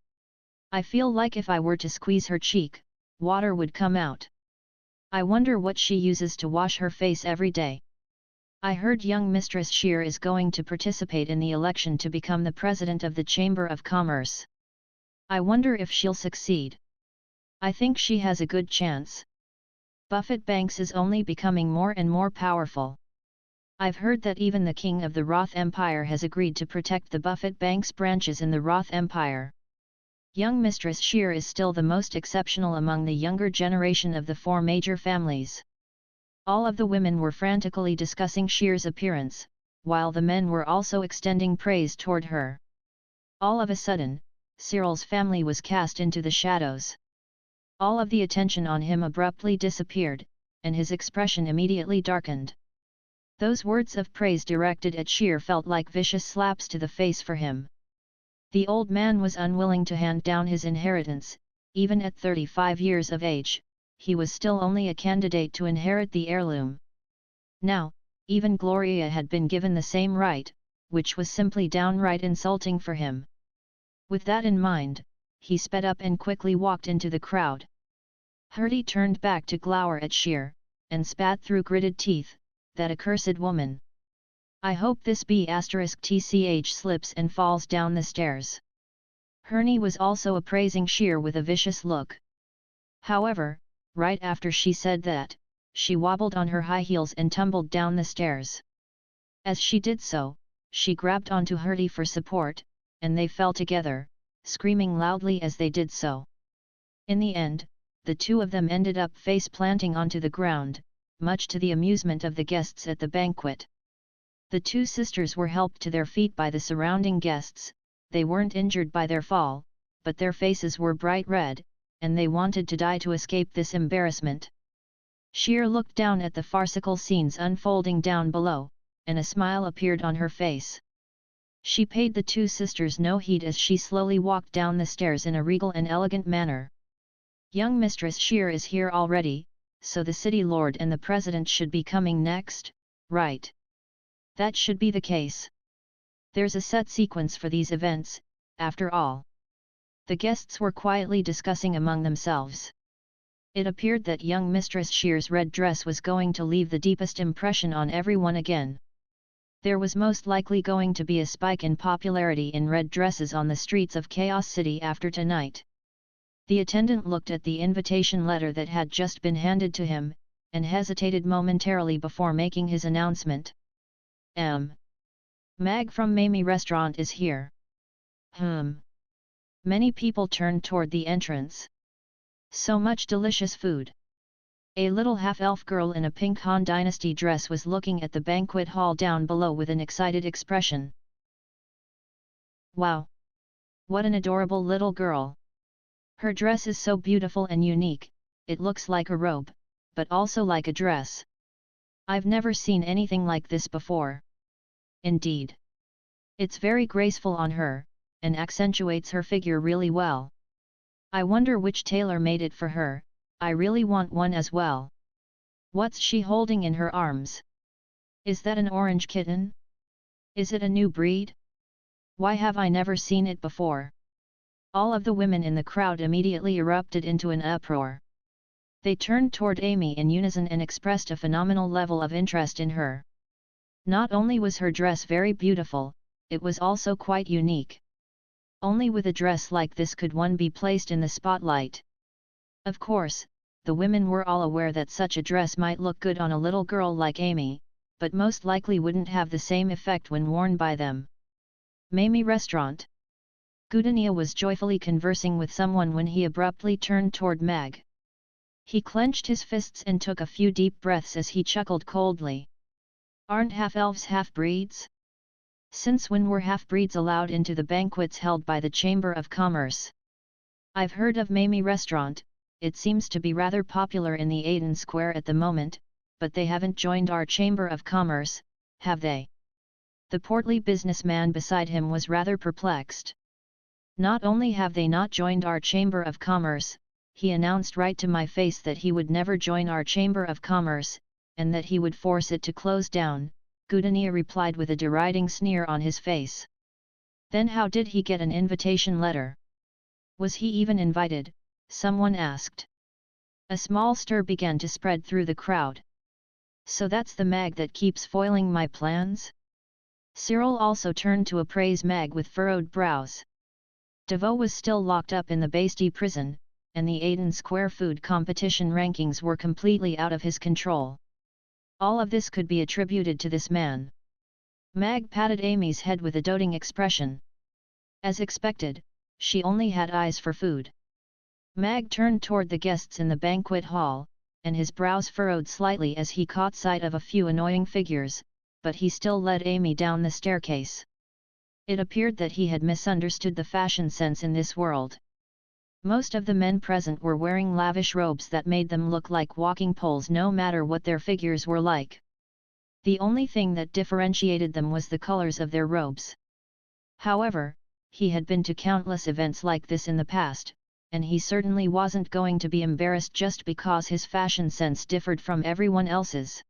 I feel like if I were to squeeze her cheek, water would come out. I wonder what she uses to wash her face every day. I heard young Mistress Sheer is going to participate in the election to become the president of the Chamber of Commerce. I wonder if she'll succeed. I think she has a good chance. Buffett Banks is only becoming more and more powerful. I've heard that even the king of the Roth Empire has agreed to protect the Buffett Banks branches in the Roth Empire. Young Mistress Sheer is still the most exceptional among the younger generation of the four major families. All of the women were frantically discussing Sheer's appearance, while the men were also extending praise toward her. All of a sudden, Cyril's family was cast into the shadows. All of the attention on him abruptly disappeared, and his expression immediately darkened. Those words of praise directed at Sheer felt like vicious slaps to the face for him. The old man was unwilling to hand down his inheritance. Even at 35 years of age, he was still only a candidate to inherit the heirloom. Now, even Gloria had been given the same right, which was simply downright insulting for him. With that in mind, he sped up and quickly walked into the crowd. Hurdy turned back to glower at Sheer, and spat through gritted teeth, "That accursed woman! I hope this B*TCH slips and falls down the stairs." Herney was also appraising Sheer with a vicious look. However, right after she said that, she wobbled on her high heels and tumbled down the stairs. As she did so, she grabbed onto Hurdy for support, and they fell together, screaming loudly as they did so. In the end, the two of them ended up face-planting onto the ground, much to the amusement of the guests at the banquet. The two sisters were helped to their feet by the surrounding guests. They weren't injured by their fall, but their faces were bright red, and they wanted to die to escape this embarrassment. Sheer looked down at the farcical scenes unfolding down below, and a smile appeared on her face. She paid the two sisters no heed as she slowly walked down the stairs in a regal and elegant manner. Young Mistress Sheer is here already, so the city lord and the president should be coming next, right? That should be the case. There's a set sequence for these events, after all. The guests were quietly discussing among themselves. It appeared that young Mistress Sheer's red dress was going to leave the deepest impression on everyone again. There was most likely going to be a spike in popularity in red dresses on the streets of Chaos City after tonight. The attendant looked at the invitation letter that had just been handed to him, and hesitated momentarily before making his announcement. Mag from Mamie Restaurant is here. Many people turned toward the entrance. So much delicious food. A little half-elf girl in a pink Han Dynasty dress was looking at the banquet hall down below with an excited expression. Wow! What an adorable little girl! Her dress is so beautiful and unique, it looks like a robe, but also like a dress. I've never seen anything like this before. Indeed. It's very graceful on her, and accentuates her figure really well. I wonder which tailor made it for her. I really want one as well. What's she holding in her arms? Is that an orange kitten? Is it a new breed? Why have I never seen it before? All of the women in the crowd immediately erupted into an uproar. They turned toward Amy in unison and expressed a phenomenal level of interest in her. Not only was her dress very beautiful, it was also quite unique. Only with a dress like this could one be placed in the spotlight. Of course, the women were all aware that such a dress might look good on a little girl like Amy, but most likely wouldn't have the same effect when worn by them. Mamie Restaurant. Goodenia was joyfully conversing with someone when he abruptly turned toward Mag. He clenched his fists and took a few deep breaths as he chuckled coldly. Aren't half-elves half-breeds? Since when were half-breeds allowed into the banquets held by the Chamber of Commerce? I've heard of Mamie Restaurant, it seems to be rather popular in the Aden Square at the moment, but they haven't joined our Chamber of Commerce, have they? The portly businessman beside him was rather perplexed. Not only have they not joined our Chamber of Commerce, he announced right to my face that he would never join our Chamber of Commerce, and that he would force it to close down, Goodenia replied with a deriding sneer on his face. Then how did he get an invitation letter? Was he even invited? Someone asked. A small stir began to spread through the crowd. So that's the Mag that keeps foiling my plans? Cyril also turned to appraise Mag with furrowed brows. Devoe was still locked up in the Bastille prison, and the Aden Square food competition rankings were completely out of his control. All of this could be attributed to this man. Mag patted Amy's head with a doting expression. As expected, she only had eyes for food. Mag turned toward the guests in the banquet hall, and his brows furrowed slightly as he caught sight of a few annoying figures, but he still led Amy down the staircase. It appeared that he had misunderstood the fashion sense in this world. Most of the men present were wearing lavish robes that made them look like walking poles no matter what their figures were like. The only thing that differentiated them was the colors of their robes. However, he had been to countless events like this in the past, and he certainly wasn't going to be embarrassed just because his fashion sense differed from everyone else's.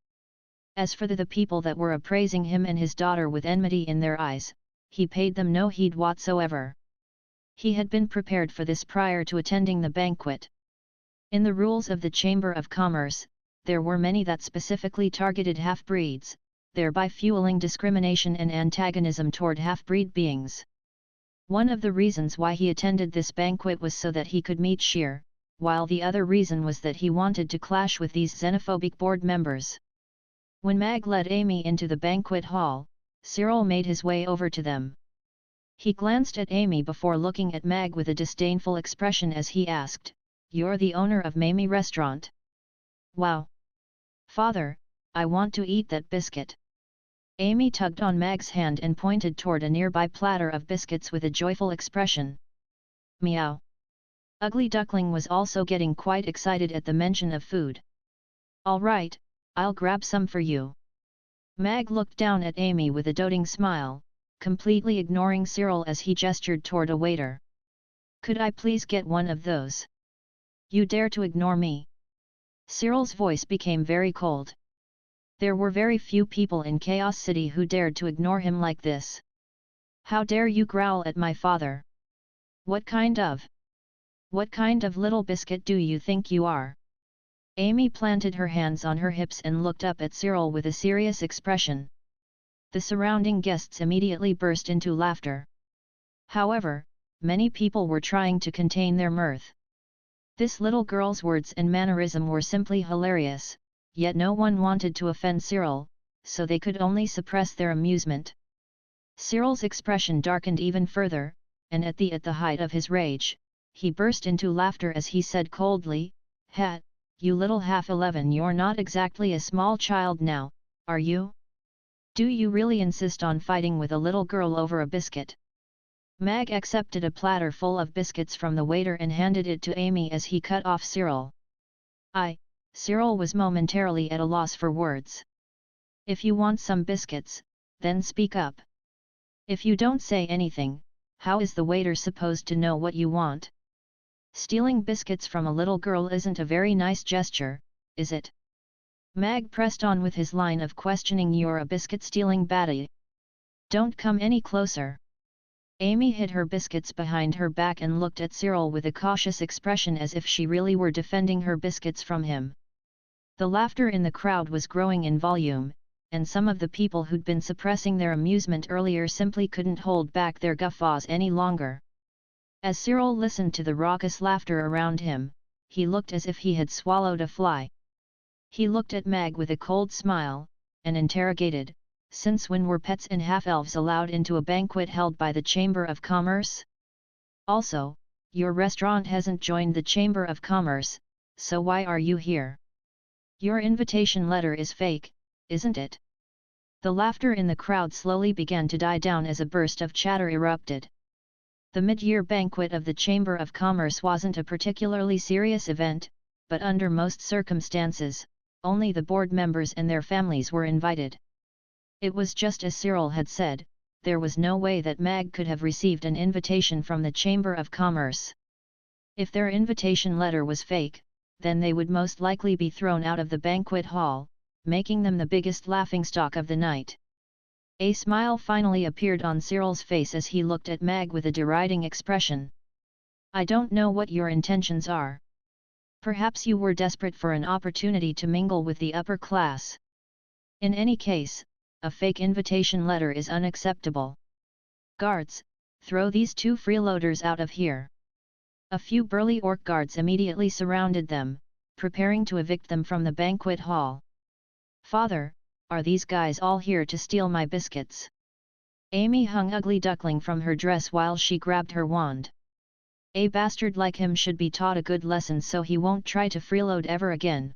As for the people that were appraising him and his daughter with enmity in their eyes, he paid them no heed whatsoever. He had been prepared for this prior to attending the banquet. In the rules of the Chamber of Commerce, there were many that specifically targeted half-breeds, thereby fueling discrimination and antagonism toward half-breed beings. One of the reasons why he attended this banquet was so that he could meet Sheer, while the other reason was that he wanted to clash with these xenophobic board members. When Mag led Amy into the banquet hall, Cyril made his way over to them. He glanced at Amy before looking at Mag with a disdainful expression as he asked, "You're the owner of Mamie Restaurant?" "Wow! Father, I want to eat that biscuit." Amy tugged on Mag's hand and pointed toward a nearby platter of biscuits with a joyful expression. Meow! Ugly Duckling was also getting quite excited at the mention of food. "All right, I'll grab some for you." Mag looked down at Amy with a doting smile, completely ignoring Cyril as he gestured toward a waiter. "Could I please get one of those?" "You dare to ignore me?" Cyril's voice became very cold. There were very few people in Chaos City who dared to ignore him like this. "How dare you growl at my father? What kind of little biscuit do you think you are?" Amy planted her hands on her hips and looked up at Cyril with a serious expression. The surrounding guests immediately burst into laughter. However, many people were trying to contain their mirth. This little girl's words and mannerism were simply hilarious, yet no one wanted to offend Cyril, so they could only suppress their amusement. Cyril's expression darkened even further, and at the height of his rage, he burst into laughter as he said coldly, "Ha, you little half-11, you're not exactly a small child now, are you? Do you really insist on fighting with a little girl over a biscuit?" Mag accepted a platter full of biscuits from the waiter and handed it to Amy as he cut off Cyril. Cyril was momentarily at a loss for words. "If you want some biscuits, then speak up. If you don't say anything, how is the waiter supposed to know what you want? Stealing biscuits from a little girl isn't a very nice gesture, is it?" Mag pressed on with his line of questioning. "You're a biscuit-stealing baddie. Don't come any closer." Amy hid her biscuits behind her back and looked at Cyril with a cautious expression as if she really were defending her biscuits from him. The laughter in the crowd was growing in volume, and some of the people who'd been suppressing their amusement earlier simply couldn't hold back their guffaws any longer. As Cyril listened to the raucous laughter around him, he looked as if he had swallowed a fly. He looked at Mag with a cold smile, and interrogated, "Since when were pets and half-elves allowed into a banquet held by the Chamber of Commerce? Also, your restaurant hasn't joined the Chamber of Commerce, so why are you here? Your invitation letter is fake, isn't it?" The laughter in the crowd slowly began to die down as a burst of chatter erupted. The mid-year banquet of the Chamber of Commerce wasn't a particularly serious event, but under most circumstances, only the board members and their families were invited. It was just as Cyril had said, there was no way that Mag could have received an invitation from the Chamber of Commerce. If their invitation letter was fake, then they would most likely be thrown out of the banquet hall, making them the biggest laughingstock of the night. A smile finally appeared on Cyril's face as he looked at Mag with a deriding expression. "I don't know what your intentions are. Perhaps you were desperate for an opportunity to mingle with the upper class. In any case, a fake invitation letter is unacceptable. Guards, throw these two freeloaders out of here." A few burly orc guards immediately surrounded them, preparing to evict them from the banquet hall. "Father, are these guys all here to steal my biscuits?" Amy hung Ugly Duckling from her dress while she grabbed her wand. "A bastard like him should be taught a good lesson so he won't try to freeload ever again."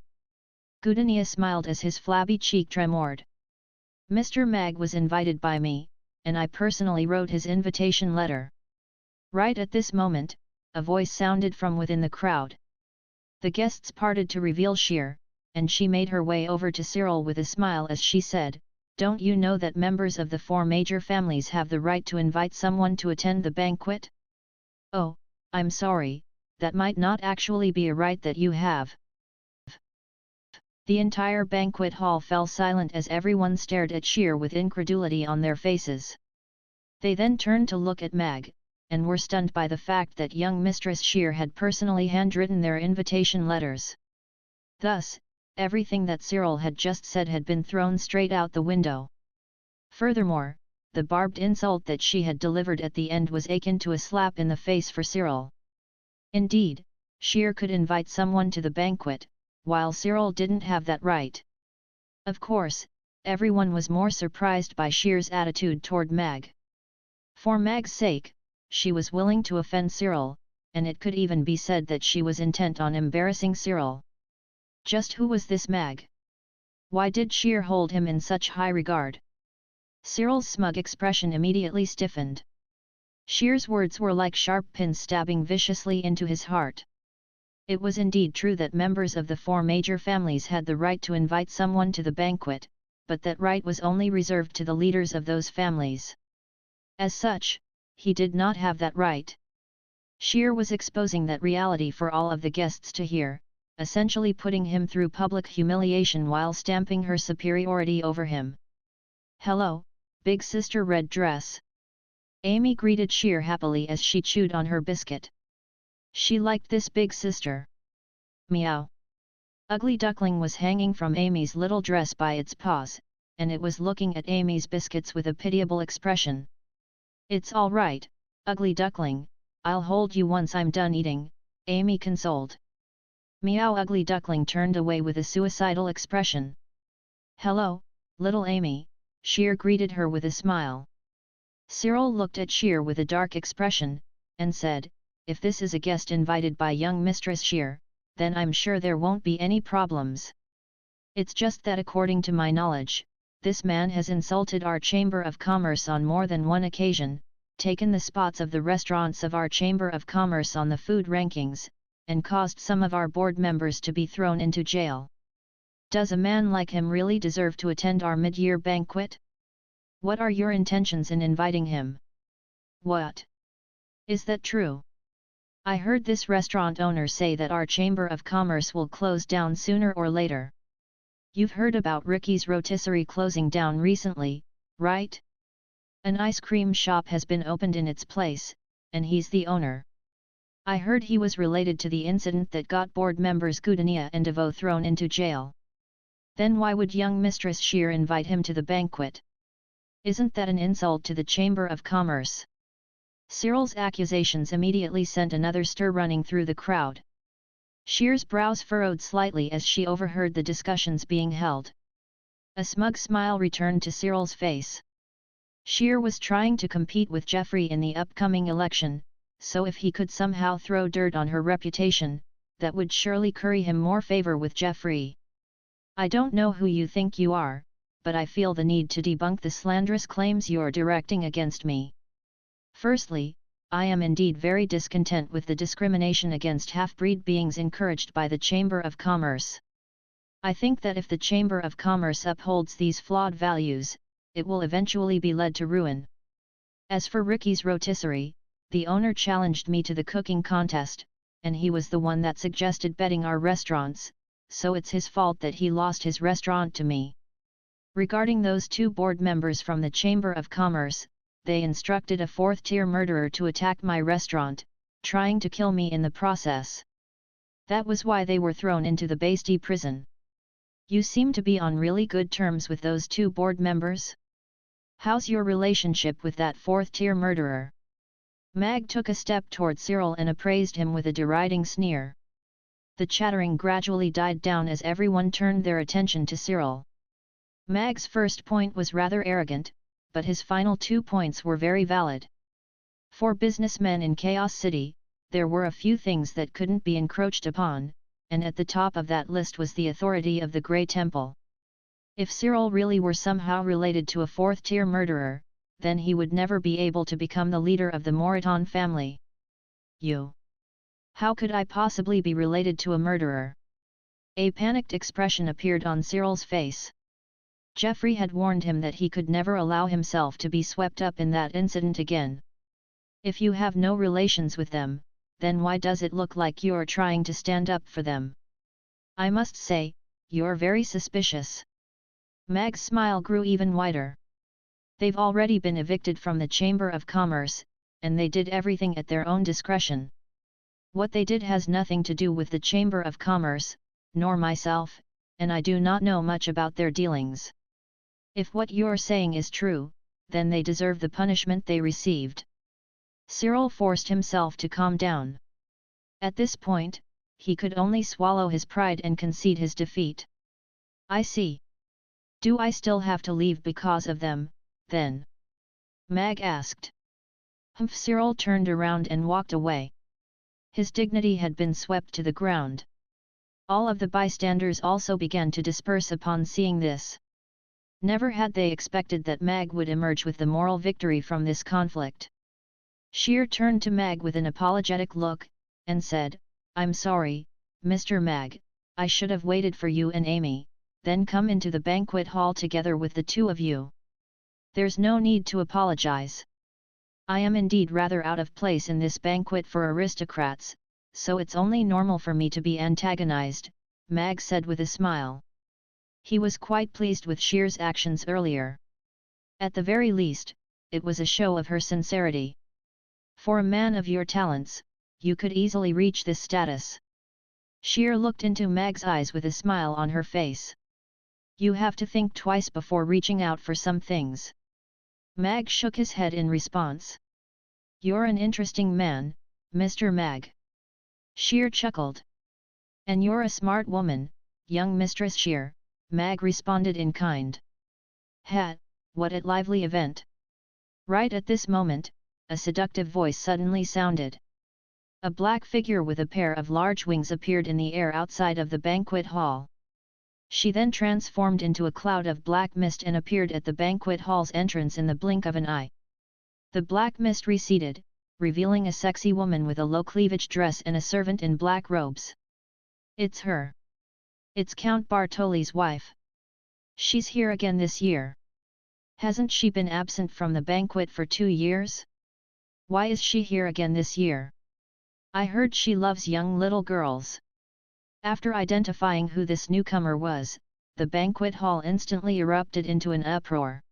Gudania smiled as his flabby cheek tremored. "Mr. Mag was invited by me, and I personally wrote his invitation letter." Right at this moment, a voice sounded from within the crowd. The guests parted to reveal Sheer, and she made her way over to Cyril with a smile as she said, "Don't you know that members of the 4 major families have the right to invite someone to attend the banquet?" "Oh, I'm sorry, that might not actually be a right that you have." The entire banquet hall fell silent as everyone stared at Sheer with incredulity on their faces. They then turned to look at Mag, and were stunned by the fact that young Mistress Sheer had personally handwritten their invitation letters. Thus, everything that Cyril had just said had been thrown straight out the window. Furthermore, the barbed insult that she had delivered at the end was akin to a slap in the face for Cyril. Indeed, Sheer could invite someone to the banquet, while Cyril didn't have that right. Of course, everyone was more surprised by Sheer's attitude toward Mag. For Mag's sake, she was willing to offend Cyril, and it could even be said that she was intent on embarrassing Cyril. Just who was this Mag? Why did Sheer hold him in such high regard? Cyril's smug expression immediately stiffened. Sheer's words were like sharp pins stabbing viciously into his heart. It was indeed true that members of the 4 major families had the right to invite someone to the banquet, but that right was only reserved to the leaders of those families. As such, he did not have that right. Sheer was exposing that reality for all of the guests to hear, essentially putting him through public humiliation while stamping her superiority over him. "Hello, Big Sister Red Dress." Amy greeted Sheer happily as she chewed on her biscuit. She liked this big sister. Meow. Ugly Duckling was hanging from Amy's little dress by its paws, and it was looking at Amy's biscuits with a pitiable expression. "It's all right, Ugly Duckling, I'll hold you once I'm done eating," Amy consoled. Meow. Ugly Duckling turned away with a suicidal expression. "Hello, little Amy," Sheer greeted her with a smile. Cyril looked at Sheer with a dark expression, and said, "If this is a guest invited by young Mistress Sheer, then I'm sure there won't be any problems. It's just that according to my knowledge, this man has insulted our Chamber of Commerce on more than one occasion, taken the spots of the restaurants of our Chamber of Commerce on the food rankings, and caused some of our board members to be thrown into jail. Does a man like him really deserve to attend our mid-year banquet? What are your intentions in inviting him? What? Is that true? I heard this restaurant owner say that our Chamber of Commerce will close down sooner or later. You've heard about Ricky's rotisserie closing down recently, right? An ice cream shop has been opened in its place, and he's the owner. I heard he was related to the incident that got board members Gudania and Devo thrown into jail. Then why would young Mistress Shear invite him to the banquet? Isn't that an insult to the Chamber of Commerce? Cyril's accusations immediately sent another stir running through the crowd. Shear's brows furrowed slightly as she overheard the discussions being held. A smug smile returned to Cyril's face. Shear was trying to compete with Geoffrey in the upcoming election, so if he could somehow throw dirt on her reputation, that would surely curry him more favor with Geoffrey. I don't know who you think you are, but I feel the need to debunk the slanderous claims you're directing against me. Firstly, I am indeed very discontent with the discrimination against half-breed beings encouraged by the Chamber of Commerce. I think that if the Chamber of Commerce upholds these flawed values, it will eventually be led to ruin. As for Ricky's rotisserie, the owner challenged me to the cooking contest, and he was the one that suggested betting our restaurants, so it's his fault that he lost his restaurant to me. Regarding those two board members from the Chamber of Commerce, they instructed a fourth-tier murderer to attack my restaurant, trying to kill me in the process. That was why they were thrown into the Bastille prison. You seem to be on really good terms with those two board members? How's your relationship with that fourth-tier murderer? Mag took a step toward Cyril and appraised him with a deriding sneer. The chattering gradually died down as everyone turned their attention to Cyril. Mag's first point was rather arrogant, but his final 2 points were very valid. For businessmen in Chaos City, there were a few things that couldn't be encroached upon, and at the top of that list was the authority of the Grey Temple. If Cyril really were somehow related to a fourth-tier murderer, then he would never be able to become the leader of the Moreton family. You? How could I possibly be related to a murderer? A panicked expression appeared on Cyril's face. Geoffrey had warned him that he could never allow himself to be swept up in that incident again. If you have no relations with them, then why does it look like you're trying to stand up for them? I must say, you're very suspicious. Mag's smile grew even wider. They've already been evicted from the Chamber of Commerce, and they did everything at their own discretion. What they did has nothing to do with the Chamber of Commerce, nor myself, and I do not know much about their dealings. If what you're saying is true, then they deserve the punishment they received. Cyril forced himself to calm down. At this point, he could only swallow his pride and concede his defeat. I see. Do I still have to leave because of them, then? Mag asked. Humph! Cyril turned around and walked away. His dignity had been swept to the ground. All of the bystanders also began to disperse upon seeing this. Never had they expected that Mag would emerge with the moral victory from this conflict. Shear turned to Mag with an apologetic look, and said, I'm sorry, Mr. Mag, I should have waited for you and Amy, then come into the banquet hall together with the two of you. There's no need to apologize. I am indeed rather out of place in this banquet for aristocrats, so it's only normal for me to be antagonized, Mag said with a smile. He was quite pleased with Shear's actions earlier. At the very least, it was a show of her sincerity. For a man of your talents, you could easily reach this status. Shear looked into Mag's eyes with a smile on her face. You have to think twice before reaching out for some things. Mag shook his head in response. You're an interesting man, Mr. Mag. Shear chuckled. And you're a smart woman, young Mistress Shear, Mag responded in kind. What a lively event. Right at this moment, a seductive voice suddenly sounded. A black figure with a pair of large wings appeared in the air outside of the banquet hall. She then transformed into a cloud of black mist and appeared at the banquet hall's entrance in the blink of an eye. The black mist receded, revealing a sexy woman with a low-cleavage dress and a servant in black robes. It's her. It's Count Bartoli's wife. She's here again this year. Hasn't she been absent from the banquet for 2 years? Why is she here again this year? I heard she loves young little girls. After identifying who this newcomer was, the banquet hall instantly erupted into an uproar.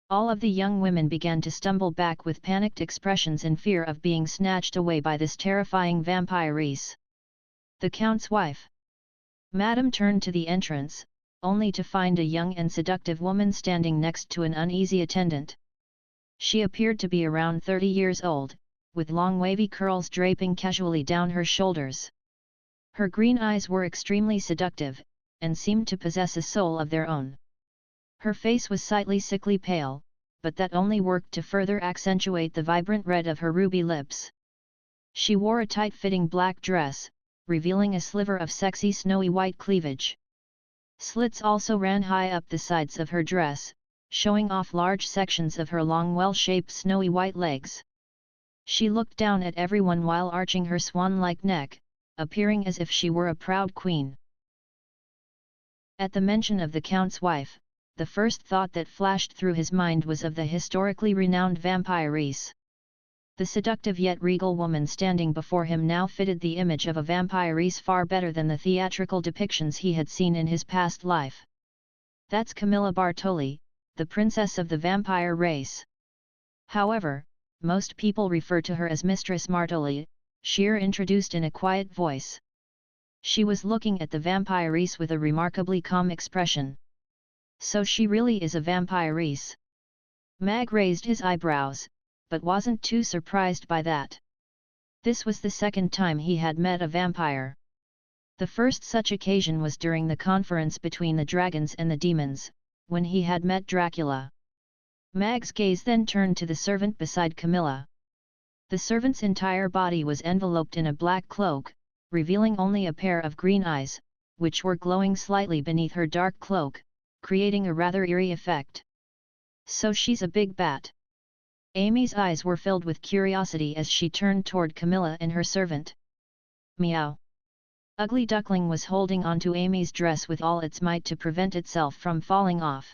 All of the young women began to stumble back with panicked expressions in fear of being snatched away by this terrifying vampiress. The Count's wife. Madame turned to the entrance, only to find a young and seductive woman standing next to an uneasy attendant. She appeared to be around 30 years old, with long wavy curls draping casually down her shoulders. Her green eyes were extremely seductive, and seemed to possess a soul of their own. Her face was slightly sickly pale, but that only worked to further accentuate the vibrant red of her ruby lips. She wore a tight-fitting black dress, revealing a sliver of sexy snowy white cleavage. Slits also ran high up the sides of her dress, showing off large sections of her long well-shaped snowy white legs. She looked down at everyone while arching her swan-like neck, appearing as if she were a proud queen. At the mention of the Count's wife, the first thought that flashed through his mind was of the historically renowned vampiress. The seductive yet regal woman standing before him now fitted the image of a vampiress far better than the theatrical depictions he had seen in his past life. That's Camilla Bartoli, the princess of the vampire race. However, most people refer to her as Mistress Martoli, Sheer introduced in a quiet voice. She was looking at the vampiress with a remarkably calm expression. So she really is a vampiress? Mag raised his eyebrows, but wasn't too surprised by that. This was the second time he had met a vampire. The first such occasion was during the conference between the dragons and the demons, when he had met Dracula. Mag's gaze then turned to the servant beside Camilla. The servant's entire body was enveloped in a black cloak, revealing only a pair of green eyes, which were glowing slightly beneath her dark cloak, creating a rather eerie effect. So she's a big bat. Amy's eyes were filled with curiosity as she turned toward Camilla and her servant. Meow. Ugly Duckling was holding onto Amy's dress with all its might to prevent itself from falling off.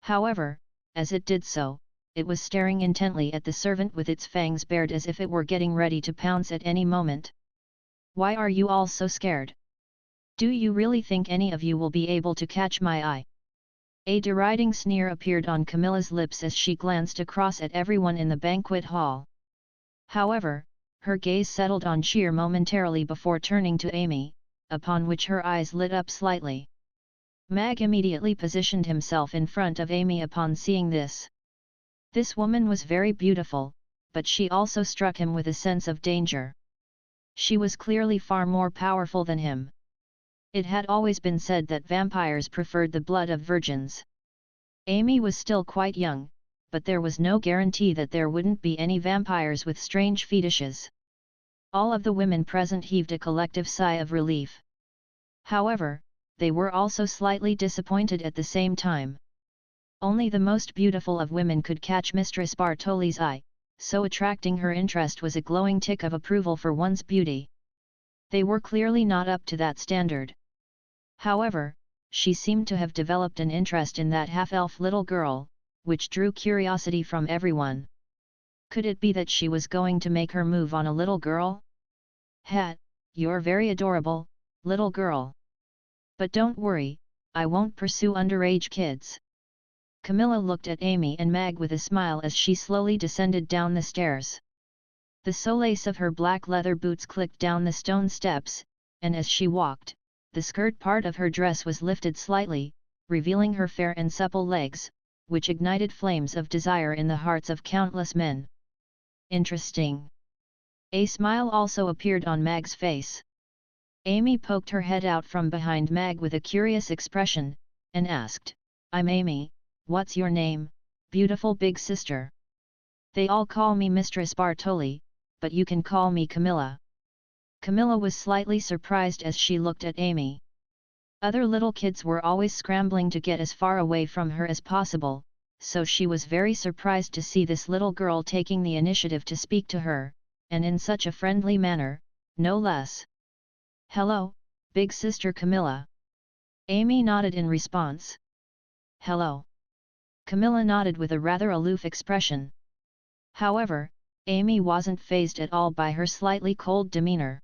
However, as it did so, it was staring intently at the servant with its fangs bared as if it were getting ready to pounce at any moment. Why are you all so scared? Do you really think any of you will be able to catch my eye? A deriding sneer appeared on Camilla's lips as she glanced across at everyone in the banquet hall. However, her gaze settled on Sheer momentarily before turning to Amy, upon which her eyes lit up slightly. Mag immediately positioned himself in front of Amy upon seeing this. This woman was very beautiful, but she also struck him with a sense of danger. She was clearly far more powerful than him. It had always been said that vampires preferred the blood of virgins. Amy was still quite young, but there was no guarantee that there wouldn't be any vampires with strange fetishes. All of the women present heaved a collective sigh of relief. However, they were also slightly disappointed at the same time. Only the most beautiful of women could catch Mistress Bartoli's eye, so attracting her interest was a glowing tick of approval for one's beauty. They were clearly not up to that standard. However, she seemed to have developed an interest in that half-elf little girl, which drew curiosity from everyone. Could it be that she was going to make her move on a little girl? "Hat, you're very adorable, little girl. But don't worry, I won't pursue underage kids." Camilla looked at Amy and Mag with a smile as she slowly descended down the stairs. The solace of her black leather boots clicked down the stone steps, and as she walked, the skirt part of her dress was lifted slightly, revealing her fair and supple legs, which ignited flames of desire in the hearts of countless men. Interesting. A smile also appeared on Mag's face. Amy poked her head out from behind Mag with a curious expression, and asked, "I'm Amy, what's your name, beautiful big sister?" "They all call me Mistress Bartoli, but you can call me Camilla." Camilla was slightly surprised as she looked at Amy. Other little kids were always scrambling to get as far away from her as possible, so she was very surprised to see this little girl taking the initiative to speak to her, and in such a friendly manner, no less. "Hello, big sister Camilla." Amy nodded in response. "Hello." Camilla nodded with a rather aloof expression. However, Amy wasn't fazed at all by her slightly cold demeanor.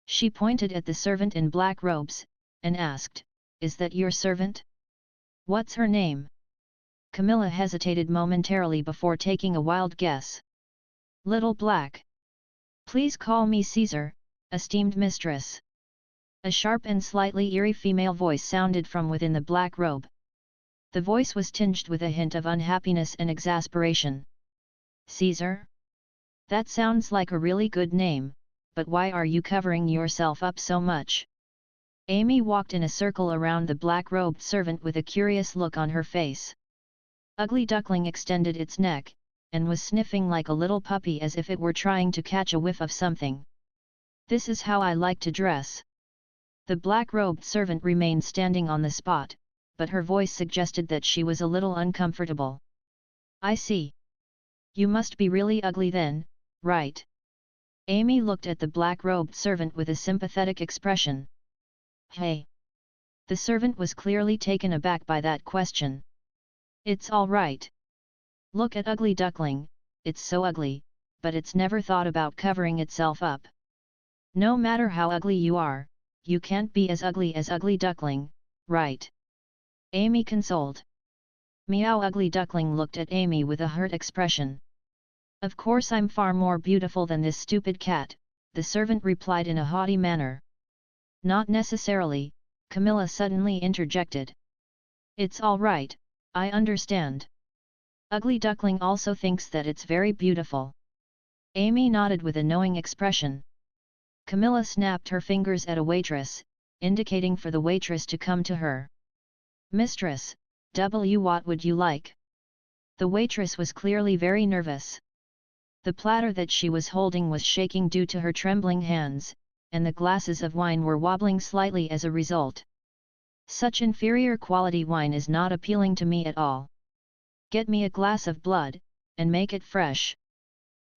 She pointed at the servant in black robes, and asked, "Is that your servant? What's her name?" Camilla hesitated momentarily before taking a wild guess. "Little Black. Please call me Caesar, esteemed mistress." A sharp and slightly eerie female voice sounded from within the black robe. The voice was tinged with a hint of unhappiness and exasperation. Caesar? That sounds like a really good name, but why are you covering yourself up so much? Amy walked in a circle around the black-robed servant with a curious look on her face. Ugly Duckling extended its neck, and was sniffing like a little puppy as if it were trying to catch a whiff of something. This is how I like to dress. The black-robed servant remained standing on the spot, but her voice suggested that she was a little uncomfortable. I see. You must be really ugly then, right? Amy looked at the black-robed servant with a sympathetic expression. Hey! The servant was clearly taken aback by that question. It's all right. Look at Ugly Duckling, it's so ugly, but it's never thought about covering itself up. No matter how ugly you are, you can't be as Ugly Duckling, right? Amy consoled. Meow. Ugly Duckling looked at Amy with a hurt expression. Of course I'm far more beautiful than this stupid cat, the servant replied in a haughty manner. Not necessarily, Camilla suddenly interjected. It's all right, I understand. Ugly Duckling also thinks that it's very beautiful. Amy nodded with a knowing expression. Camilla snapped her fingers at a waitress, indicating for the waitress to come to her. Mistress, what would you like? The waitress was clearly very nervous. The platter that she was holding was shaking due to her trembling hands, and the glasses of wine were wobbling slightly as a result. Such inferior quality wine is not appealing to me at all. Get me a glass of blood, and make it fresh.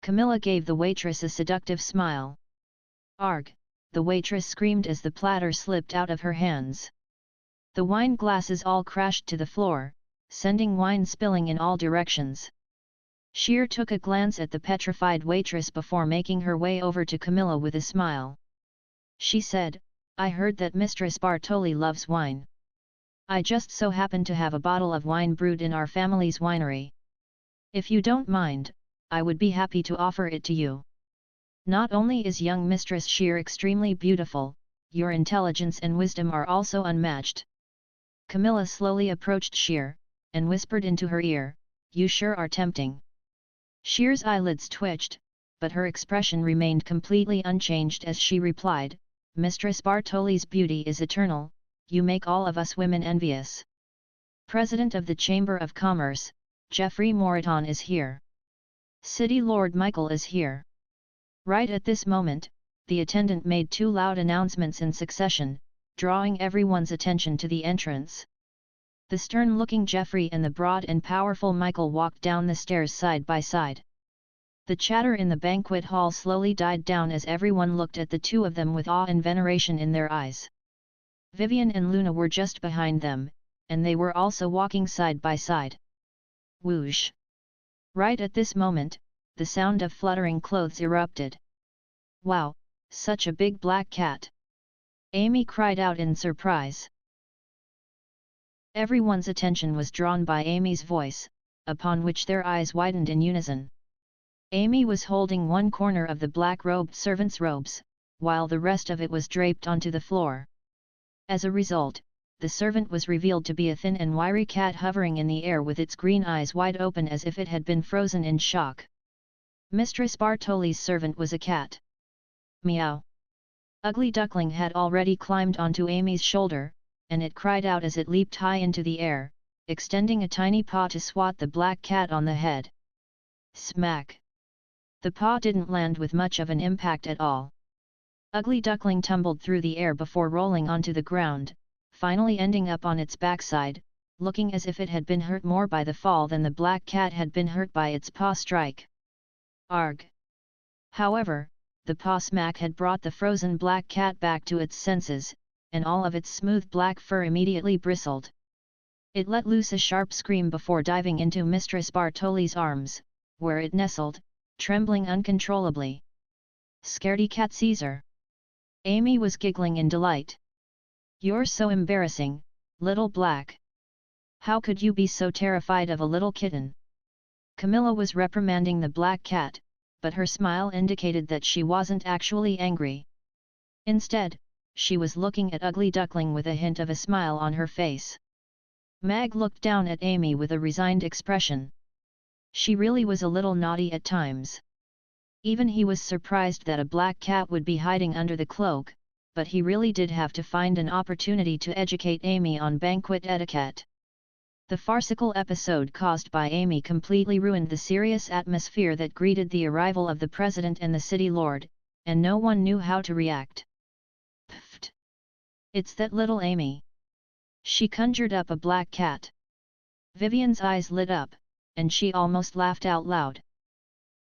Camilla gave the waitress a seductive smile. Arg! The waitress screamed as the platter slipped out of her hands. The wine glasses all crashed to the floor, sending wine spilling in all directions. Sheer took a glance at the petrified waitress before making her way over to Camilla with a smile. She said, I heard that Mistress Bartoli loves wine. I just so happen to have a bottle of wine brewed in our family's winery. If you don't mind, I would be happy to offer it to you. Not only is young Mistress Sheer extremely beautiful, your intelligence and wisdom are also unmatched. Camilla slowly approached Sheer, and whispered into her ear, You sure are tempting. Sheer's eyelids twitched, but her expression remained completely unchanged as she replied, Mistress Bartoli's beauty is eternal, you make all of us women envious. President of the Chamber of Commerce, Geoffrey Moreton is here. City Lord Michael is here. Right at this moment, the attendant made two loud announcements in succession, drawing everyone's attention to the entrance. The stern-looking Geoffrey and the broad and powerful Michael walked down the stairs side by side. The chatter in the banquet hall slowly died down as everyone looked at the two of them with awe and veneration in their eyes. Vivian and Luna were just behind them, and they were also walking side by side. Whoosh! Right at this moment, the sound of fluttering clothes erupted. Wow, such a big black cat! Amy cried out in surprise. Everyone's attention was drawn by Amy's voice, upon which their eyes widened in unison. Amy was holding one corner of the black-robed servant's robes, while the rest of it was draped onto the floor. As a result, the servant was revealed to be a thin and wiry cat hovering in the air with its green eyes wide open as if it had been frozen in shock. Mistress Bartoli's servant was a cat. Meow! Ugly Duckling had already climbed onto Amy's shoulder, and it cried out as it leaped high into the air, extending a tiny paw to swat the black cat on the head. Smack! The paw didn't land with much of an impact at all. Ugly Duckling tumbled through the air before rolling onto the ground, finally ending up on its backside, looking as if it had been hurt more by the fall than the black cat had been hurt by its paw strike. Arg! However, the paw smack had brought the frozen black cat back to its senses, and all of its smooth black fur immediately bristled. It let loose a sharp scream before diving into Mistress Bartoli's arms, where it nestled, trembling uncontrollably. Scaredy cat Caesar! Amy was giggling in delight. You're so embarrassing, little black. How could you be so terrified of a little kitten? Camilla was reprimanding the black cat, but her smile indicated that she wasn't actually angry. Instead, she was looking at Ugly Duckling with a hint of a smile on her face. Mag looked down at Amy with a resigned expression. She really was a little naughty at times. Even he was surprised that a black cat would be hiding under the cloak, but he really did have to find an opportunity to educate Amy on banquet etiquette. The farcical episode caused by Amy completely ruined the serious atmosphere that greeted the arrival of the president and the city lord, and no one knew how to react. Pfft! It's that little Amy. She conjured up a black cat. Vivian's eyes lit up, and she almost laughed out loud.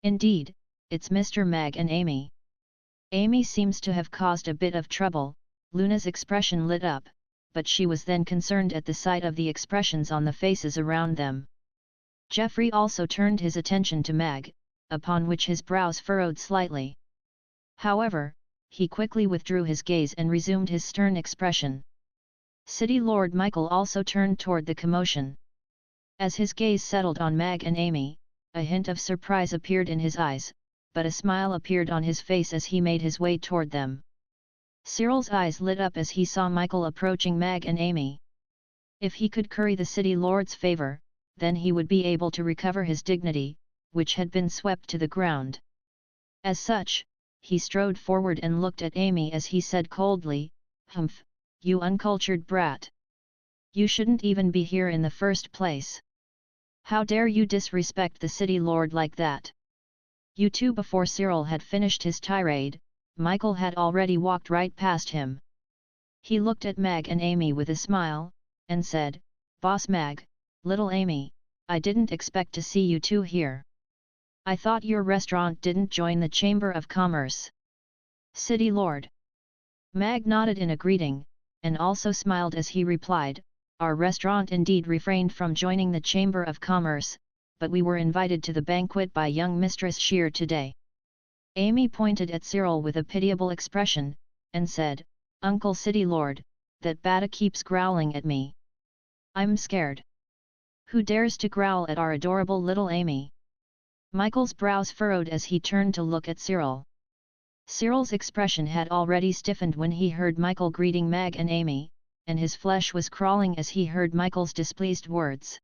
Indeed, it's Mr. Mag and Amy. Amy seems to have caused a bit of trouble. Luna's expression lit up, but she was then concerned at the sight of the expressions on the faces around them. Geoffrey also turned his attention to Mag, upon which his brows furrowed slightly. However, he quickly withdrew his gaze and resumed his stern expression. City Lord Michael also turned toward the commotion. As his gaze settled on Mag and Amy, a hint of surprise appeared in his eyes, but a smile appeared on his face as he made his way toward them. Cyril's eyes lit up as he saw Michael approaching Mag and Amy. If he could curry the city lord's favor, then he would be able to recover his dignity, which had been swept to the ground. As such, he strode forward and looked at Amy as he said coldly, "Humph, you uncultured brat. You shouldn't even be here in the first place. How dare you disrespect the city lord like that?" You two. Before Cyril had finished his tirade, Michael had already walked right past him. He looked at Mag and Amy with a smile, and said, "Boss Mag, little Amy, I didn't expect to see you two here. I thought your restaurant didn't join the Chamber of Commerce." "City Lord." Mag nodded in a greeting, and also smiled as he replied, "Our restaurant indeed refrained from joining the Chamber of Commerce, but we were invited to the banquet by young Mistress Shear today." Amy pointed at Cyril with a pitiable expression, and said, "Uncle City Lord, that bata keeps growling at me. I'm scared." "Who dares to growl at our adorable little Amy?" Michael's brows furrowed as he turned to look at Cyril. Cyril's expression had already stiffened when he heard Michael greeting Mag and Amy, and his flesh was crawling as he heard Michael's displeased words.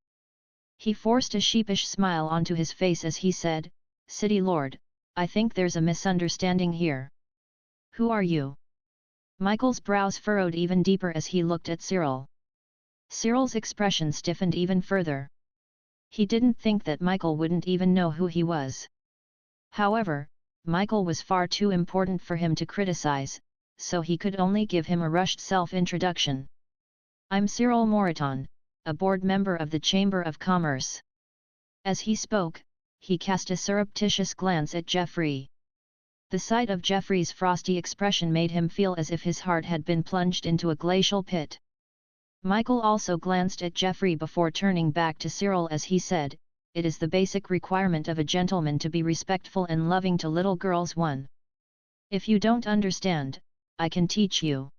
He forced a sheepish smile onto his face as he said, "City Lord, I think there's a misunderstanding here. Who are you?" Michael's brows furrowed even deeper as he looked at Cyril. Cyril's expression stiffened even further. He didn't think that Michael wouldn't even know who he was. However, Michael was far too important for him to criticize, so he could only give him a rushed self-introduction. "I'm Cyril Moreton, a board member of the Chamber of Commerce." As he spoke, he cast a surreptitious glance at Geoffrey. The sight of Geoffrey's frosty expression made him feel as if his heart had been plunged into a glacial pit. Michael also glanced at Geoffrey before turning back to Cyril as he said, "It is the basic requirement of a gentleman to be respectful and loving to little girls. If you don't understand, I can teach you."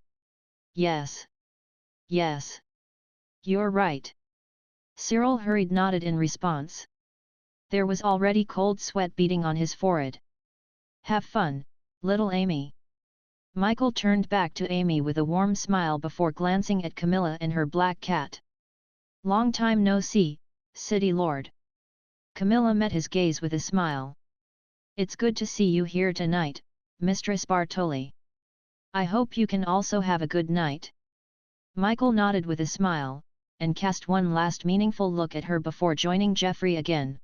"Yes. Yes. You're right." Cyril hurried nodded in response. There was already cold sweat beading on his forehead. "Have fun, little Amy." Michael turned back to Amy with a warm smile before glancing at Camilla and her black cat. "Long time no see, City Lord." Camilla met his gaze with a smile. "It's good to see you here tonight, Mistress Bartoli. I hope you can also have a good night." Michael nodded with a smile, and cast one last meaningful look at her before joining Geoffrey again.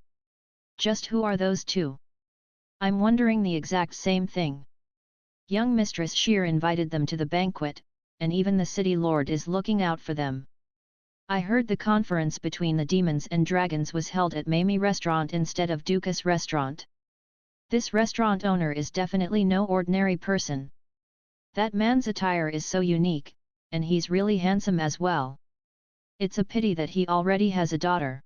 "Just who are those two? I'm wondering the exact same thing. Young Mistress Shear invited them to the banquet, and even the City Lord is looking out for them. I heard the conference between the demons and dragons was held at Mamie Restaurant instead of Dukas Restaurant. This restaurant owner is definitely no ordinary person. That man's attire is so unique, and he's really handsome as well. It's a pity that he already has a daughter."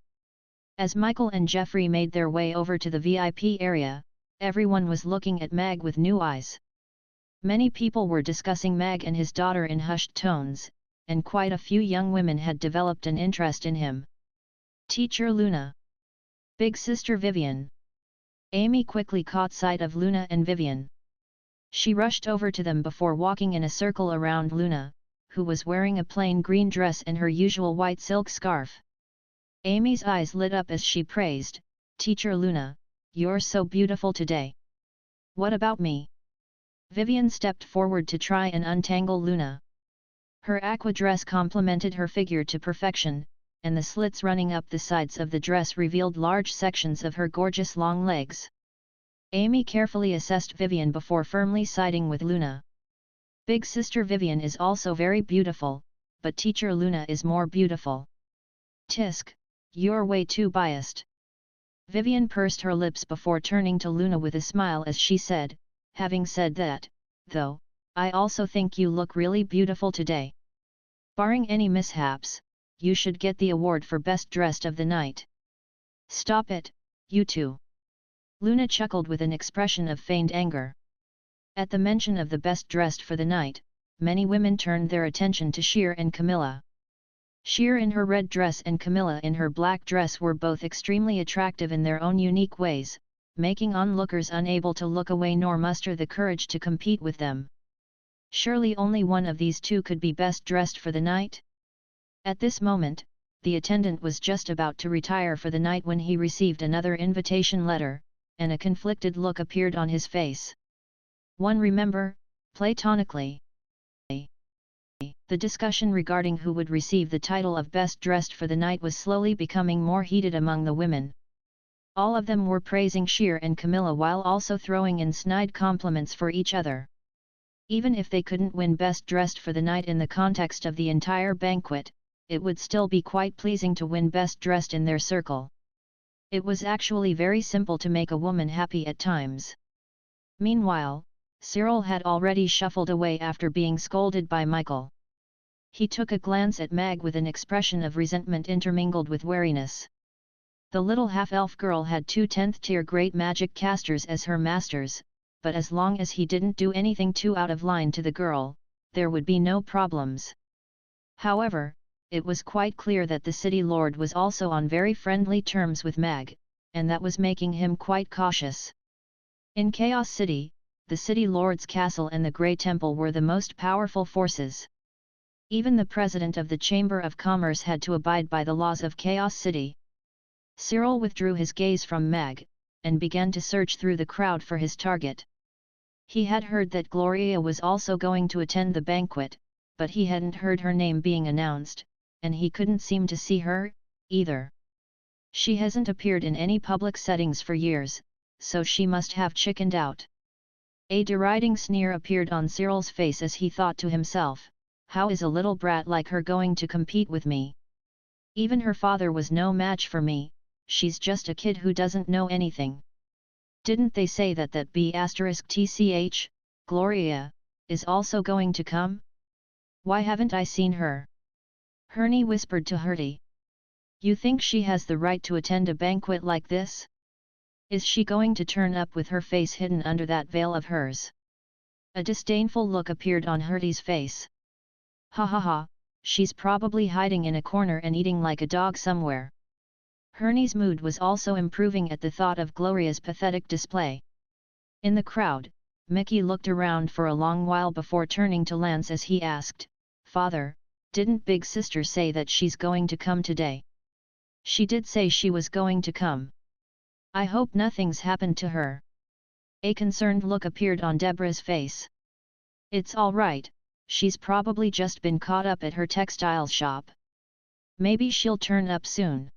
As Michael and Geoffrey made their way over to the VIP area, everyone was looking at Mag with new eyes. Many people were discussing Mag and his daughter in hushed tones, and quite a few young women had developed an interest in him. "Teacher Luna. Big Sister Vivian." Amy quickly caught sight of Luna and Vivian. She rushed over to them before walking in a circle around Luna, who was wearing a plain green dress and her usual white silk scarf. Amy's eyes lit up as she praised, "Teacher Luna, you're so beautiful today." "What about me?" Vivian stepped forward to try and untangle Luna. Her aqua dress complemented her figure to perfection, and the slits running up the sides of the dress revealed large sections of her gorgeous long legs. Amy carefully assessed Vivian before firmly siding with Luna. "Big sister Vivian is also very beautiful, but teacher Luna is more beautiful." "Tisk, you're way too biased." Vivian pursed her lips before turning to Luna with a smile as she said, "Having said that, though, I also think you look really beautiful today. Barring any mishaps, you should get the award for best dressed of the night." "Stop it, you two." Luna chuckled with an expression of feigned anger. At the mention of the best dressed for the night, many women turned their attention to Sheer and Camilla. Sheer in her red dress and Camilla in her black dress were both extremely attractive in their own unique ways, making onlookers unable to look away nor muster the courage to compete with them. Surely only one of these two could be best dressed for the night? At this moment, the attendant was just about to retire for the night when he received another invitation letter, and a conflicted look appeared on his face. "One remember, platonically." The discussion regarding who would receive the title of best dressed for the night was slowly becoming more heated among the women. All of them were praising Sheer and Camilla while also throwing in snide compliments for each other. Even if they couldn't win best dressed for the night in the context of the entire banquet, it would still be quite pleasing to win best dressed in their circle. It was actually very simple to make a woman happy at times. Meanwhile, Cyril had already shuffled away after being scolded by Michael. He took a glance at Mag with an expression of resentment intermingled with wariness. The little half-elf girl had 2 10th-tier great magic casters as her masters, but as long as he didn't do anything too out of line to the girl, there would be no problems. However, it was quite clear that the city lord was also on very friendly terms with Mag, and that was making him quite cautious. In Chaos City, the city lord's castle and the Grey Temple were the most powerful forces. Even the president of the Chamber of Commerce had to abide by the laws of Chaos City. Cyril withdrew his gaze from Mag, and began to search through the crowd for his target. He had heard that Gloria was also going to attend the banquet, but he hadn't heard her name being announced, and he couldn't seem to see her, either. She hasn't appeared in any public settings for years, so she must have chickened out. A deriding sneer appeared on Cyril's face as he thought to himself, "How is a little brat like her going to compete with me? Even her father was no match for me, she's just a kid who doesn't know anything. Didn't they say that B*TCH, Gloria, is also going to come? Why haven't I seen her?" Hernie whispered to Hertie. "You think she has the right to attend a banquet like this? Is she going to turn up with her face hidden under that veil of hers?" A disdainful look appeared on Hertie's face. "Ha ha ha, she's probably hiding in a corner and eating like a dog somewhere." Hernie's mood was also improving at the thought of Gloria's pathetic display. In the crowd, Mickey looked around for a long while before turning to Lance as he asked, "Father, didn't Big Sister say that she's going to come today?" "She did say she was going to come. I hope nothing's happened to her." A concerned look appeared on Deborah's face. "It's all right, she's probably just been caught up at her textile shop. Maybe she'll turn up soon."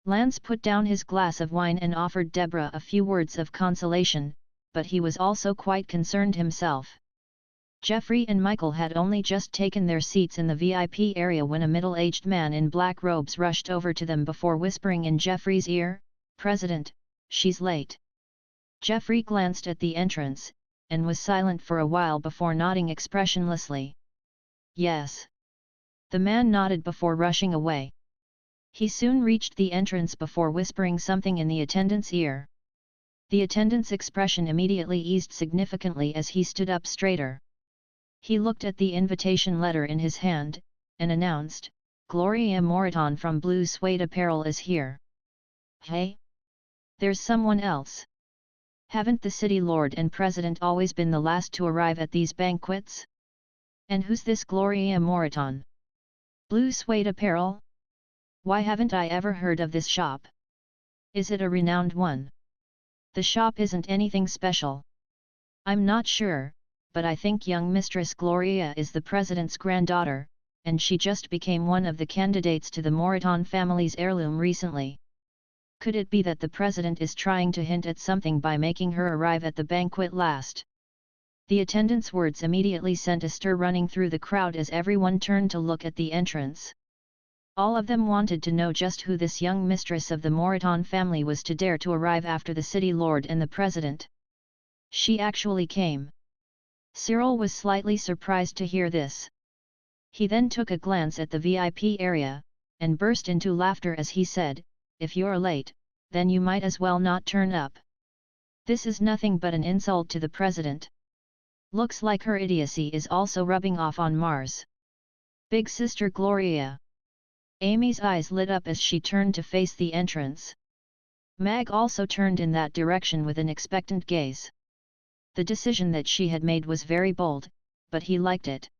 Lance put down his glass of wine and offered Deborah a few words of consolation, but he was also quite concerned himself. Jeffrey and Michael had only just taken their seats in the VIP area when a middle-aged man in black robes rushed over to them before whispering in Jeffrey's ear, "President, she's late." Jeffrey glanced at the entrance, and was silent for a while before nodding expressionlessly. "Yes." The man nodded before rushing away. He soon reached the entrance before whispering something in the attendant's ear. The attendant's expression immediately eased significantly as he stood up straighter. He looked at the invitation letter in his hand, and announced, "Gloria Moreton from Blue Suede Apparel is here." "Hey? There's someone else." Haven't the city lord and president always been the last to arrive at these banquets? And who's this Gloria Moreton? Blue suede apparel? Why haven't I ever heard of this shop? Is it a renowned one? The shop isn't anything special. I'm not sure, but I think young Mistress Gloria is the president's granddaughter, and she just became one of the candidates to the Moreton family's heirloom recently. Could it be that the president is trying to hint at something by making her arrive at the banquet last? The attendant's words immediately sent a stir running through the crowd as everyone turned to look at the entrance. All of them wanted to know just who this young mistress of the Moreton family was to dare to arrive after the city lord and the president. She actually came. Cyril was slightly surprised to hear this. He then took a glance at the VIP area, and burst into laughter as he said, "If you're late, then you might as well not turn up. This is nothing but an insult to the president. Looks like her idiocy is also rubbing off on Mars. Big Sister Gloria." Amy's eyes lit up as she turned to face the entrance. Mag also turned in that direction with an expectant gaze. The decision that she had made was very bold, but he liked it.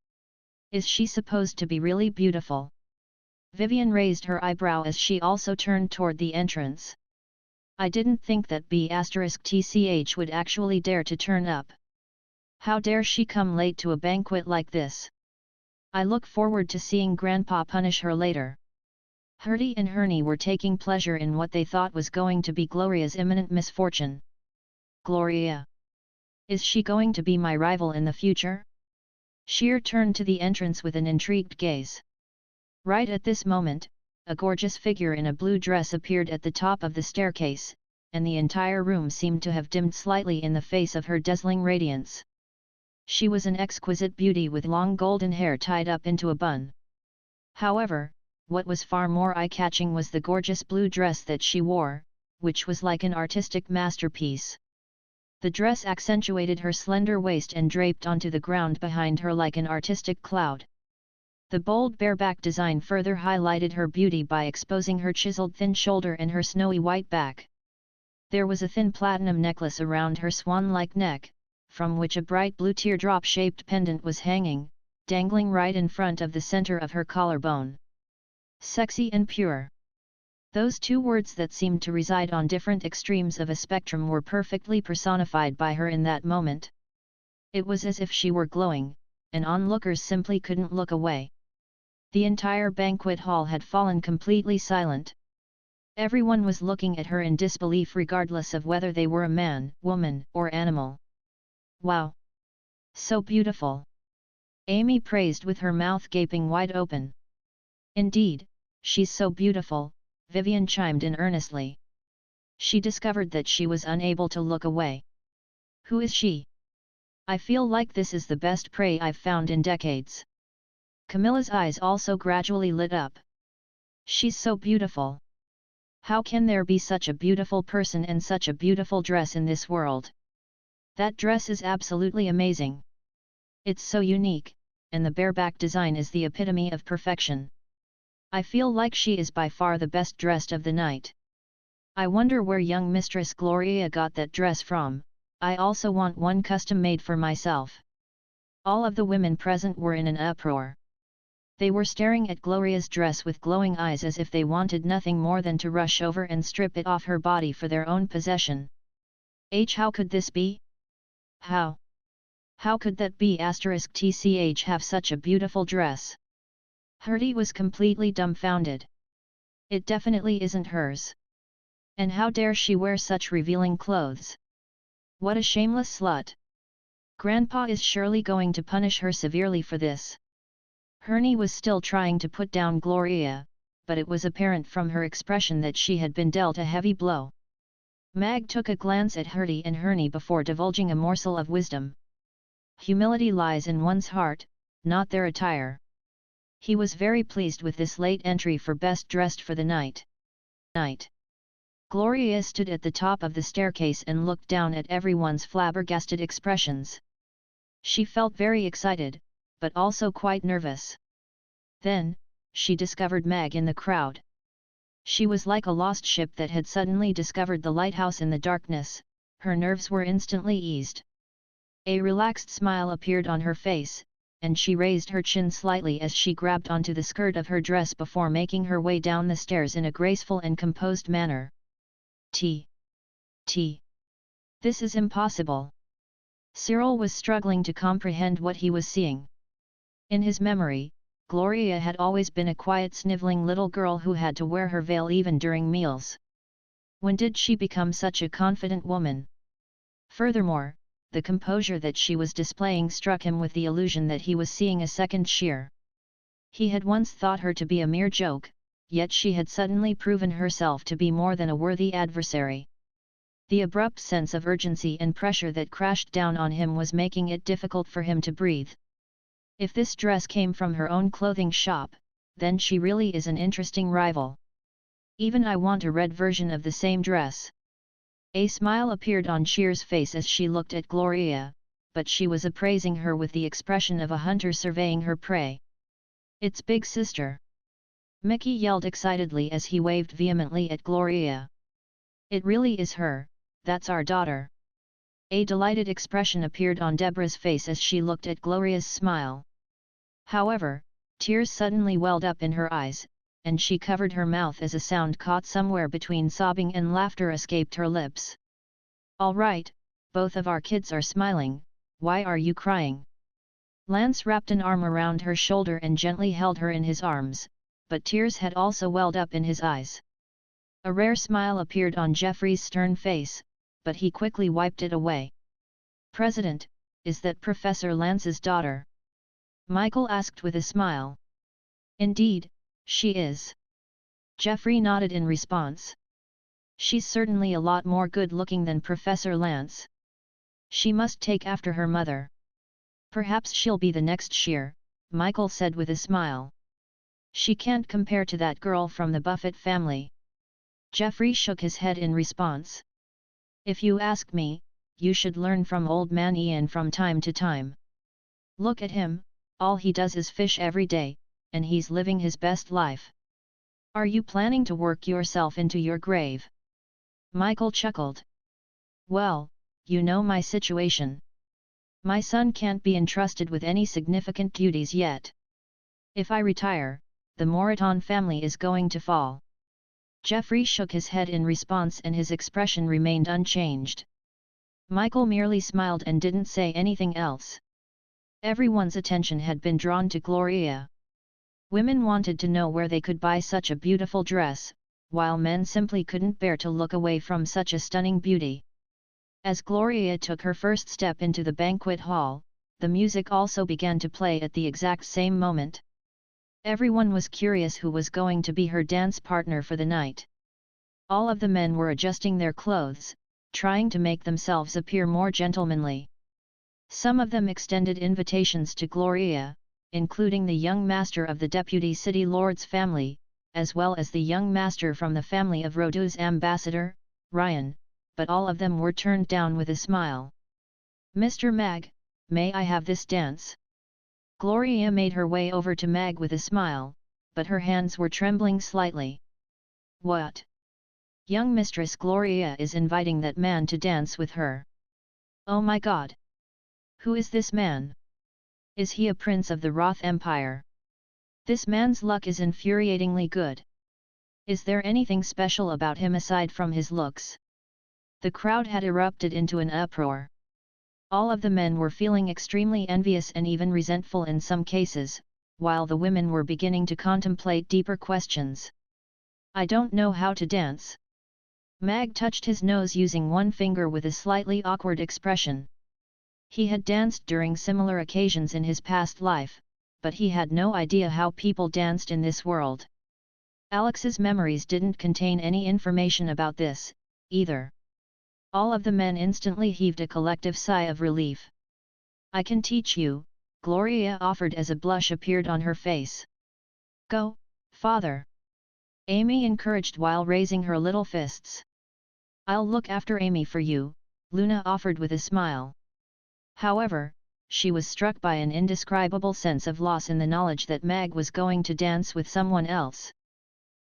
Is she supposed to be really beautiful? Vivian raised her eyebrow as she also turned toward the entrance. I didn't think that B*TCH would actually dare to turn up. How dare she come late to a banquet like this? I look forward to seeing Grandpa punish her later. Herty and Herney were taking pleasure in what they thought was going to be Gloria's imminent misfortune. Gloria? Is she going to be my rival in the future? Sheer turned to the entrance with an intrigued gaze. Right at this moment, a gorgeous figure in a blue dress appeared at the top of the staircase, and the entire room seemed to have dimmed slightly in the face of her dazzling radiance. She was an exquisite beauty with long golden hair tied up into a bun. However, what was far more eye-catching was the gorgeous blue dress that she wore, which was like an artistic masterpiece. The dress accentuated her slender waist and draped onto the ground behind her like an artistic cloud. The bold bareback design further highlighted her beauty by exposing her chiseled thin shoulder and her snowy white back. There was a thin platinum necklace around her swan-like neck, from which a bright blue teardrop-shaped pendant was hanging, dangling right in front of the center of her collarbone. Sexy and pure. Those two words that seemed to reside on different extremes of a spectrum were perfectly personified by her in that moment. It was as if she were glowing, and onlookers simply couldn't look away. The entire banquet hall had fallen completely silent. Everyone was looking at her in disbelief regardless of whether they were a man, woman, or animal. Wow! So beautiful! Amy praised with her mouth gaping wide open. Indeed, she's so beautiful, Vivian chimed in earnestly. She discovered that she was unable to look away. Who is she? I feel like this is the best prey I've found in decades. Camilla's eyes also gradually lit up. She's so beautiful. How can there be such a beautiful person and such a beautiful dress in this world? That dress is absolutely amazing. It's so unique, and the bareback design is the epitome of perfection. I feel like she is by far the best dressed of the night. I wonder where young Mistress Gloria got that dress from. I also want one custom made for myself. All of the women present were in an uproar. They were staring at Gloria's dress with glowing eyes as if they wanted nothing more than to rush over and strip it off her body for their own possession. How could this be? How? How could that be *TCH have such a beautiful dress? Herty was completely dumbfounded. It definitely isn't hers. And how dare she wear such revealing clothes? What a shameless slut! Grandpa is surely going to punish her severely for this. Herney was still trying to put down Gloria, but it was apparent from her expression that she had been dealt a heavy blow. Mag took a glance at Herty and Herney before divulging a morsel of wisdom. Humility lies in one's heart, not their attire. He was very pleased with this late entry for best dressed for the night. Gloria stood at the top of the staircase and looked down at everyone's flabbergasted expressions. She felt very excited, but also quite nervous. Then, she discovered Meg in the crowd. She was like a lost ship that had suddenly discovered the lighthouse in the darkness. her nerves were instantly eased. A relaxed smile appeared on her face, and she raised her chin slightly as she grabbed onto the skirt of her dress before making her way down the stairs in a graceful and composed manner. T. This is impossible. Cyril was struggling to comprehend what he was seeing. In his memory, Gloria had always been a quiet sniveling little girl who had to wear her veil even during meals. When did she become such a confident woman? Furthermore, the composure that she was displaying struck him with the illusion that he was seeing a second Sheer. He had once thought her to be a mere joke, yet she had suddenly proven herself to be more than a worthy adversary. The abrupt sense of urgency and pressure that crashed down on him was making it difficult for him to breathe. If this dress came from her own clothing shop, then she really is an interesting rival. Even I want a red version of the same dress. A smile appeared on Sheer's face as she looked at Gloria, but she was appraising her with the expression of a hunter surveying her prey. It's big sister! Mickey yelled excitedly as he waved vehemently at Gloria. It really is her, that's our daughter. A delighted expression appeared on Deborah's face as she looked at Gloria's smile. However, tears suddenly welled up in her eyes, and she covered her mouth as a sound caught somewhere between sobbing and laughter escaped her lips. All right, both of our kids are smiling, why are you crying? Lance wrapped an arm around her shoulder and gently held her in his arms, but tears had also welled up in his eyes. A rare smile appeared on Jeffrey's stern face, but he quickly wiped it away. President, is that Professor Lance's daughter? Michael asked with a smile. Indeed, she is. Jeffrey nodded in response. She's certainly a lot more good-looking than Professor Lance. She must take after her mother. Perhaps she'll be the next Sheer, Michael said with a smile. She can't compare to that girl from the Buffett family. Jeffrey shook his head in response. If you ask me, you should learn from old man Ian from time to time. Look at him, all he does is fish every day, and he's living his best life. Are you planning to work yourself into your grave? Michael chuckled. Well, you know my situation. My son can't be entrusted with any significant duties yet. If I retire, the Moreton family is going to fall. Jeffrey shook his head in response and his expression remained unchanged. Michael merely smiled and didn't say anything else. Everyone's attention had been drawn to Gloria. Women wanted to know where they could buy such a beautiful dress, while men simply couldn't bear to look away from such a stunning beauty. As Gloria took her first step into the banquet hall, the music also began to play at the exact same moment. Everyone was curious who was going to be her dance partner for the night. All of the men were adjusting their clothes, trying to make themselves appear more gentlemanly. Some of them extended invitations to Gloria, including the young master of the Deputy City Lord's family, as well as the young master from the family of Rodu's ambassador, Ryan, but all of them were turned down with a smile. Mr. Mag, may I have this dance? Gloria made her way over to Mag with a smile, but her hands were trembling slightly. What? Young Mistress Gloria is inviting that man to dance with her. Oh my God! Who is this man? Is he a prince of the Roth Empire? This man's luck is infuriatingly good. Is there anything special about him aside from his looks? The crowd had erupted into an uproar. All of the men were feeling extremely envious and even resentful in some cases, while the women were beginning to contemplate deeper questions. I don't know how to dance. Mag touched his nose using one finger with a slightly awkward expression. He had danced during similar occasions in his past life, but he had no idea how people danced in this world. Alex's memories didn't contain any information about this, either. All of the men instantly heaved a collective sigh of relief. I can teach you, Gloria offered as a blush appeared on her face. Go, father! Amy encouraged while raising her little fists. I'll look after Amy for you, Luna offered with a smile. However, she was struck by an indescribable sense of loss in the knowledge that Mag was going to dance with someone else.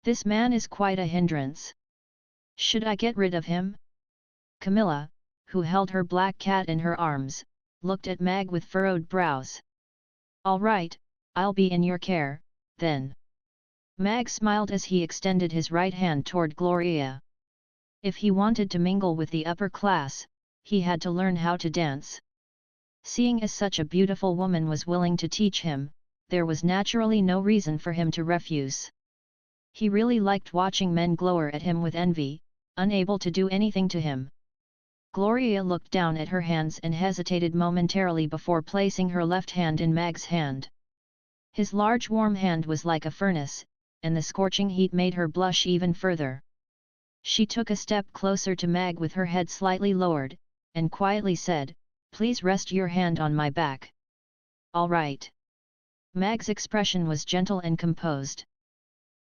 This man is quite a hindrance. Should I get rid of him? Camilla, who held her black cat in her arms, looked at Mag with furrowed brows. "All right, I'll be in your care, then." Mag smiled as he extended his right hand toward Gloria. If he wanted to mingle with the upper class, he had to learn how to dance. Seeing as such a beautiful woman was willing to teach him, there was naturally no reason for him to refuse. He really liked watching men glower at him with envy, unable to do anything to him. Gloria looked down at her hands and hesitated momentarily before placing her left hand in Mag's hand. His large warm hand was like a furnace, and the scorching heat made her blush even further. She took a step closer to Mag with her head slightly lowered, and quietly said, "Please rest your hand on my back." "All right." Mag's expression was gentle and composed.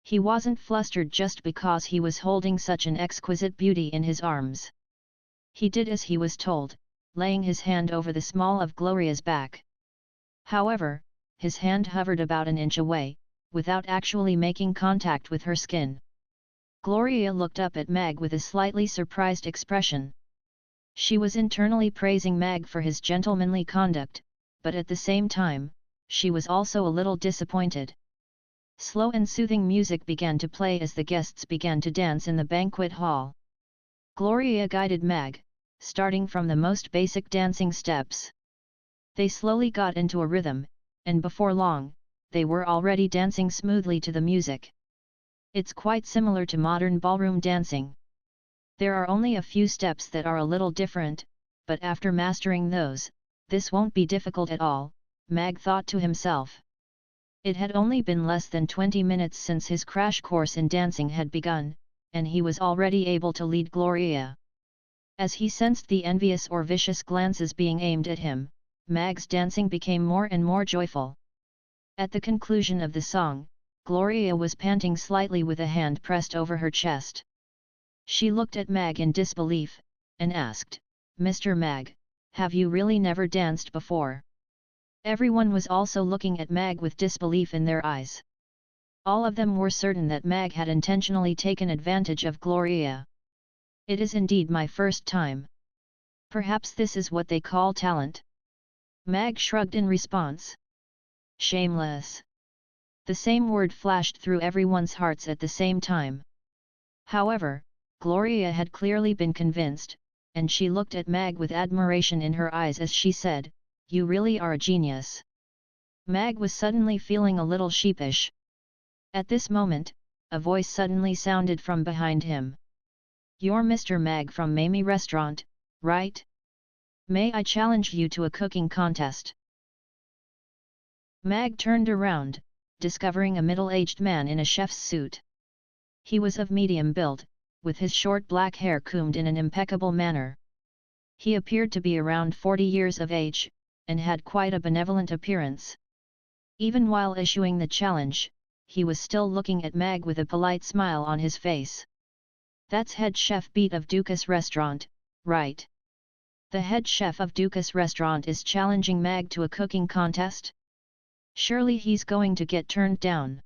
He wasn't flustered just because he was holding such an exquisite beauty in his arms. He did as he was told, laying his hand over the small of Gloria's back. However, his hand hovered about an inch away, without actually making contact with her skin. Gloria looked up at Mag with a slightly surprised expression. She was internally praising Mag for his gentlemanly conduct, but at the same time, she was also a little disappointed. Slow and soothing music began to play as the guests began to dance in the banquet hall. Gloria guided Mag, starting from the most basic dancing steps. They slowly got into a rhythm, and before long, they were already dancing smoothly to the music. It's quite similar to modern ballroom dancing. There are only a few steps that are a little different, but after mastering those, this won't be difficult at all, Mag thought to himself. It had only been less than 20 minutes since his crash course in dancing had begun, and he was already able to lead Gloria. As he sensed the envious or vicious glances being aimed at him, Mag's dancing became more and more joyful. At the conclusion of the song, Gloria was panting slightly with a hand pressed over her chest. She looked at Mag in disbelief, and asked, "Mr. Mag, have you really never danced before?" Everyone was also looking at Mag with disbelief in their eyes. All of them were certain that Mag had intentionally taken advantage of Gloria. "It is indeed my first time. Perhaps this is what they call talent." Mag shrugged in response. "Shameless." The same word flashed through everyone's hearts at the same time. However, Gloria had clearly been convinced, and she looked at Mag with admiration in her eyes as she said, "You really are a genius." Mag was suddenly feeling a little sheepish. At this moment, a voice suddenly sounded from behind him. "You're Mr. Mag from Mamie Restaurant, right? May I challenge you to a cooking contest?" Mag turned around, discovering a middle-aged man in a chef's suit. He was of medium build, with his short black hair combed in an impeccable manner. He appeared to be around 40 years of age, and had quite a benevolent appearance. Even while issuing the challenge, he was still looking at Mag with a polite smile on his face. "That's head chef Beat of Dukas Restaurant, right? The head chef of Dukas Restaurant is challenging Mag to a cooking contest? Surely he's going to get turned down.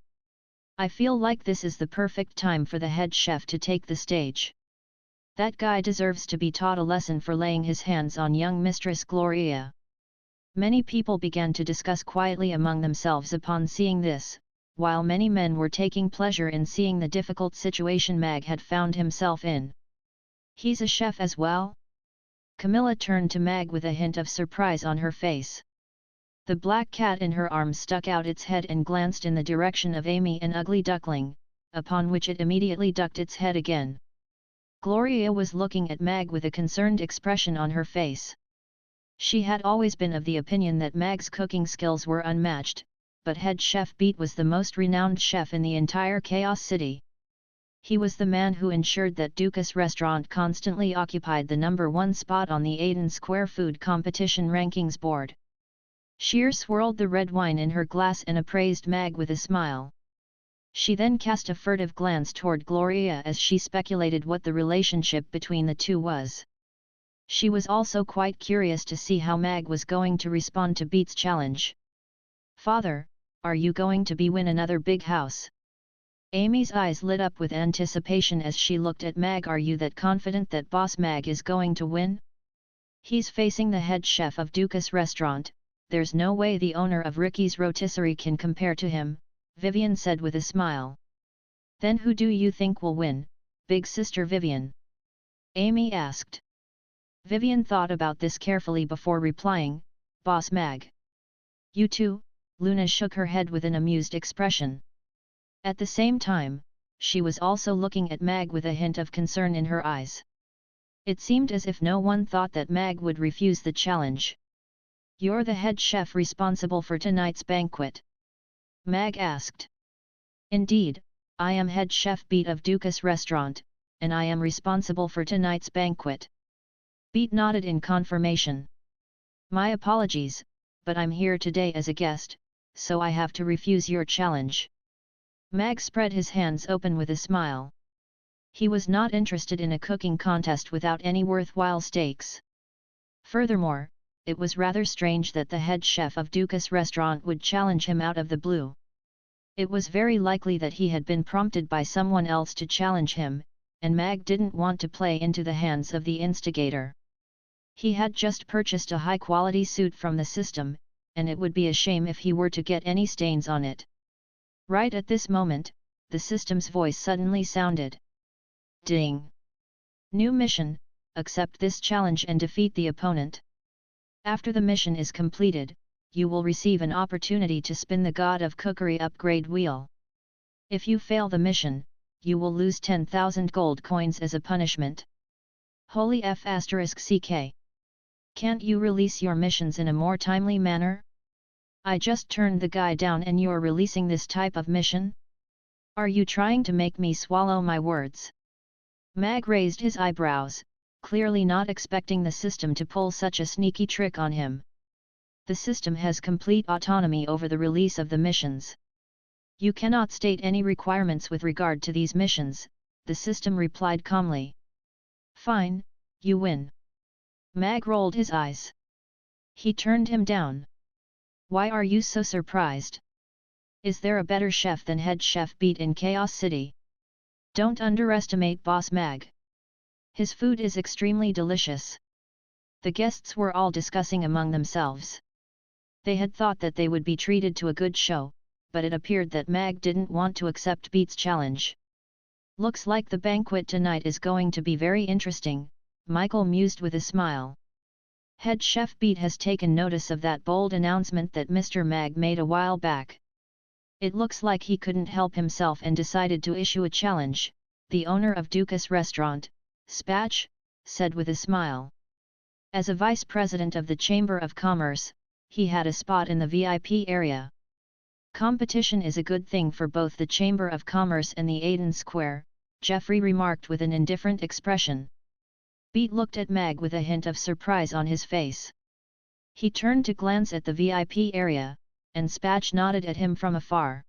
I feel like this is the perfect time for the head chef to take the stage. That guy deserves to be taught a lesson for laying his hands on young Mistress Gloria." Many people began to discuss quietly among themselves upon seeing this, while many men were taking pleasure in seeing the difficult situation Mag had found himself in. "He's a chef as well?" Camilla turned to Mag with a hint of surprise on her face. The black cat in her arms stuck out its head and glanced in the direction of Amy and Ugly Duckling, upon which it immediately ducked its head again. Gloria was looking at Mag with a concerned expression on her face. She had always been of the opinion that Mag's cooking skills were unmatched, but head chef Beat was the most renowned chef in the entire Chaos City. He was the man who ensured that Dukas Restaurant constantly occupied the #1 spot on the Aiden Square Food Competition Rankings board. Sheer swirled the red wine in her glass and appraised Mag with a smile. She then cast a furtive glance toward Gloria as she speculated what the relationship between the two was. She was also quite curious to see how Mag was going to respond to Beat's challenge. "Father, are you going to win another big house?" Amy's eyes lit up with anticipation as she looked at Mag. "Are you that confident that Boss Mag is going to win?" He's facing the head chef of Dukas restaurant, there's no way the owner of Ricky's rotisserie can compare to him, Vivian said with a smile. Then who do you think will win, big sister Vivian? Amy asked. Vivian thought about this carefully before replying, Boss Mag. You too, Luna shook her head with an amused expression. At the same time, she was also looking at Mag with a hint of concern in her eyes. It seemed as if no one thought that Mag would refuse the challenge. You're the head chef responsible for tonight's banquet? Mag asked. Indeed, I am head chef Beat of Dukas restaurant, and I am responsible for tonight's banquet. Beat nodded in confirmation. My apologies, but I'm here today as a guest, so I have to refuse your challenge. Mag spread his hands open with a smile. He was not interested in a cooking contest without any worthwhile stakes. Furthermore, it was rather strange that the head chef of Dukas restaurant would challenge him out of the blue. It was very likely that he had been prompted by someone else to challenge him, and Mag didn't want to play into the hands of the instigator. He had just purchased a high-quality suit from the system, and it would be a shame if he were to get any stains on it. Right at this moment, the system's voice suddenly sounded. Ding! New mission, accept this challenge and defeat the opponent. After the mission is completed, you will receive an opportunity to spin the God of Cookery upgrade wheel. If you fail the mission, you will lose 10,000 gold coins as a punishment. Holy F***ck. Can't you release your missions in a more timely manner? I just turned the guy down and you're releasing this type of mission? Are you trying to make me swallow my words? Mag raised his eyebrows, clearly not expecting the system to pull such a sneaky trick on him. The system has complete autonomy over the release of the missions. You cannot state any requirements with regard to these missions, the system replied calmly. Fine, you win. Mag rolled his eyes. He turned him down. Why are you so surprised? Is there a better chef than head chef Beat in Chaos City? Don't underestimate Boss Mag. His food is extremely delicious. The guests were all discussing among themselves. They had thought that they would be treated to a good show, but it appeared that Mag didn't want to accept Beat's challenge. Looks like the banquet tonight is going to be very interesting, Michael mused with a smile. Head chef Beat has taken notice of that bold announcement that Mr. Mag made a while back. It looks like he couldn't help himself and decided to issue a challenge, the owner of Dukas restaurant, Spatch, said with a smile. As a vice president of the Chamber of Commerce, he had a spot in the VIP area. Competition is a good thing for both the Chamber of Commerce and the Aiden Square, Jeffrey remarked with an indifferent expression. Beat looked at Mag with a hint of surprise on his face. He turned to glance at the VIP area, and Spatch nodded at him from afar.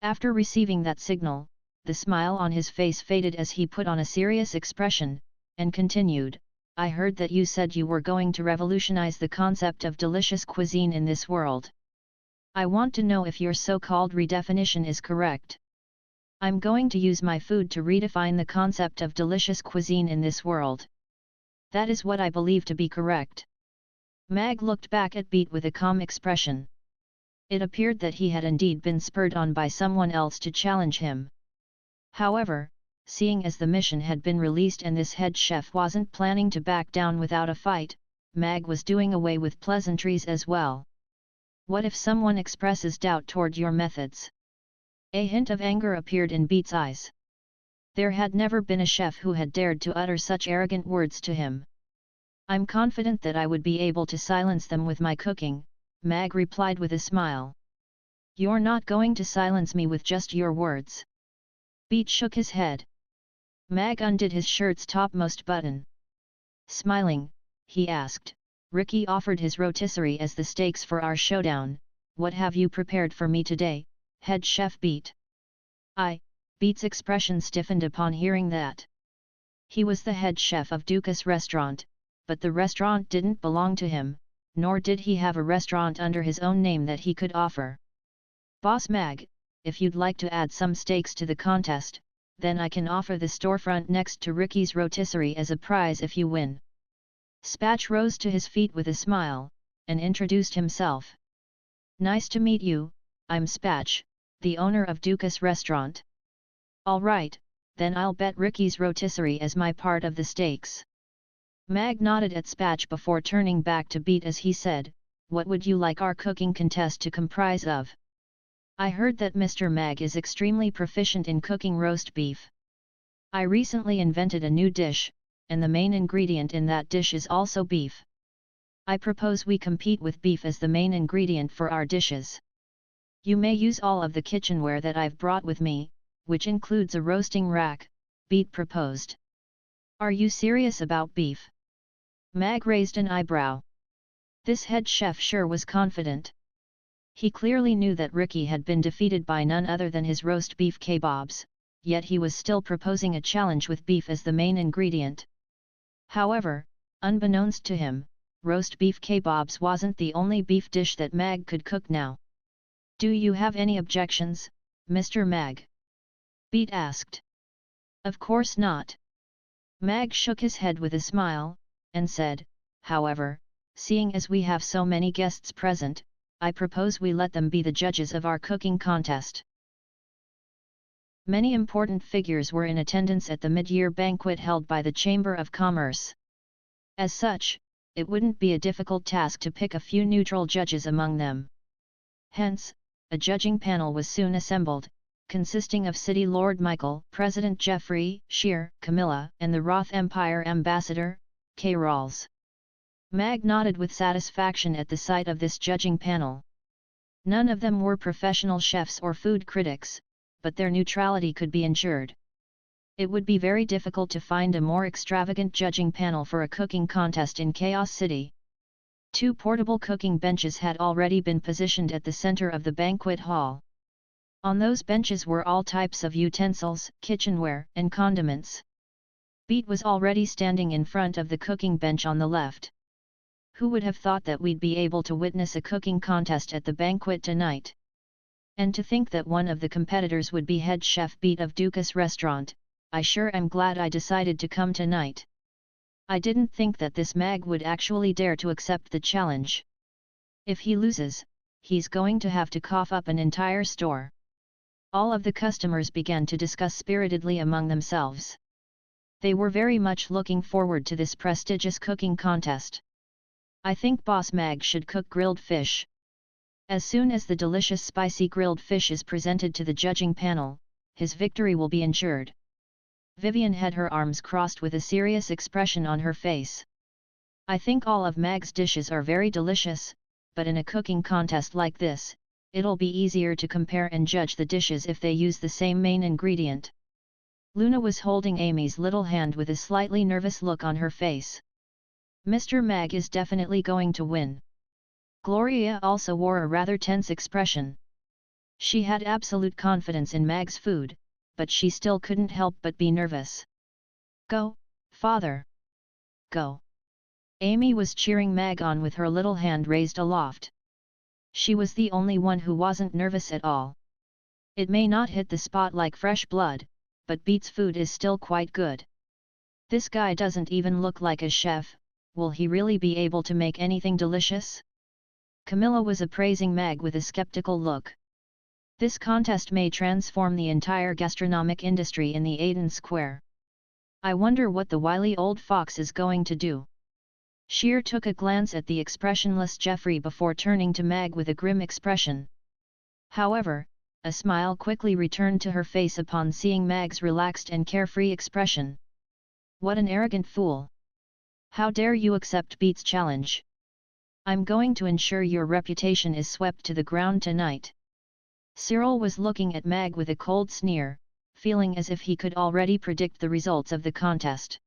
After receiving that signal, the smile on his face faded as he put on a serious expression, and continued, I heard that you said you were going to revolutionize the concept of delicious cuisine in this world. I want to know if your so-called redefinition is correct. I'm going to use my food to redefine the concept of delicious cuisine in this world. That is what I believe to be correct. Mag looked back at Beat with a calm expression. It appeared that he had indeed been spurred on by someone else to challenge him. However, seeing as the mission had been released and this head chef wasn't planning to back down without a fight, Mag was doing away with pleasantries as well. What if someone expresses doubt toward your methods? A hint of anger appeared in Beat's eyes. There had never been a chef who had dared to utter such arrogant words to him. I'm confident that I would be able to silence them with my cooking, Mag replied with a smile. You're not going to silence me with just your words. Beat shook his head. Mag undid his shirt's topmost button. Smiling, he asked, Ricky offered his rotisserie as the stakes for our showdown. What have you prepared for me today, head chef Beat? Beat's expression stiffened upon hearing that. He was the head chef of Dukas restaurant, but the restaurant didn't belong to him, nor did he have a restaurant under his own name that he could offer. Boss Mag, if you'd like to add some stakes to the contest, then I can offer the storefront next to Ricky's rotisserie as a prize if you win. Spatch rose to his feet with a smile, and introduced himself. "Nice to meet you, I'm Spatch, the owner of Dukas Restaurant." "All right, then I'll bet Ricky's rotisserie as my part of the steaks." Mag nodded at Spatch before turning back to Beat as he said, "What would you like our cooking contest to comprise of?" "I heard that Mr. Mag is extremely proficient in cooking roast beef. I recently invented a new dish, and the main ingredient in that dish is also beef. I propose we compete with beef as the main ingredient for our dishes. You may use all of the kitchenware that I've brought with me, which includes a roasting rack," Beat proposed. "Are you serious about beef?" Mag raised an eyebrow. This head chef sure was confident. He clearly knew that Ricky had been defeated by none other than his roast beef kebabs, yet he was still proposing a challenge with beef as the main ingredient. However, unbeknownst to him, roast beef kebabs wasn't the only beef dish that Mag could cook now. "Do you have any objections, Mr. Mag?" Beat asked. "Of course not." Mag shook his head with a smile, and said, "However, seeing as we have so many guests present, I propose we let them be the judges of our cooking contest." Many important figures were in attendance at the mid-year banquet held by the Chamber of Commerce. As such, it wouldn't be a difficult task to pick a few neutral judges among them. Hence, a judging panel was soon assembled, consisting of City Lord Michael, President Jeffrey, Shear, Camilla, and the Roth Empire Ambassador, K. Rawls. Mag nodded with satisfaction at the sight of this judging panel. None of them were professional chefs or food critics, but their neutrality could be ensured. It would be very difficult to find a more extravagant judging panel for a cooking contest in Chaos City. 2 portable cooking benches had already been positioned at the center of the banquet hall. On those benches were all types of utensils, kitchenware, and condiments. Beat was already standing in front of the cooking bench on the left. "Who would have thought that we'd be able to witness a cooking contest at the banquet tonight? And to think that one of the competitors would be head chef Beat of Dukas Restaurant, I sure am glad I decided to come tonight. I didn't think that this Mag would actually dare to accept the challenge. If he loses, he's going to have to cough up an entire store." All of the customers began to discuss spiritedly among themselves. They were very much looking forward to this prestigious cooking contest. "I think Boss Mag should cook grilled fish. As soon as the delicious spicy grilled fish is presented to the judging panel, his victory will be ensured." Vivian had her arms crossed with a serious expression on her face. "I think all of Mag's dishes are very delicious, but in a cooking contest like this, it'll be easier to compare and judge the dishes if they use the same main ingredient." Luna was holding Amy's little hand with a slightly nervous look on her face. "Mr. Mag is definitely going to win." Gloria also wore a rather tense expression. She had absolute confidence in Mag's food, but she still couldn't help but be nervous. "Go, Father! Go!" Amy was cheering Mag on with her little hand raised aloft. She was the only one who wasn't nervous at all. It may not hit the spot like fresh blood, but Beat's food is still quite good. "This guy doesn't even look like a chef, will he really be able to make anything delicious?" Camilla was appraising Mag with a skeptical look. "This contest may transform the entire gastronomic industry in the Aiden Square. I wonder what the wily old fox is going to do." Shear took a glance at the expressionless Jeffrey before turning to Mag with a grim expression. However, a smile quickly returned to her face upon seeing Mag's relaxed and carefree expression. "What an arrogant fool! How dare you accept Beat's challenge? I'm going to ensure your reputation is swept to the ground tonight." Cyril was looking at Mag with a cold sneer, feeling as if he could already predict the results of the contest.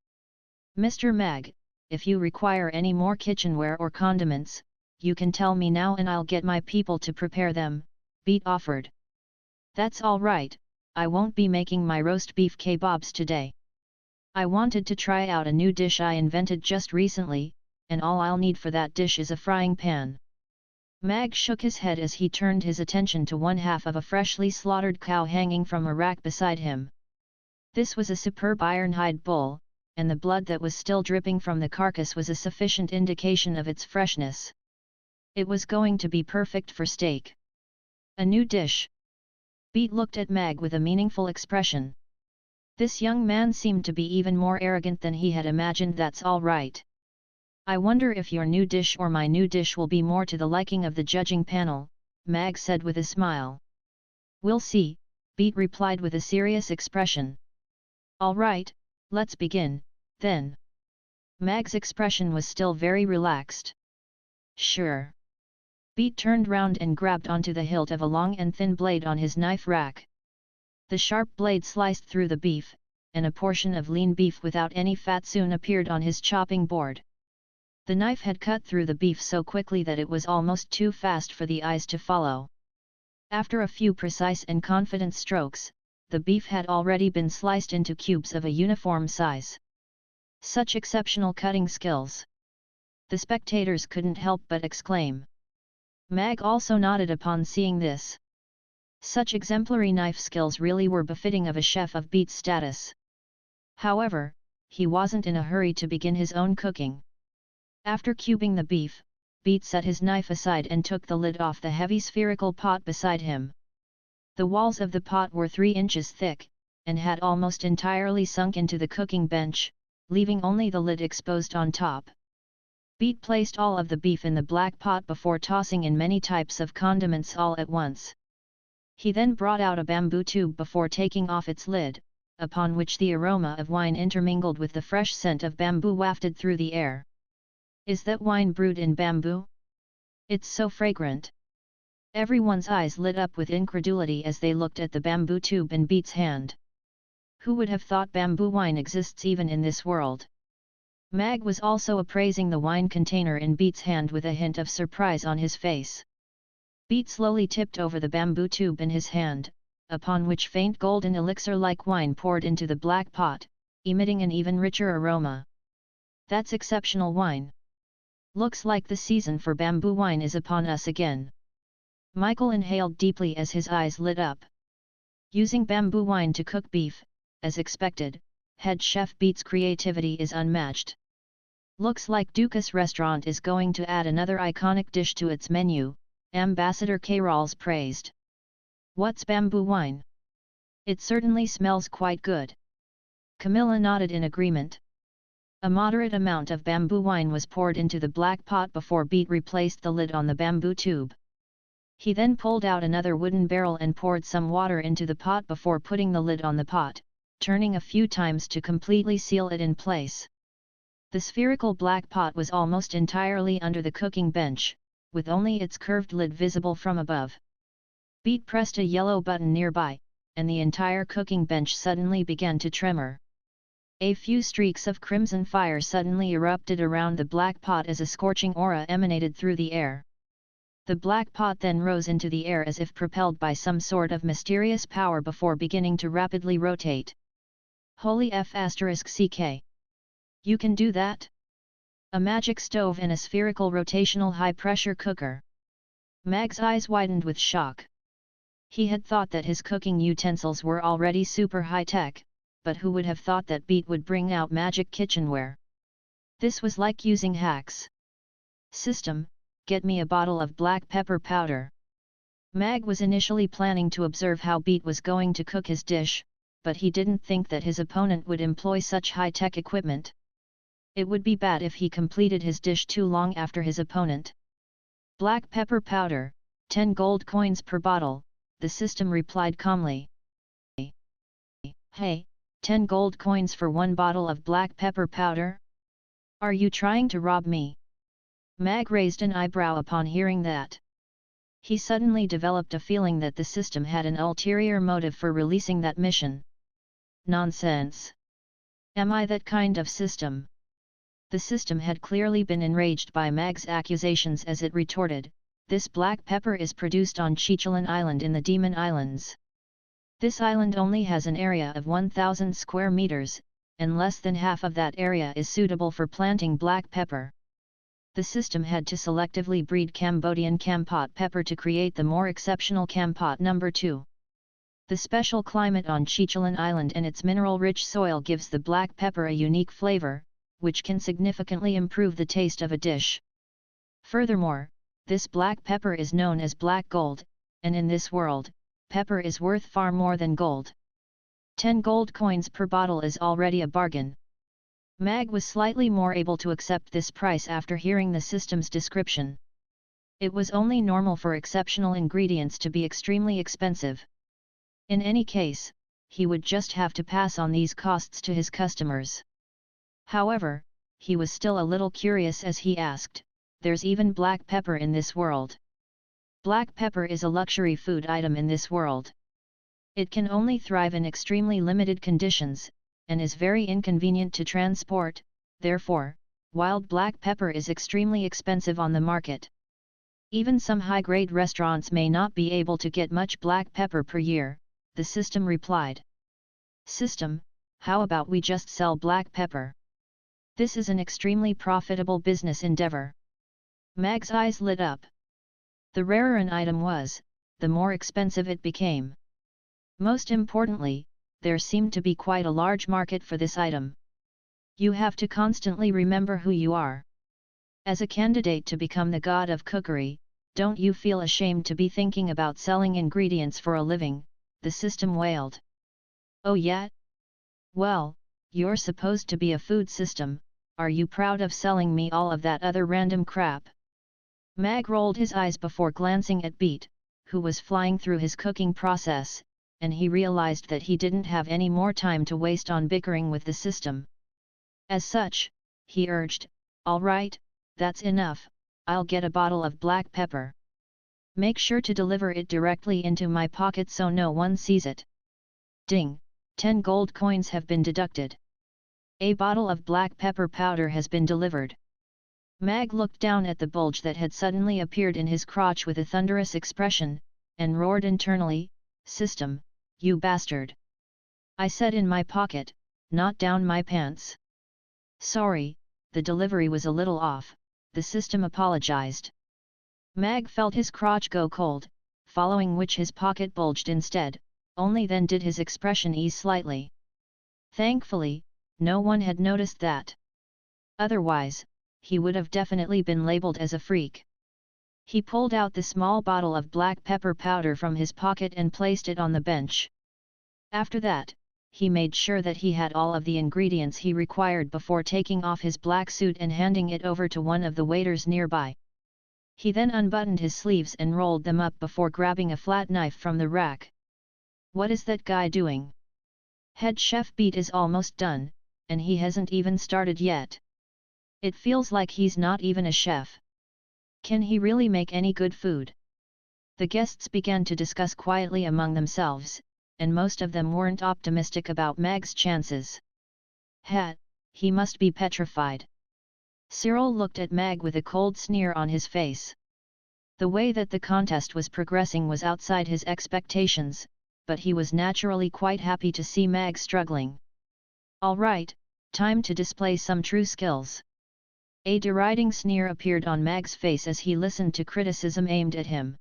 "Mr. Mag, if you require any more kitchenware or condiments, you can tell me now and I'll get my people to prepare them," Beat offered. "That's all right, I won't be making my roast beef kebabs today. I wanted to try out a new dish I invented just recently, and all I'll need for that dish is a frying pan." Mag shook his head as he turned his attention to one half of a freshly slaughtered cow hanging from a rack beside him. This was a superb iron-hide bull, and the blood that was still dripping from the carcass was a sufficient indication of its freshness. It was going to be perfect for steak. A new dish. Beat looked at Mag with a meaningful expression. This young man seemed to be even more arrogant than he had imagined. That's all right. I wonder if your new dish or my new dish will be more to the liking of the judging panel, Mag said with a smile. We'll see, Beat replied with a serious expression. All right, let's begin, then. Mag's expression was still very relaxed. Sure. Beat turned round and grabbed onto the hilt of a long and thin blade on his knife rack. The sharp blade sliced through the beef, and a portion of lean beef without any fat soon appeared on his chopping board. The knife had cut through the beef so quickly that it was almost too fast for the eyes to follow. After a few precise and confident strokes, the beef had already been sliced into cubes of a uniform size. Such exceptional cutting skills! The spectators couldn't help but exclaim. Mag also nodded upon seeing this. Such exemplary knife skills really were befitting of a chef of Beat's status. However, he wasn't in a hurry to begin his own cooking. After cubing the beef, Beat set his knife aside and took the lid off the heavy spherical pot beside him. The walls of the pot were 3 inches thick, and had almost entirely sunk into the cooking bench, leaving only the lid exposed on top. Beat placed all of the beef in the black pot before tossing in many types of condiments all at once. He then brought out a bamboo tube before taking off its lid, upon which the aroma of wine intermingled with the fresh scent of bamboo wafted through the air. Is that wine brewed in bamboo? It's so fragrant. Everyone's eyes lit up with incredulity as they looked at the bamboo tube in Beat's hand. Who would have thought bamboo wine exists even in this world? Mag was also appraising the wine container in Beat's hand with a hint of surprise on his face. Beat slowly tipped over the bamboo tube in his hand, upon which faint golden elixir-like wine poured into the black pot, emitting an even richer aroma. That's exceptional wine. Looks like the season for bamboo wine is upon us again. Michael inhaled deeply as his eyes lit up. Using bamboo wine to cook beef, as expected, head chef Beat's creativity is unmatched. Looks like Dukas Restaurant is going to add another iconic dish to its menu, Ambassador K-Rawls praised. What's bamboo wine? It certainly smells quite good. Camilla nodded in agreement. A moderate amount of bamboo wine was poured into the black pot before Beat replaced the lid on the bamboo tube. He then pulled out another wooden barrel and poured some water into the pot before putting the lid on the pot, turning a few times to completely seal it in place. The spherical black pot was almost entirely under the cooking bench, with only its curved lid visible from above. Beat pressed a yellow button nearby, and the entire cooking bench suddenly began to tremor. A few streaks of crimson fire suddenly erupted around the black pot as a scorching aura emanated through the air. The black pot then rose into the air as if propelled by some sort of mysterious power before beginning to rapidly rotate. Holy F***ck. You can do that? A magic stove and a spherical rotational high-pressure cooker. Mag's eyes widened with shock. He had thought that his cooking utensils were already super high-tech, but who would have thought that Beat would bring out magic kitchenware? This was like using hacks. System, get me a bottle of black pepper powder. Mag was initially planning to observe how Beat was going to cook his dish, but he didn't think that his opponent would employ such high-tech equipment. It would be bad if he completed his dish too long after his opponent. Black pepper powder, 10 gold coins per bottle, the system replied calmly. Hey, 10 gold coins for 1 bottle of black pepper powder? Are you trying to rob me? Mag raised an eyebrow upon hearing that. He suddenly developed a feeling that the system had an ulterior motive for releasing that mission. Nonsense. Am I that kind of system? The system had clearly been enraged by Mag's accusations as it retorted, this black pepper is produced on Cheechelin Island in the Demon Islands. This island only has an area of 1,000 square meters, and less than half of that area is suitable for planting black pepper. The system had to selectively breed Cambodian Kampot pepper to create the more exceptional Kampot No. 2. The special climate on Chechelan Island and its mineral-rich soil gives the black pepper a unique flavor, which can significantly improve the taste of a dish. Furthermore, this black pepper is known as black gold, and in this world, pepper is worth far more than gold. 10 gold coins per bottle is already a bargain. Mag was slightly more able to accept this price after hearing the system's description. It was only normal for exceptional ingredients to be extremely expensive. In any case, he would just have to pass on these costs to his customers. However, he was still a little curious as he asked, "There's even black pepper in this world?" Black pepper is a luxury food item in this world. It can only thrive in extremely limited conditions, and is very inconvenient to transport. Therefore, wild black pepper is extremely expensive on the market. Even some high-grade restaurants may not be able to get much black pepper per year, the system replied. System, how about we just sell black pepper? This is an extremely profitable business endeavor. Mag's eyes lit up. The rarer an item was, the more expensive it became. Most importantly, there seemed to be quite a large market for this item. You have to constantly remember who you are. As a candidate to become the god of cookery, don't you feel ashamed to be thinking about selling ingredients for a living? The system wailed. Oh yeah? Well, you're supposed to be a food system, are you proud of selling me all of that other random crap? Mag rolled his eyes before glancing at Beat, who was flying through his cooking process, and he realized that he didn't have any more time to waste on bickering with the system. As such, he urged, "All right, that's enough, I'll get a bottle of black pepper. Make sure to deliver it directly into my pocket so no one sees it." Ding, 10 gold coins have been deducted. A bottle of black pepper powder has been delivered. Mag looked down at the bulge that had suddenly appeared in his crotch with a thunderous expression, and roared internally, "System, you bastard! I said in my pocket, not down my pants." "Sorry, the delivery was a little off," the system apologized. Mag felt his crotch go cold, following which his pocket bulged instead, only then did his expression ease slightly. Thankfully, no one had noticed that. Otherwise, he would have definitely been labeled as a freak. He pulled out the small bottle of black pepper powder from his pocket and placed it on the bench. After that, he made sure that he had all of the ingredients he required before taking off his black suit and handing it over to one of the waiters nearby. He then unbuttoned his sleeves and rolled them up before grabbing a flat knife from the rack. "What is that guy doing? Head chef Beat is almost done, and he hasn't even started yet. It feels like he's not even a chef. Can he really make any good food?" The guests began to discuss quietly among themselves, and most of them weren't optimistic about Mag's chances. He must be petrified." Cyril looked at Mag with a cold sneer on his face. The way that the contest was progressing was outside his expectations, but he was naturally quite happy to see Mag struggling. "All right, time to display some true skills." A deriding sneer appeared on Mag's face as he listened to criticism aimed at him.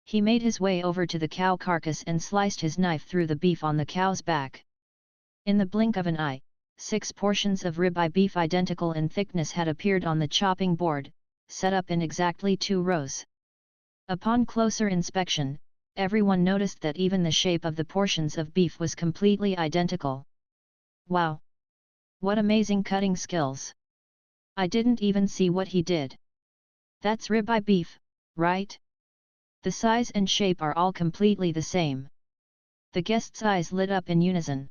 He made his way over to the cow carcass and sliced his knife through the beef on the cow's back. In the blink of an eye, 6 portions of ribeye beef identical in thickness had appeared on the chopping board, set up in exactly 2 rows. Upon closer inspection, everyone noticed that even the shape of the portions of beef was completely identical. "Wow! What amazing cutting skills! I didn't even see what he did. That's ribeye beef, right? The size and shape are all completely the same." The guests' eyes lit up in unison.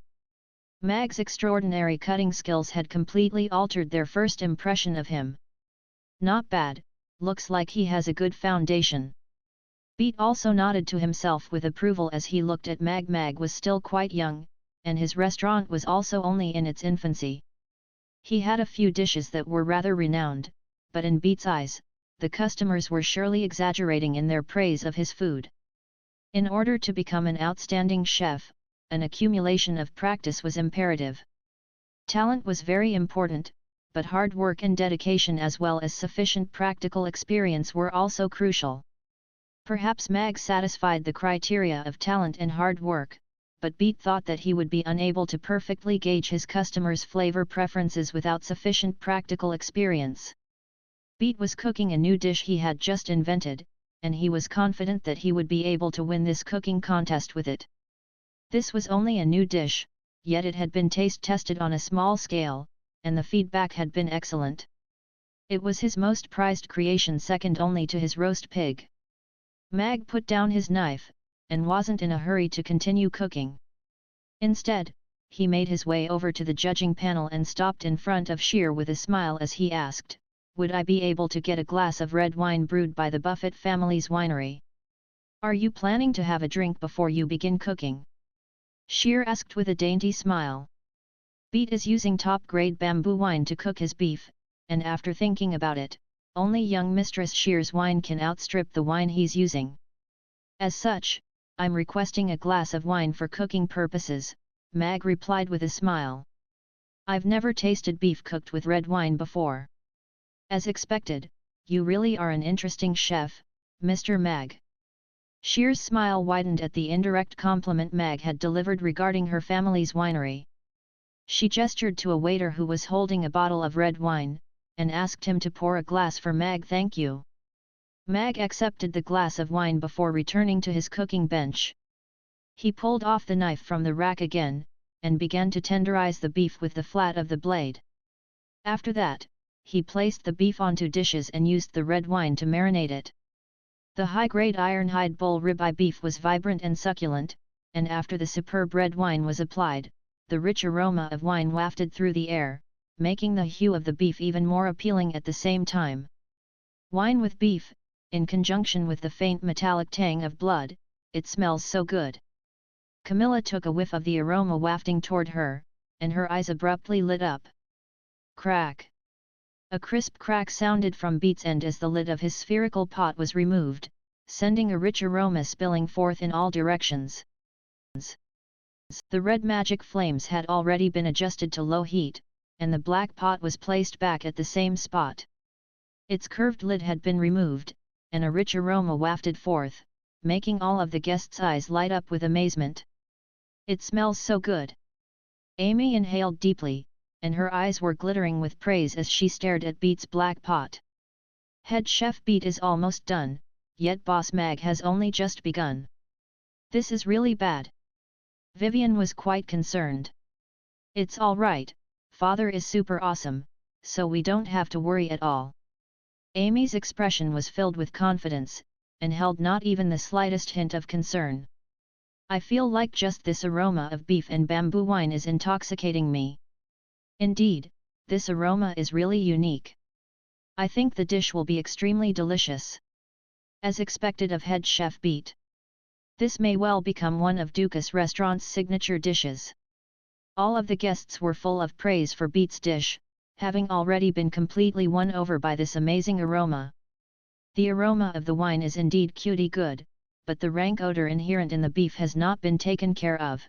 Mag's extraordinary cutting skills had completely altered their first impression of him. "Not bad, looks like he has a good foundation." Beat also nodded to himself with approval as he looked at Mag. Mag was still quite young, and his restaurant was also only in its infancy. He had a few dishes that were rather renowned, but in Beat's eyes, the customers were surely exaggerating in their praise of his food. In order to become an outstanding chef, an accumulation of practice was imperative. Talent was very important, but hard work and dedication as well as sufficient practical experience were also crucial. Perhaps Mag satisfied the criteria of talent and hard work, but Beat thought that he would be unable to perfectly gauge his customers' flavor preferences without sufficient practical experience. Beat was cooking a new dish he had just invented, and he was confident that he would be able to win this cooking contest with it. This was only a new dish, yet it had been taste tested on a small scale, and the feedback had been excellent. It was his most prized creation, second only to his roast pig. Mag put down his knife, and wasn't in a hurry to continue cooking. Instead, he made his way over to the judging panel and stopped in front of Sheer with a smile as he asked, "Would I be able to get a glass of red wine brewed by the Buffett family's winery? Are you planning to have a drink before you begin cooking?" Sheer asked with a dainty smile. Beat is using top-grade bamboo wine to cook his beef, and after thinking about it, only young Mistress Sheer's wine can outstrip the wine he's using. As such, I'm requesting a glass of wine for cooking purposes, Mag replied with a smile. I've never tasted beef cooked with red wine before. As expected, you really are an interesting chef, Mr. Mag. Sheer's smile widened at the indirect compliment Mag had delivered regarding her family's winery. She gestured to a waiter who was holding a bottle of red wine, and asked him to pour a glass for Mag. "Thank you." Mag accepted the glass of wine before returning to his cooking bench. He pulled off the knife from the rack again, and began to tenderize the beef with the flat of the blade. After that, he placed the beef onto dishes and used the red wine to marinate it. The high-grade ironhide bull ribeye beef was vibrant and succulent, and after the superb red wine was applied, the rich aroma of wine wafted through the air, making the hue of the beef even more appealing at the same time. Wine with beef, in conjunction with the faint metallic tang of blood, it smells so good. Camilla took a whiff of the aroma wafting toward her, and her eyes abruptly lit up. Crack! A crisp crack sounded from Beat's end as the lid of his spherical pot was removed, sending a rich aroma spilling forth in all directions. The red magic flames had already been adjusted to low heat, and the black pot was placed back at the same spot. Its curved lid had been removed, and a rich aroma wafted forth, making all of the guests' eyes light up with amazement. "It smells so good." Amy inhaled deeply, and her eyes were glittering with praise as she stared at Beat's black pot. Head chef Beat is almost done, yet Boss Mag has only just begun. This is really bad. Vivian was quite concerned. It's all right, Father is super awesome, so we don't have to worry at all. Amy's expression was filled with confidence, and held not even the slightest hint of concern. I feel like just this aroma of beef and bamboo wine is intoxicating me. Indeed, this aroma is really unique. I think the dish will be extremely delicious. As expected of head chef Beat. This may well become one of Dukas restaurant's signature dishes. All of the guests were full of praise for Beat's dish, having already been completely won over by this amazing aroma. The aroma of the wine is indeed cutie good, but the rank odor inherent in the beef has not been taken care of.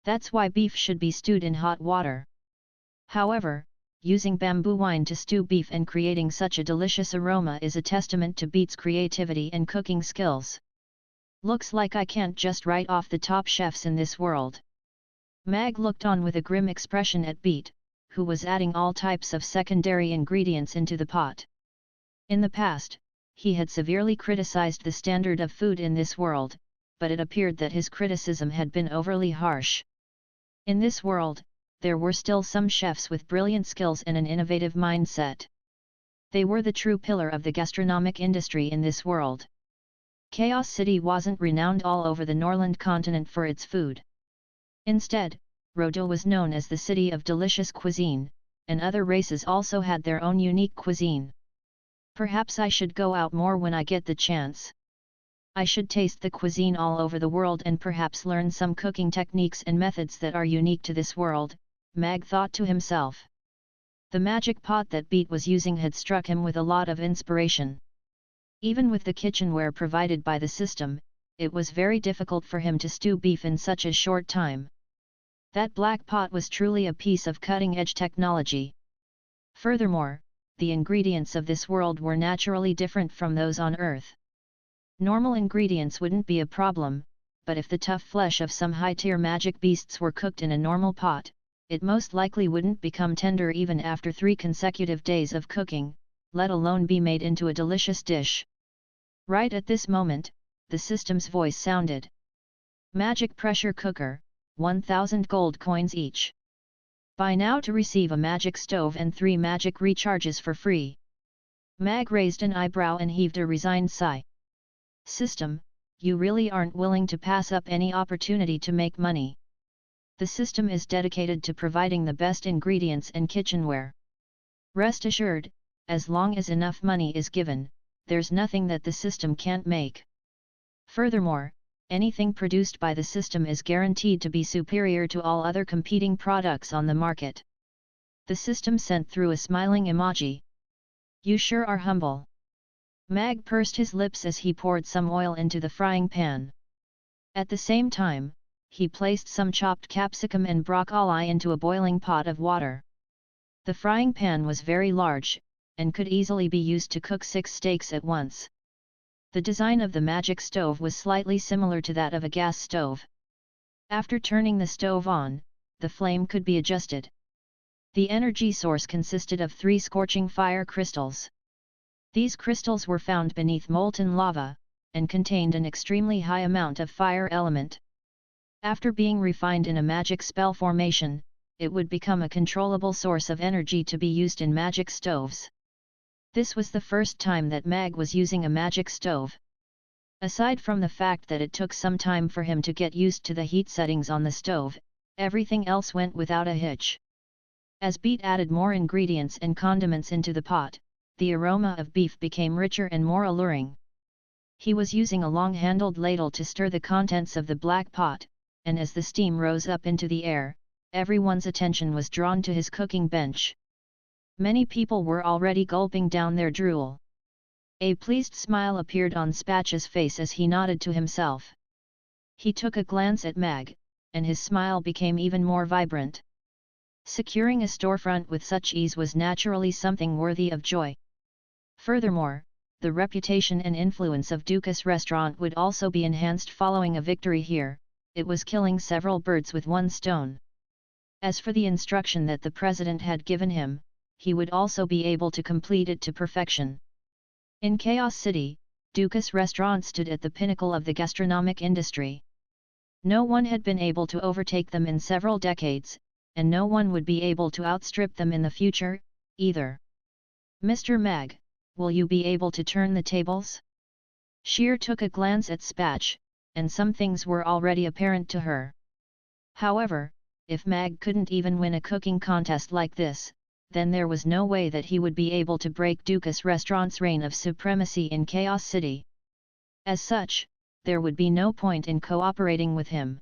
That's why beef should be stewed in hot water. However, using bamboo wine to stew beef and creating such a delicious aroma is a testament to Beat's creativity and cooking skills. Looks like I can't just write off the top chefs in this world. Mag looked on with a grim expression at Beat, who was adding all types of secondary ingredients into the pot. In the past, he had severely criticized the standard of food in this world, but it appeared that his criticism had been overly harsh. In this world, there were still some chefs with brilliant skills and an innovative mindset. They were the true pillar of the gastronomic industry in this world. Chaos City wasn't renowned all over the Norland continent for its food. Instead, Rodil was known as the city of delicious cuisine, and other races also had their own unique cuisine. Perhaps I should go out more when I get the chance. I should taste the cuisine all over the world and perhaps learn some cooking techniques and methods that are unique to this world, Mag thought to himself. The magic pot that Beat was using had struck him with a lot of inspiration. Even with the kitchenware provided by the system, it was very difficult for him to stew beef in such a short time. That black pot was truly a piece of cutting-edge technology. Furthermore, the ingredients of this world were naturally different from those on Earth. Normal ingredients wouldn't be a problem, but if the tough flesh of some high-tier magic beasts were cooked in a normal pot, it most likely wouldn't become tender even after 3 consecutive days of cooking, let alone be made into a delicious dish. Right at this moment, the system's voice sounded. Magic pressure cooker, 1,000 gold coins each. Buy now to receive a magic stove and 3 magic recharges for free. Mag raised an eyebrow and heaved a resigned sigh. System, you really aren't willing to pass up any opportunity to make money. The system is dedicated to providing the best ingredients and kitchenware. Rest assured, as long as enough money is given, there's nothing that the system can't make. Furthermore, anything produced by the system is guaranteed to be superior to all other competing products on the market. The system sent through a smiling emoji. You sure are humble. Mag pursed his lips as he poured some oil into the frying pan. At the same time, he placed some chopped capsicum and broccoli into a boiling pot of water. The frying pan was very large, and could easily be used to cook 6 steaks at once. The design of the magic stove was slightly similar to that of a gas stove. After turning the stove on, the flame could be adjusted. The energy source consisted of 3 scorching fire crystals. These crystals were found beneath molten lava, and contained an extremely high amount of fire element. After being refined in a magic spell formation, it would become a controllable source of energy to be used in magic stoves. This was the first time that Mag was using a magic stove. Aside from the fact that it took some time for him to get used to the heat settings on the stove, everything else went without a hitch. As Beat added more ingredients and condiments into the pot, the aroma of beef became richer and more alluring. He was using a long-handled ladle to stir the contents of the black pot, and as the steam rose up into the air, everyone's attention was drawn to his cooking bench. Many people were already gulping down their drool. A pleased smile appeared on Spatch's face as he nodded to himself. He took a glance at Mag, and his smile became even more vibrant. Securing a storefront with such ease was naturally something worthy of joy. Furthermore, the reputation and influence of Dukas Restaurant would also be enhanced following a victory here. It was killing several birds with one stone. As for the instruction that the president had given him, he would also be able to complete it to perfection. In Chaos City, Dukas Restaurant stood at the pinnacle of the gastronomic industry. No one had been able to overtake them in several decades, and no one would be able to outstrip them in the future, either. Mr. Mag, will you be able to turn the tables? Sheer took a glance at Spatch, and some things were already apparent to her. However, if Mag couldn't even win a cooking contest like this, then there was no way that he would be able to break Dukas Restaurant's reign of supremacy in Chaos City. As such, there would be no point in cooperating with him.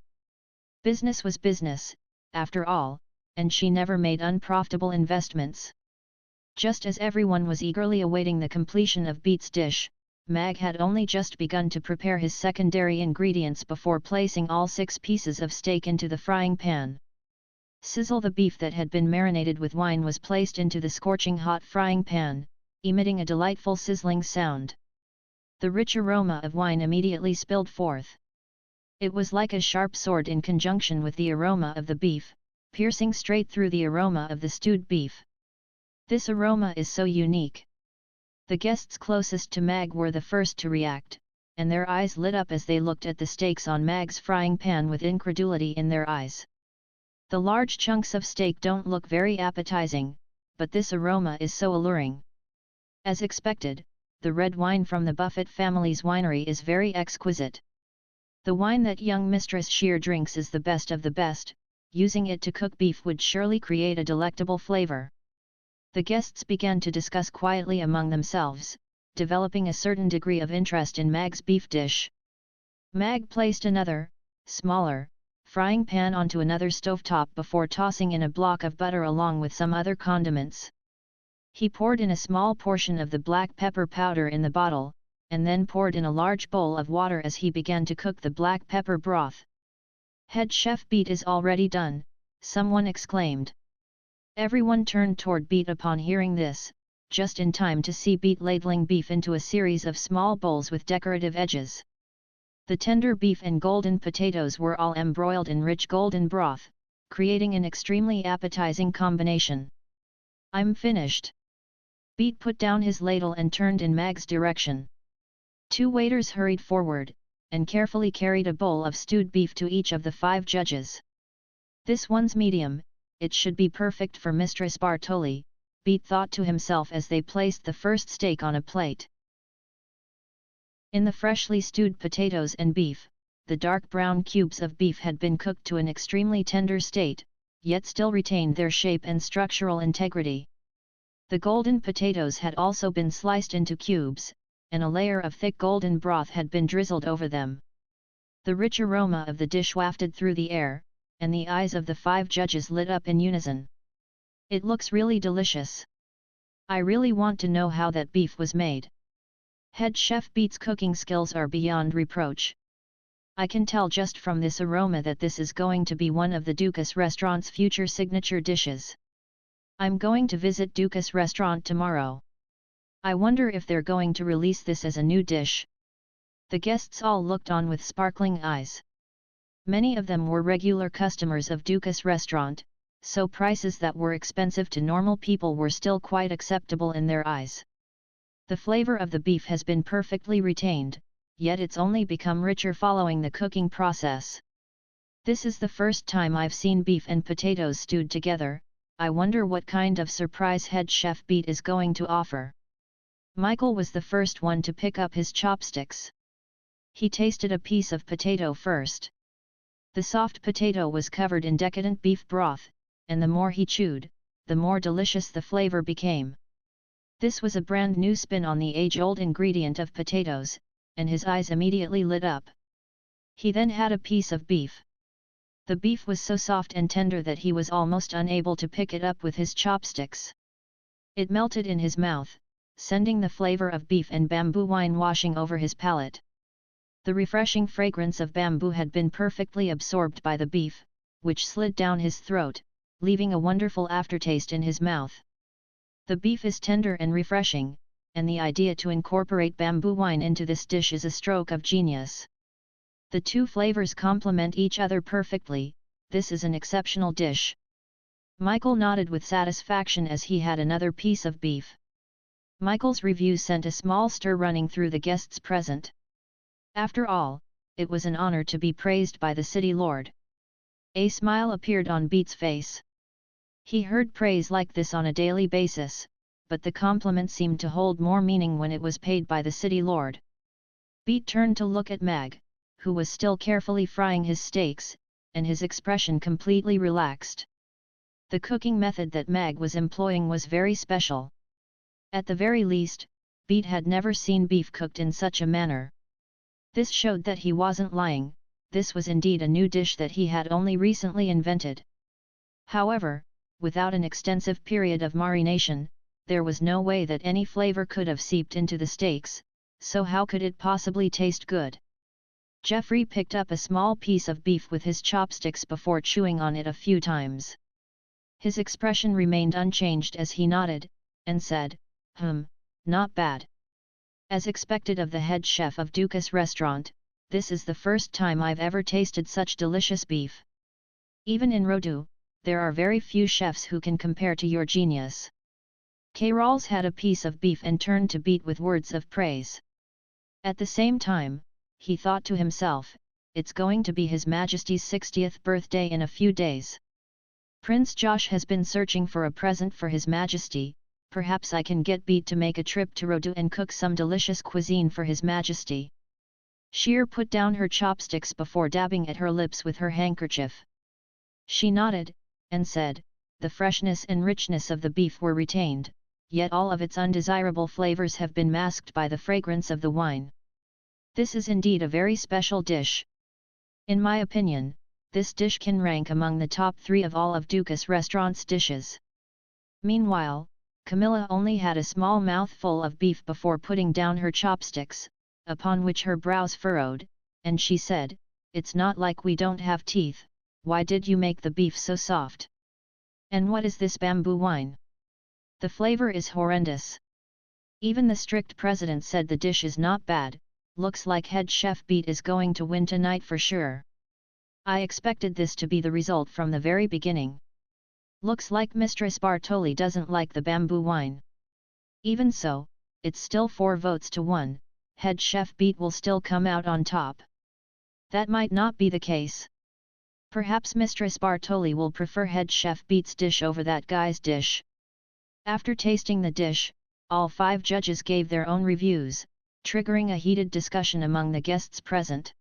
Business was business, after all, and she never made unprofitable investments. Just as everyone was eagerly awaiting the completion of Beat's dish, Mag had only just begun to prepare his secondary ingredients before placing all 6 pieces of steak into the frying pan. Sizzle. The beef that had been marinated with wine was placed into the scorching hot frying pan, emitting a delightful sizzling sound. The rich aroma of wine immediately spilled forth. It was like a sharp sword in conjunction with the aroma of the beef, piercing straight through the aroma of the stewed beef. This aroma is so unique. The guests closest to Mag were the first to react, and their eyes lit up as they looked at the steaks on Mag's frying pan with incredulity in their eyes. The large chunks of steak don't look very appetizing, but this aroma is so alluring. As expected, the red wine from the Buffett family's winery is very exquisite. The wine that young Mistress Shear drinks is the best of the best. Using it to cook beef would surely create a delectable flavor. The guests began to discuss quietly among themselves, developing a certain degree of interest in Mag's beef dish. Mag placed another, smaller, frying pan onto another stovetop before tossing in a block of butter along with some other condiments. He poured in a small portion of the black pepper powder in the bottle, and then poured in a large bowl of water as he began to cook the black pepper broth. Head chef Beat is already done, someone exclaimed. Everyone turned toward Beat upon hearing this, just in time to see Beat ladling beef into a series of small bowls with decorative edges. The tender beef and golden potatoes were all embroiled in rich golden broth, creating an extremely appetizing combination. "I'm finished." Beat put down his ladle and turned in Mag's direction. Two waiters hurried forward, and carefully carried a bowl of stewed beef to each of the 5 judges. "This one's medium, it should be perfect for Mistress Bartoli," Beat thought to himself as they placed the first steak on a plate. In the freshly stewed potatoes and beef, the dark brown cubes of beef had been cooked to an extremely tender state, yet still retained their shape and structural integrity. The golden potatoes had also been sliced into cubes, and a layer of thick golden broth had been drizzled over them. The rich aroma of the dish wafted through the air, and the eyes of the 5 judges lit up in unison. "It looks really delicious. I really want to know how that beef was made." Head chef Beat's cooking skills are beyond reproach. "I can tell just from this aroma that this is going to be one of the Dukas restaurant's future signature dishes. I'm going to visit Dukas restaurant tomorrow. I wonder if they're going to release this as a new dish." The guests all looked on with sparkling eyes. Many of them were regular customers of Dukas restaurant, so prices that were expensive to normal people were still quite acceptable in their eyes. The flavor of the beef has been perfectly retained, yet it's only become richer following the cooking process. "This is the first time I've seen beef and potatoes stewed together. I wonder what kind of surprise head chef Beat is going to offer." Michael was the first one to pick up his chopsticks. He tasted a piece of potato first. The soft potato was covered in decadent beef broth, and the more he chewed, the more delicious the flavor became. This was a brand new spin on the age-old ingredient of potatoes, and his eyes immediately lit up. He then had a piece of beef. The beef was so soft and tender that he was almost unable to pick it up with his chopsticks. It melted in his mouth, sending the flavor of beef and bamboo wine washing over his palate. The refreshing fragrance of bamboo had been perfectly absorbed by the beef, which slid down his throat, leaving a wonderful aftertaste in his mouth. The beef is tender and refreshing, and the idea to incorporate bamboo wine into this dish is a stroke of genius. The two flavors complement each other perfectly. This is an exceptional dish. Michael nodded with satisfaction as he had another piece of beef. Michael's review sent a small stir running through the guests present. After all, it was an honor to be praised by the city lord. A smile appeared on Beat's face. He heard praise like this on a daily basis, but the compliment seemed to hold more meaning when it was paid by the city lord. Beat turned to look at Mag, who was still carefully frying his steaks, and his expression completely relaxed. The cooking method that Mag was employing was very special. At the very least, Beat had never seen beef cooked in such a manner. This showed that he wasn't lying. This was indeed a new dish that he had only recently invented. However, without an extensive period of marination, there was no way that any flavor could have seeped into the steaks, so how could it possibly taste good? Jeffrey picked up a small piece of beef with his chopsticks before chewing on it a few times. His expression remained unchanged as he nodded, and said, "Not bad." As expected of the head chef of Dukas restaurant, this is the first time I've ever tasted such delicious beef. Even in Rodu, there are very few chefs who can compare to your genius. Rawls had a piece of beef and turned to Beat with words of praise. At the same time, he thought to himself, it's going to be His Majesty's 60th birthday in a few days. Prince Josh has been searching for a present for His Majesty. Perhaps I can get Beat to make a trip to Rodu and cook some delicious cuisine for His Majesty. Sheer put down her chopsticks before dabbing at her lips with her handkerchief. She nodded, and said, the freshness and richness of the beef were retained, yet all of its undesirable flavors have been masked by the fragrance of the wine. This is indeed a very special dish. In my opinion, this dish can rank among the top 3 of all of Dukas restaurant's dishes. Meanwhile, Camilla only had a small mouthful of beef before putting down her chopsticks, upon which her brows furrowed, and she said, "It's not like we don't have teeth. Why did you make the beef so soft? And what is this bamboo wine? The flavor is horrendous." Even the strict president said the dish is not bad. Looks like head chef Beat is going to win tonight for sure. I expected this to be the result from the very beginning. Looks like Mistress Bartoli doesn't like the bamboo wine. Even so, it's still 4 votes to 1, head chef Beat will still come out on top. That might not be the case. Perhaps Mistress Bartoli will prefer head chef Beat's dish over that guy's dish. After tasting the dish, all 5 judges gave their own reviews, triggering a heated discussion among the guests present.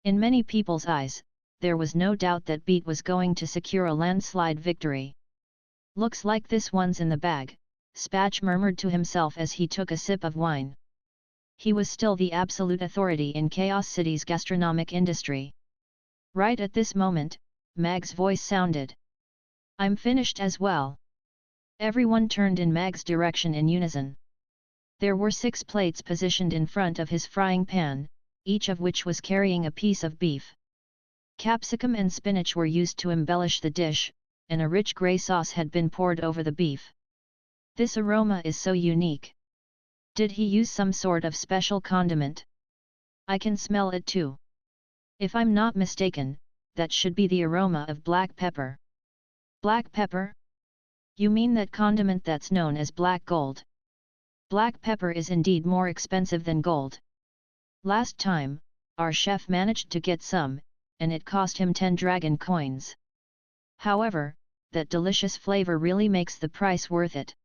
In many people's eyes, there was no doubt that Beat was going to secure a landslide victory. Looks like this one's in the bag, Spatch murmured to himself as he took a sip of wine. He was still the absolute authority in Chaos City's gastronomic industry. Right at this moment, Mag's voice sounded. I'm finished as well. Everyone turned in Mag's direction in unison. There were 6 plates positioned in front of his frying pan, each of which was carrying a piece of beef. Capsicum and spinach were used to embellish the dish, and a rich grey sauce had been poured over the beef. This aroma is so unique. Did he use some sort of special condiment? I can smell it too. If I'm not mistaken, that should be the aroma of black pepper. Black pepper? You mean that condiment that's known as black gold? Black pepper is indeed more expensive than gold. Last time, our chef managed to get some, and it cost him 10 dragon coins. However, that delicious flavor really makes the price worth it.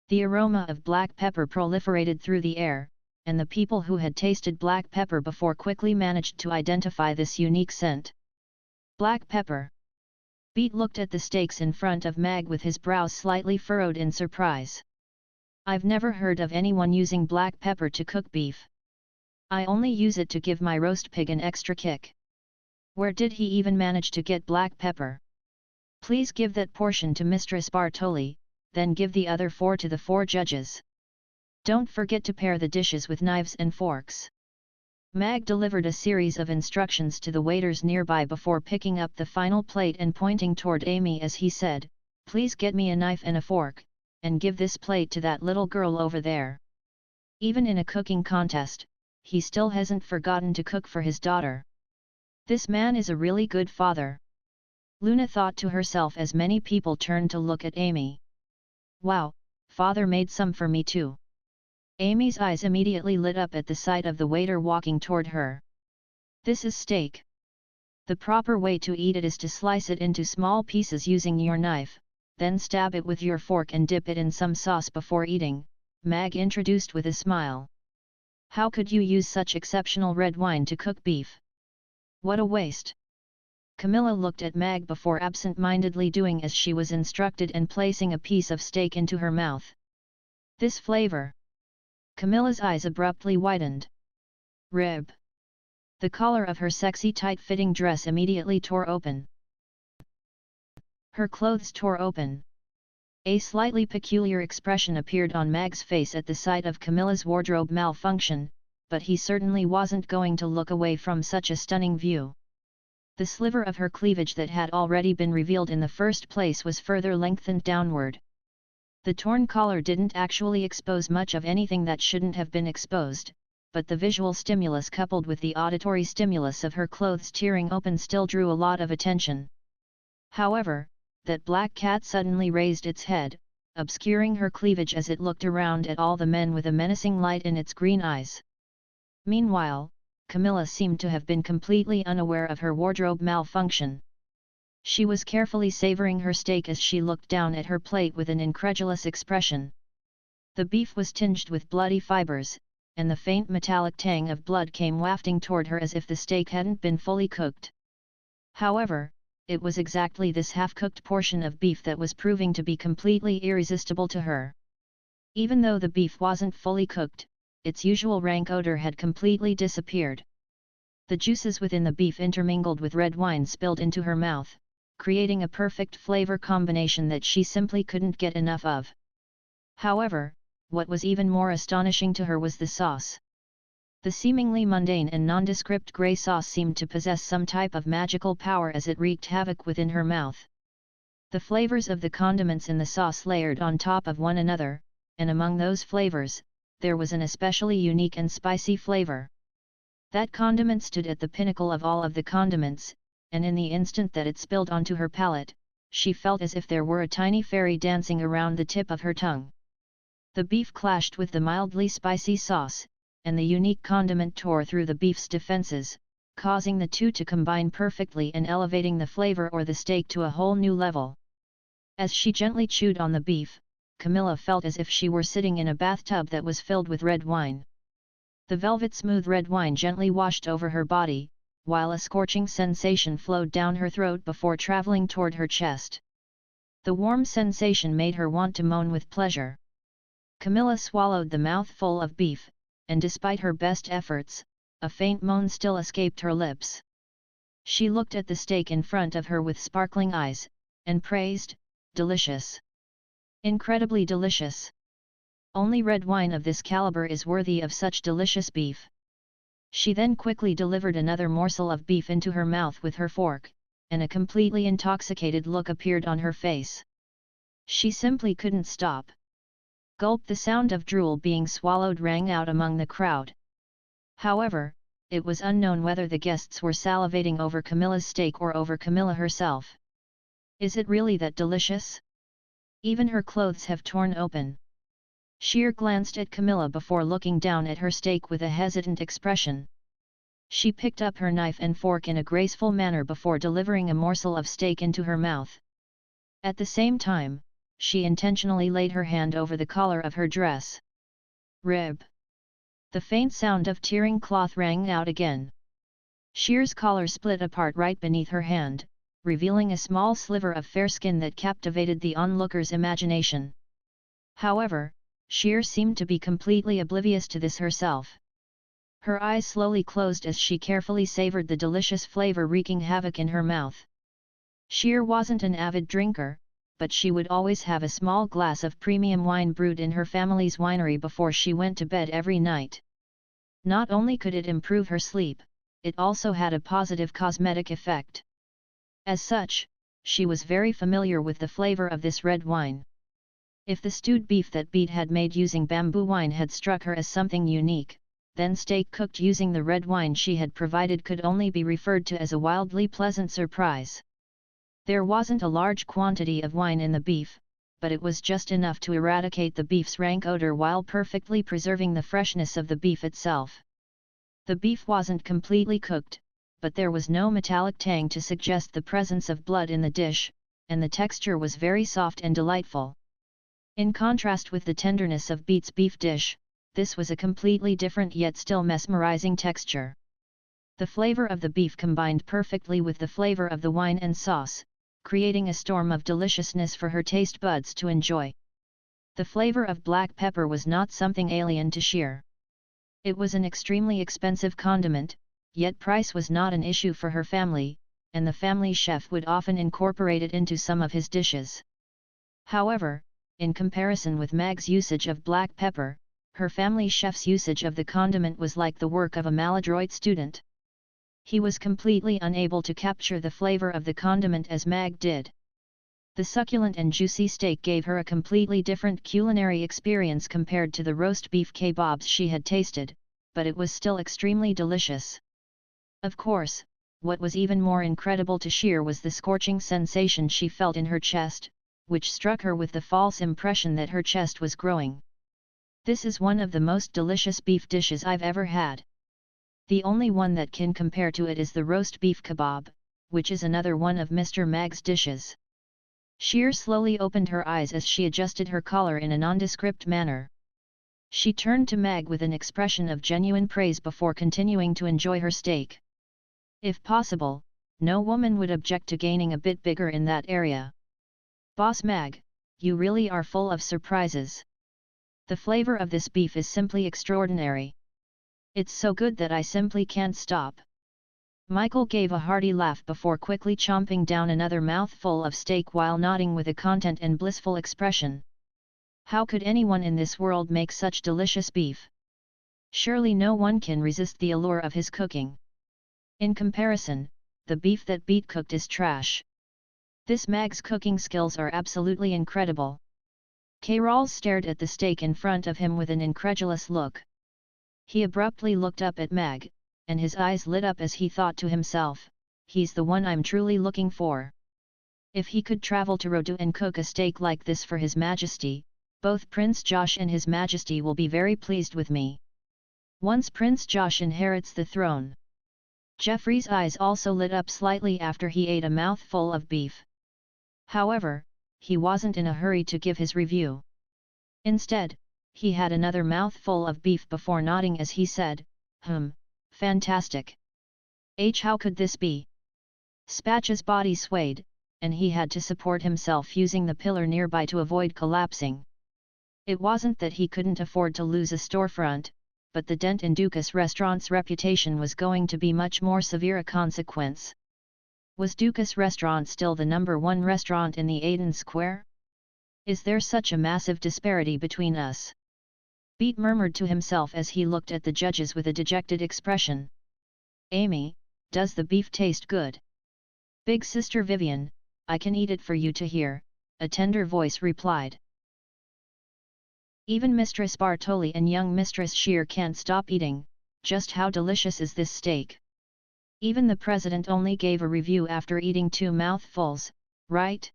The aroma of black pepper proliferated through the air, and the people who had tasted black pepper before quickly managed to identify this unique scent. Black pepper. Beat looked at the steaks in front of Mag with his brows slightly furrowed in surprise. I've never heard of anyone using black pepper to cook beef. I only use it to give my roast pig an extra kick. Where did he even manage to get black pepper? Please give that portion to Mistress Bartoli, then give the other 4 to the 4 judges. Don't forget to pair the dishes with knives and forks. Mag delivered a series of instructions to the waiters nearby before picking up the final plate and pointing toward Amy as he said, "Please get me a knife and a fork, and give this plate to that little girl over there." Even in a cooking contest, he still hasn't forgotten to cook for his daughter. This man is a really good father. Luna thought to herself as many people turned to look at Amy. Wow, father made some for me too. Amy's eyes immediately lit up at the sight of the waiter walking toward her. This is steak. The proper way to eat it is to slice it into small pieces using your knife, then stab it with your fork and dip it in some sauce before eating, Mag introduced with a smile. How could you use such exceptional red wine to cook beef? What a waste! Camilla looked at Mag before absent-mindedly doing as she was instructed and placing a piece of steak into her mouth. This flavor! Camilla's eyes abruptly widened. Rib! The collar of her sexy tight-fitting dress immediately tore open. Her clothes tore open. A slightly peculiar expression appeared on Mag's face at the sight of Camilla's wardrobe malfunction, but he certainly wasn't going to look away from such a stunning view. The sliver of her cleavage that had already been revealed in the first place was further lengthened downward. The torn collar didn't actually expose much of anything that shouldn't have been exposed, but the visual stimulus coupled with the auditory stimulus of her clothes tearing open still drew a lot of attention. However, that black cat suddenly raised its head, obscuring her cleavage as it looked around at all the men with a menacing light in its green eyes. Meanwhile, Camilla seemed to have been completely unaware of her wardrobe malfunction. She was carefully savoring her steak as she looked down at her plate with an incredulous expression. The beef was tinged with bloody fibers, and the faint metallic tang of blood came wafting toward her as if the steak hadn't been fully cooked. However, it was exactly this half-cooked portion of beef that was proving to be completely irresistible to her. Even though the beef wasn't fully cooked, its usual rank odor had completely disappeared. The juices within the beef intermingled with red wine spilled into her mouth, creating a perfect flavor combination that she simply couldn't get enough of. However, what was even more astonishing to her was the sauce. The seemingly mundane and nondescript grey sauce seemed to possess some type of magical power as it wreaked havoc within her mouth. The flavors of the condiments in the sauce layered on top of one another, and among those flavors, there was an especially unique and spicy flavor. That condiment stood at the pinnacle of all of the condiments, and in the instant that it spilled onto her palate, she felt as if there were a tiny fairy dancing around the tip of her tongue. The beef clashed with the mildly spicy sauce, and the unique condiment tore through the beef's defenses, causing the two to combine perfectly and elevating the flavor or the steak to a whole new level. As she gently chewed on the beef, Camilla felt as if she were sitting in a bathtub that was filled with red wine. The velvet-smooth red wine gently washed over her body, while a scorching sensation flowed down her throat before traveling toward her chest. The warm sensation made her want to moan with pleasure. Camilla swallowed the mouthful of beef, and despite her best efforts, a faint moan still escaped her lips. She looked at the steak in front of her with sparkling eyes, and praised, "Delicious! Incredibly delicious! Only red wine of this caliber is worthy of such delicious beef." She then quickly delivered another morsel of beef into her mouth with her fork, and a completely intoxicated look appeared on her face. She simply couldn't stop. Gulp! The sound of drool being swallowed rang out among the crowd. However, it was unknown whether the guests were salivating over Camilla's steak or over Camilla herself. "Is it really that delicious? Even her clothes have torn open." Sheer glanced at Camilla before looking down at her steak with a hesitant expression. She picked up her knife and fork in a graceful manner before delivering a morsel of steak into her mouth. At the same time, she intentionally laid her hand over the collar of her dress. "Rib!" The faint sound of tearing cloth rang out again. Sheer's collar split apart right beneath her hand, revealing a small sliver of fair skin that captivated the onlooker's imagination. However, Sheer seemed to be completely oblivious to this herself. Her eyes slowly closed as she carefully savored the delicious flavor wreaking havoc in her mouth. Sheer wasn't an avid drinker, but she would always have a small glass of premium wine brewed in her family's winery before she went to bed every night. Not only could it improve her sleep, it also had a positive cosmetic effect. As such, she was very familiar with the flavor of this red wine. If the stewed beef that Beat had made using bamboo wine had struck her as something unique, then steak cooked using the red wine she had provided could only be referred to as a wildly pleasant surprise. There wasn't a large quantity of wine in the beef, but it was just enough to eradicate the beef's rank odor while perfectly preserving the freshness of the beef itself. The beef wasn't completely cooked, but there was no metallic tang to suggest the presence of blood in the dish, and the texture was very soft and delightful. In contrast with the tenderness of Beat's beef dish, this was a completely different yet still mesmerizing texture. The flavor of the beef combined perfectly with the flavor of the wine and sauce, creating a storm of deliciousness for her taste buds to enjoy. The flavor of black pepper was not something alien to Sheer. It was an extremely expensive condiment, yet price was not an issue for her family, and the family chef would often incorporate it into some of his dishes. However, in comparison with Mag's usage of black pepper, her family chef's usage of the condiment was like the work of a maladroit student. He was completely unable to capture the flavor of the condiment as Mag did. The succulent and juicy steak gave her a completely different culinary experience compared to the roast beef kebabs she had tasted, but it was still extremely delicious. Of course, what was even more incredible to Sheer was the scorching sensation she felt in her chest, which struck her with the false impression that her chest was growing. "This is one of the most delicious beef dishes I've ever had. The only one that can compare to it is the roast beef kebab, which is another one of Mr. Mag's dishes." Sheer slowly opened her eyes as she adjusted her collar in a nondescript manner. She turned to Mag with an expression of genuine praise before continuing to enjoy her steak. If possible, no woman would object to gaining a bit bigger in that area. "Boss Mag, you really are full of surprises. The flavor of this beef is simply extraordinary. It's so good that I simply can't stop." Michael gave a hearty laugh before quickly chomping down another mouthful of steak while nodding with a content and blissful expression. How could anyone in this world make such delicious beef? Surely no one can resist the allure of his cooking. In comparison, the beef that Beat cooked is trash. This Mag's cooking skills are absolutely incredible. Carol stared at the steak in front of him with an incredulous look. He abruptly looked up at Meg, and his eyes lit up as he thought to himself, he's the one I'm truly looking for. If he could travel to Rodu and cook a steak like this for His Majesty, both Prince Josh and His Majesty will be very pleased with me. Once Prince Josh inherits the throne. Geoffrey's eyes also lit up slightly after he ate a mouthful of beef. However, he wasn't in a hurry to give his review. Instead, he had another mouthful of beef before nodding as he said, fantastic. How could this be? Spatch's body swayed, and he had to support himself using the pillar nearby to avoid collapsing. It wasn't that he couldn't afford to lose a storefront, but the dent in Dukas Restaurant's reputation was going to be much more severe a consequence. Was Dukas Restaurant still the #1 restaurant in the Aden Square? Is there such a massive disparity between us? Beat murmured to himself as he looked at the judges with a dejected expression. Amy, does the beef taste good? Big Sister Vivian, I can eat it for you to hear, a tender voice replied. Even Mistress Bartoli and young Mistress Shear can't stop eating. Just how delicious is this steak? Even the president only gave a review after eating 2 mouthfuls, right?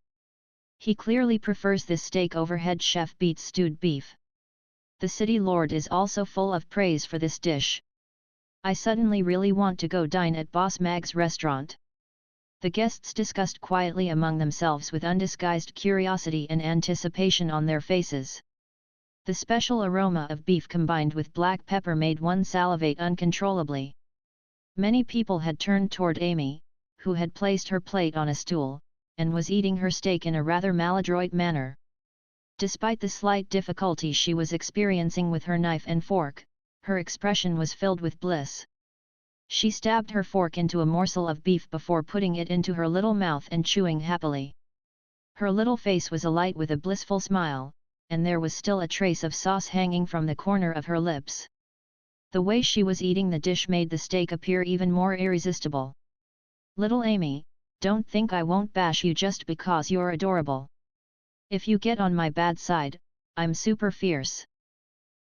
He clearly prefers this steak over head chef Beat's stewed beef. The city lord is also full of praise for this dish. I suddenly really want to go dine at Boss Mag's restaurant. The guests discussed quietly among themselves with undisguised curiosity and anticipation on their faces. The special aroma of beef combined with black pepper made one salivate uncontrollably. Many people had turned toward Amy, who had placed her plate on a stool, and was eating her steak in a rather maladroit manner. Despite the slight difficulty she was experiencing with her knife and fork, her expression was filled with bliss. She stabbed her fork into a morsel of beef before putting it into her little mouth and chewing happily. Her little face was alight with a blissful smile, and there was still a trace of sauce hanging from the corner of her lips. The way she was eating the dish made the steak appear even more irresistible. Little Amy, don't think I won't bash you just because you're adorable. If you get on my bad side, I'm super fierce.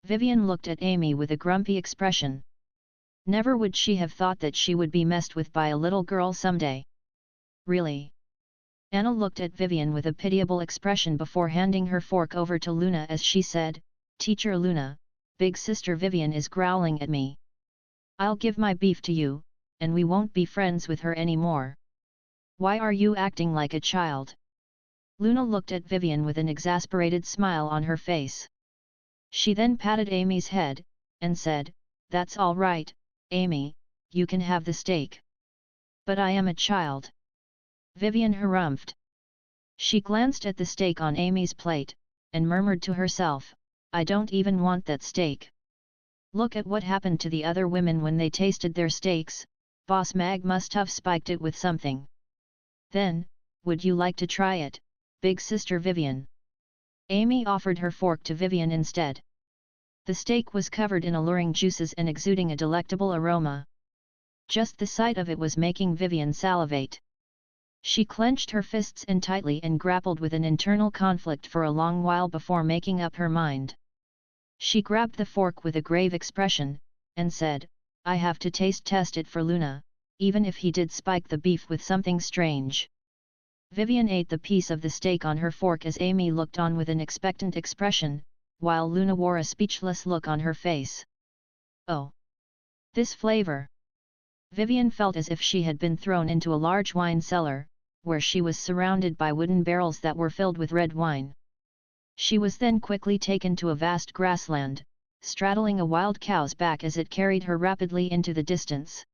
Vivian looked at Amy with a grumpy expression. Never would she have thought that she would be messed with by a little girl someday. Really? Anna looked at Vivian with a pitiable expression before handing her fork over to Luna as she said, Teacher Luna, Big Sister Vivian is growling at me. I'll give my beef to you, and we won't be friends with her anymore. Why are you acting like a child? Luna looked at Vivian with an exasperated smile on her face. She then patted Amy's head, and said, That's all right, Amy, you can have the steak. But I am a child. Vivian harumphed. She glanced at the steak on Amy's plate, and murmured to herself, I don't even want that steak. Look at what happened to the other women when they tasted their steaks, Boss Mag must have spiked it with something. Then, would you like to try it, Big Sister Vivian? Amy offered her fork to Vivian instead. The steak was covered in alluring juices and exuding a delectable aroma. Just the sight of it was making Vivian salivate. She clenched her fists in tightly and grappled with an internal conflict for a long while before making up her mind. She grabbed the fork with a grave expression, and said, I have to taste test it for Luna, even if he did spike the beef with something strange. Vivian ate the piece of the steak on her fork as Amy looked on with an expectant expression, while Luna wore a speechless look on her face. Oh! This flavor! Vivian felt as if she had been thrown into a large wine cellar, where she was surrounded by wooden barrels that were filled with red wine. She was then quickly taken to a vast grassland, straddling a wild cow's back as it carried her rapidly into the distance.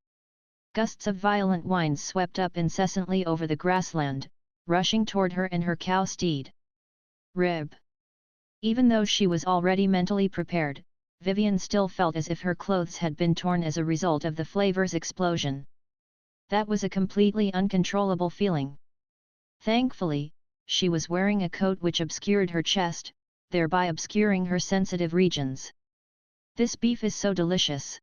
Gusts of violent winds swept up incessantly over the grassland, rushing toward her and her cow steed. Rib. Even though she was already mentally prepared, Vivian still felt as if her clothes had been torn as a result of the flavor's explosion. That was a completely uncontrollable feeling. Thankfully, she was wearing a coat which obscured her chest, thereby obscuring her sensitive regions. This beef is so delicious.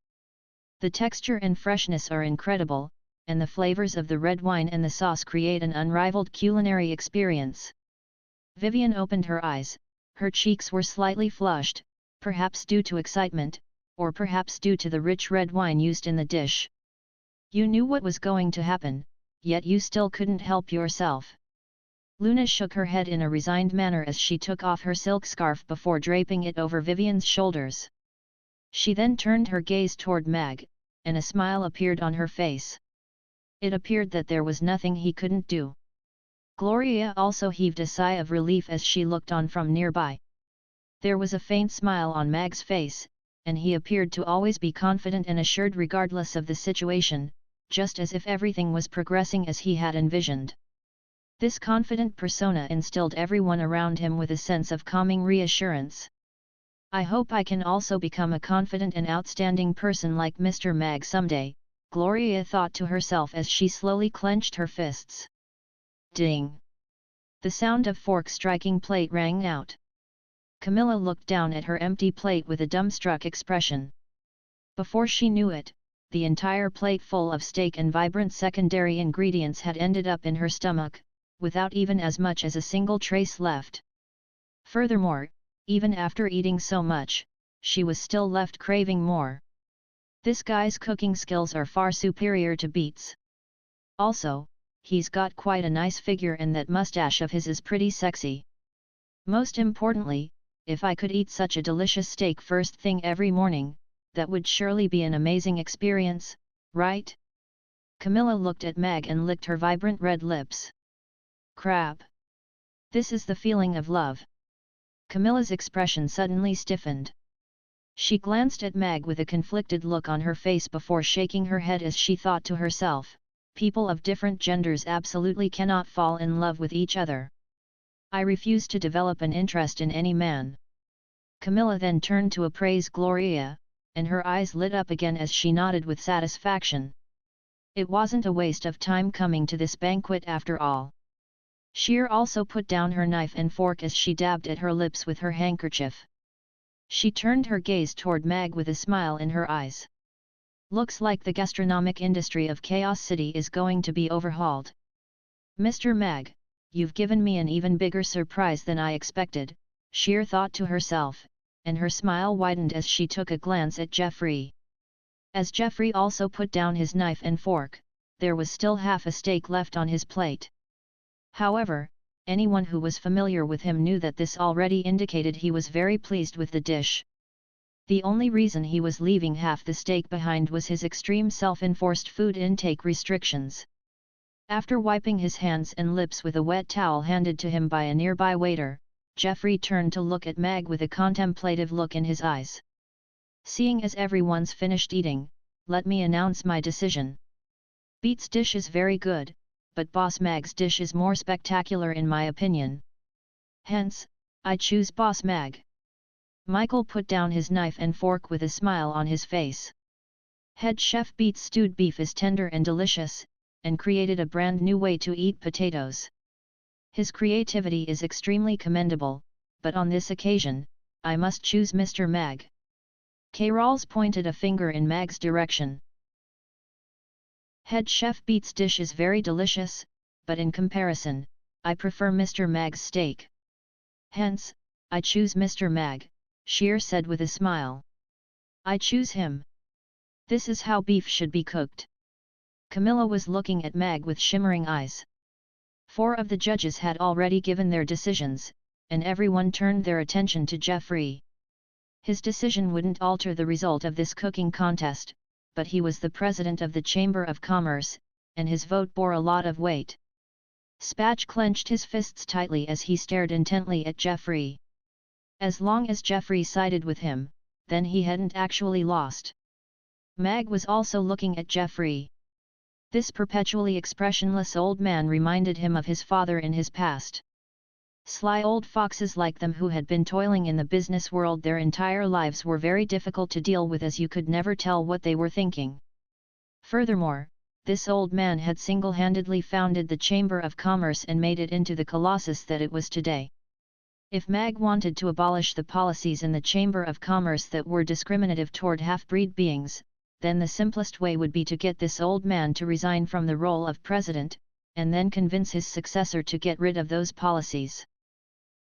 The texture and freshness are incredible, and the flavors of the red wine and the sauce create an unrivaled culinary experience. Vivian opened her eyes, Her cheeks were slightly flushed, perhaps due to excitement, or perhaps due to the rich red wine used in the dish. You knew what was going to happen, yet you still couldn't help yourself. Luna shook her head in a resigned manner as she took off her silk scarf before draping it over Vivian's shoulders. She then turned her gaze toward Mag, and a smile appeared on her face. It appeared that there was nothing he couldn't do. Gloria also heaved a sigh of relief as she looked on from nearby. There was a faint smile on Mag's face, and he appeared to always be confident and assured regardless of the situation, just as if everything was progressing as he had envisioned. This confident persona instilled everyone around him with a sense of calming reassurance. I hope I can also become a confident and outstanding person like Mr. Mag someday, Gloria thought to herself as she slowly clenched her fists. Ding! The sound of fork striking plate rang out. Camilla looked down at her empty plate with a dumbstruck expression. Before she knew it, the entire plate full of steak and vibrant secondary ingredients had ended up in her stomach, without even as much as a single trace left. Furthermore, even after eating so much, she was still left craving more. This guy's cooking skills are far superior to Beats. Also, he's got quite a nice figure and that mustache of his is pretty sexy. Most importantly, if I could eat such a delicious steak first thing every morning, that would surely be an amazing experience, right? Camilla looked at Mag and licked her vibrant red lips. Crap! This is the feeling of love. Camilla's expression suddenly stiffened. She glanced at Mag with a conflicted look on her face before shaking her head as she thought to herself, people of different genders absolutely cannot fall in love with each other. I refuse to develop an interest in any man. Camilla then turned to appraise Gloria, and her eyes lit up again as she nodded with satisfaction. It wasn't a waste of time coming to this banquet after all. Sheer also put down her knife and fork as she dabbed at her lips with her handkerchief. She turned her gaze toward Mag with a smile in her eyes. Looks like the gastronomic industry of Chaos City is going to be overhauled. Mr. Mag, you've given me an even bigger surprise than I expected, Sheer thought to herself, and her smile widened as she took a glance at Jeffrey. As Jeffrey also put down his knife and fork, there was still half a steak left on his plate. However, anyone who was familiar with him knew that this already indicated he was very pleased with the dish. The only reason he was leaving half the steak behind was his extreme self-enforced food intake restrictions. After wiping his hands and lips with a wet towel handed to him by a nearby waiter, Jeffrey turned to look at Mag with a contemplative look in his eyes. Seeing as everyone's finished eating, let me announce my decision. Beat's dish is very good, but Boss Mag's dish is more spectacular in my opinion. Hence, I choose Boss Mag. Michael put down his knife and fork with a smile on his face. Head chef Beat's stewed beef is tender and delicious, and created a brand new way to eat potatoes. His creativity is extremely commendable, but on this occasion, I must choose Mr. Mag. K. Rawls pointed a finger in Mag's direction. Head chef Beat's dish is very delicious, but in comparison, I prefer Mr. Mag's steak. Hence, I choose Mr. Mag, Sheer said with a smile. I choose him. This is how beef should be cooked. Camilla was looking at Mag with shimmering eyes. 4 of the judges had already given their decisions, and everyone turned their attention to Jeffrey. His decision wouldn't alter the result of this cooking contest, but he was the president of the Chamber of Commerce, and his vote bore a lot of weight. Spatch clenched his fists tightly as he stared intently at Jeffrey. As long as Jeffrey sided with him, then he hadn't actually lost. Mag was also looking at Jeffrey. This perpetually expressionless old man reminded him of his father in his past. Sly old foxes like them who had been toiling in the business world their entire lives were very difficult to deal with as you could never tell what they were thinking. Furthermore, this old man had single-handedly founded the Chamber of Commerce and made it into the colossus that it was today. If Mag wanted to abolish the policies in the Chamber of Commerce that were discriminative toward half-breed beings, then the simplest way would be to get this old man to resign from the role of president, and then convince his successor to get rid of those policies.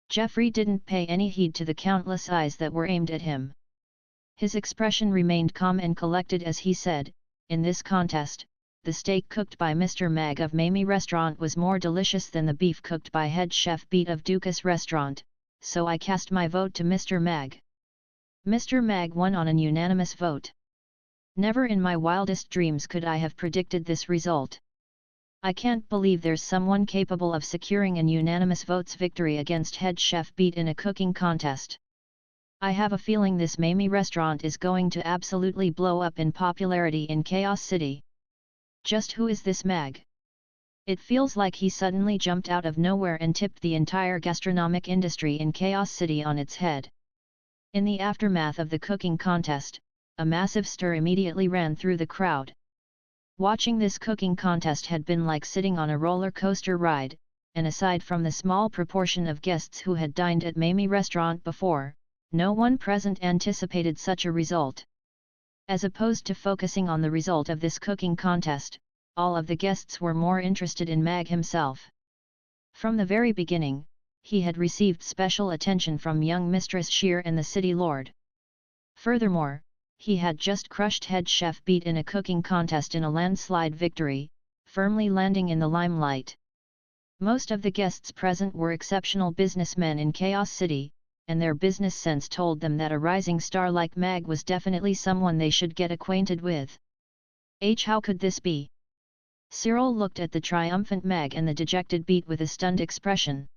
Jeffrey didn't pay any heed to the countless eyes that were aimed at him. His expression remained calm and collected as he said, "In this contest, the steak cooked by Mr. Mag of Mamie Restaurant was more delicious than the beef cooked by head chef Beat of Dukas Restaurant, so I cast my vote to Mr. Mag." Mr. Mag won on an unanimous vote. Never in my wildest dreams could I have predicted this result. I can't believe there's someone capable of securing an unanimous votes victory against head chef Beat in a cooking contest. I have a feeling this Mamie Restaurant is going to absolutely blow up in popularity in Chaos City. Just who is this Mag? It feels like he suddenly jumped out of nowhere and tipped the entire gastronomic industry in Chaos City on its head. In the aftermath of the cooking contest, a massive stir immediately ran through the crowd. Watching this cooking contest had been like sitting on a roller coaster ride, and aside from the small proportion of guests who had dined at Mamie Restaurant before, no one present anticipated such a result. As opposed to focusing on the result of this cooking contest, all of the guests were more interested in Mag himself. From the very beginning, he had received special attention from young Mistress Shear and the City Lord. Furthermore, he had just crushed head chef Beat in a cooking contest in a landslide victory, firmly landing in the limelight. Most of the guests present were exceptional businessmen in Chaos City, and their business sense told them that a rising star like Mag was definitely someone they should get acquainted with. How could this be? Cyril looked at the triumphant Mag and the dejected Beat with a stunned expression.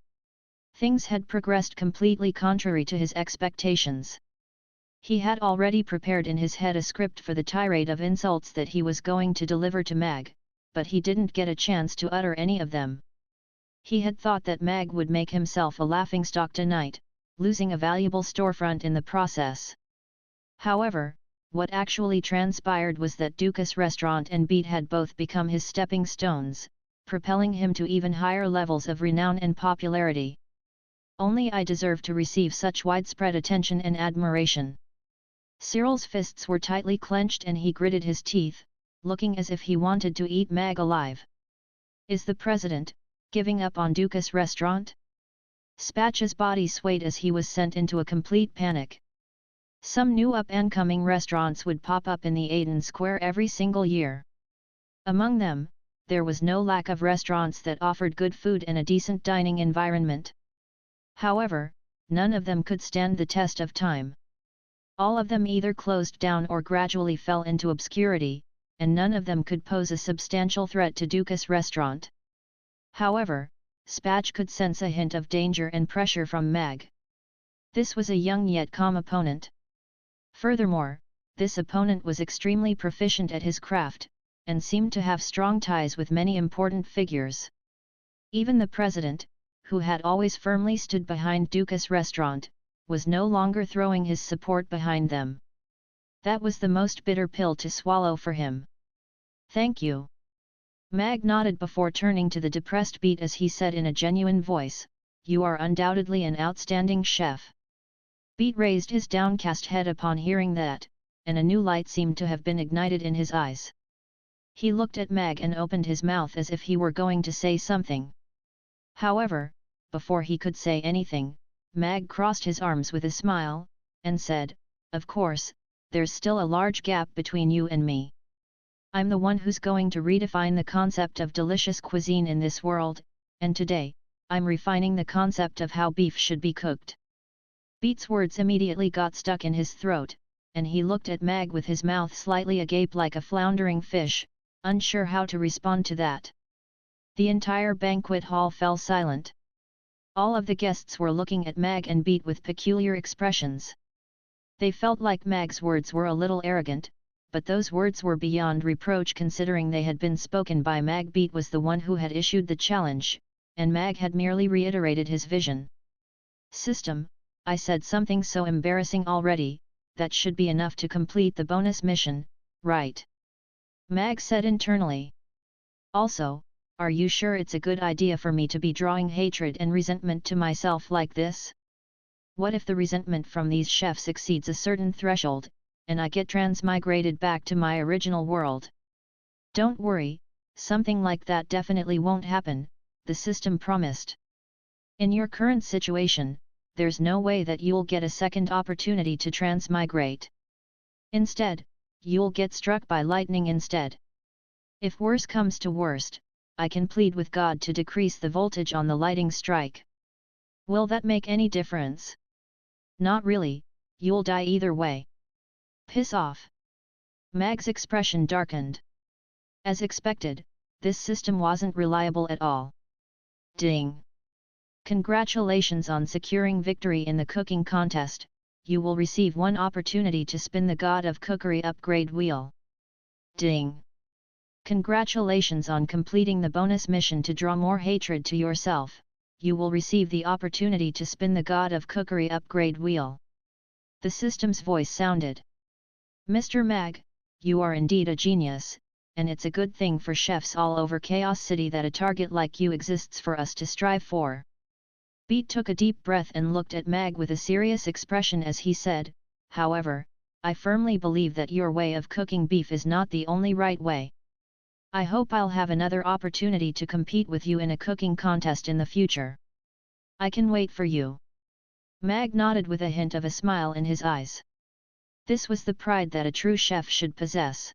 Things had progressed completely contrary to his expectations. He had already prepared in his head a script for the tirade of insults that he was going to deliver to Mag, but he didn't get a chance to utter any of them. He had thought that Mag would make himself a laughingstock tonight, losing a valuable storefront in the process. However, what actually transpired was that Dukas Restaurant and Beat had both become his stepping stones, propelling him to even higher levels of renown and popularity. Only I deserve to receive such widespread attention and admiration. Cyril's fists were tightly clenched and he gritted his teeth, looking as if he wanted to eat Mag alive. Is the president giving up on Dukas Restaurant? Spatch's body swayed as he was sent into a complete panic. Some new up-and-coming restaurants would pop up in the Aden Square every single year. Among them, there was no lack of restaurants that offered good food and a decent dining environment. However, none of them could stand the test of time. All of them either closed down or gradually fell into obscurity, and none of them could pose a substantial threat to Dukas Restaurant. However, Spatch could sense a hint of danger and pressure from Mag. This was a young yet calm opponent. Furthermore, this opponent was extremely proficient at his craft, and seemed to have strong ties with many important figures. Even the president, who had always firmly stood behind Dukas Restaurant, was no longer throwing his support behind them. That was the most bitter pill to swallow for him. "Thank you." Mag nodded before turning to the depressed Beat as he said in a genuine voice, "You are undoubtedly an outstanding chef." Beat raised his downcast head upon hearing that, and a new light seemed to have been ignited in his eyes. He looked at Mag and opened his mouth as if he were going to say something. However, before he could say anything, Mag crossed his arms with a smile, and said, "Of course, there's still a large gap between you and me. I'm the one who's going to redefine the concept of delicious cuisine in this world, and today, I'm refining the concept of how beef should be cooked." Beat's words immediately got stuck in his throat, and he looked at Mag with his mouth slightly agape like a floundering fish, unsure how to respond to that. The entire banquet hall fell silent. All of the guests were looking at Mag and Beat with peculiar expressions. They felt like Mag's words were a little arrogant, but those words were beyond reproach considering they had been spoken by Mag. Beat was the one who had issued the challenge, and Mag had merely reiterated his vision. "System, I said something so embarrassing already, that should be enough to complete the bonus mission, right?" Mag said internally. "Also, are you sure it's a good idea for me to be drawing hatred and resentment to myself like this? What if the resentment from these chefs exceeds a certain threshold, and I get transmigrated back to my original world?" "Don't worry, something like that definitely won't happen," the system promised. In your current situation, there's no way that you'll get a second opportunity to transmigrate. Instead, you'll get struck by lightning instead. If worse comes to worst, I can plead with God to decrease the voltage on the lightning strike. Will that make any difference? Not really, you'll die either way. Piss off. Mag's expression darkened. As expected, this system wasn't reliable at all. Ding! Congratulations on securing victory in the cooking contest, you will receive one opportunity to spin the God of Cookery upgrade wheel. Ding! Congratulations on completing the bonus mission to draw more hatred to yourself, you will receive the opportunity to spin the God of Cookery upgrade wheel. The system's voice sounded. Mr. Mag, you are indeed a genius, and it's a good thing for chefs all over Chaos City that a target like you exists for us to strive for. Beat took a deep breath and looked at Mag with a serious expression as he said, however, I firmly believe that your way of cooking beef is not the only right way. I hope I'll have another opportunity to compete with you in a cooking contest in the future. I can wait for you. Mag nodded with a hint of a smile in his eyes. This was the pride that a true chef should possess.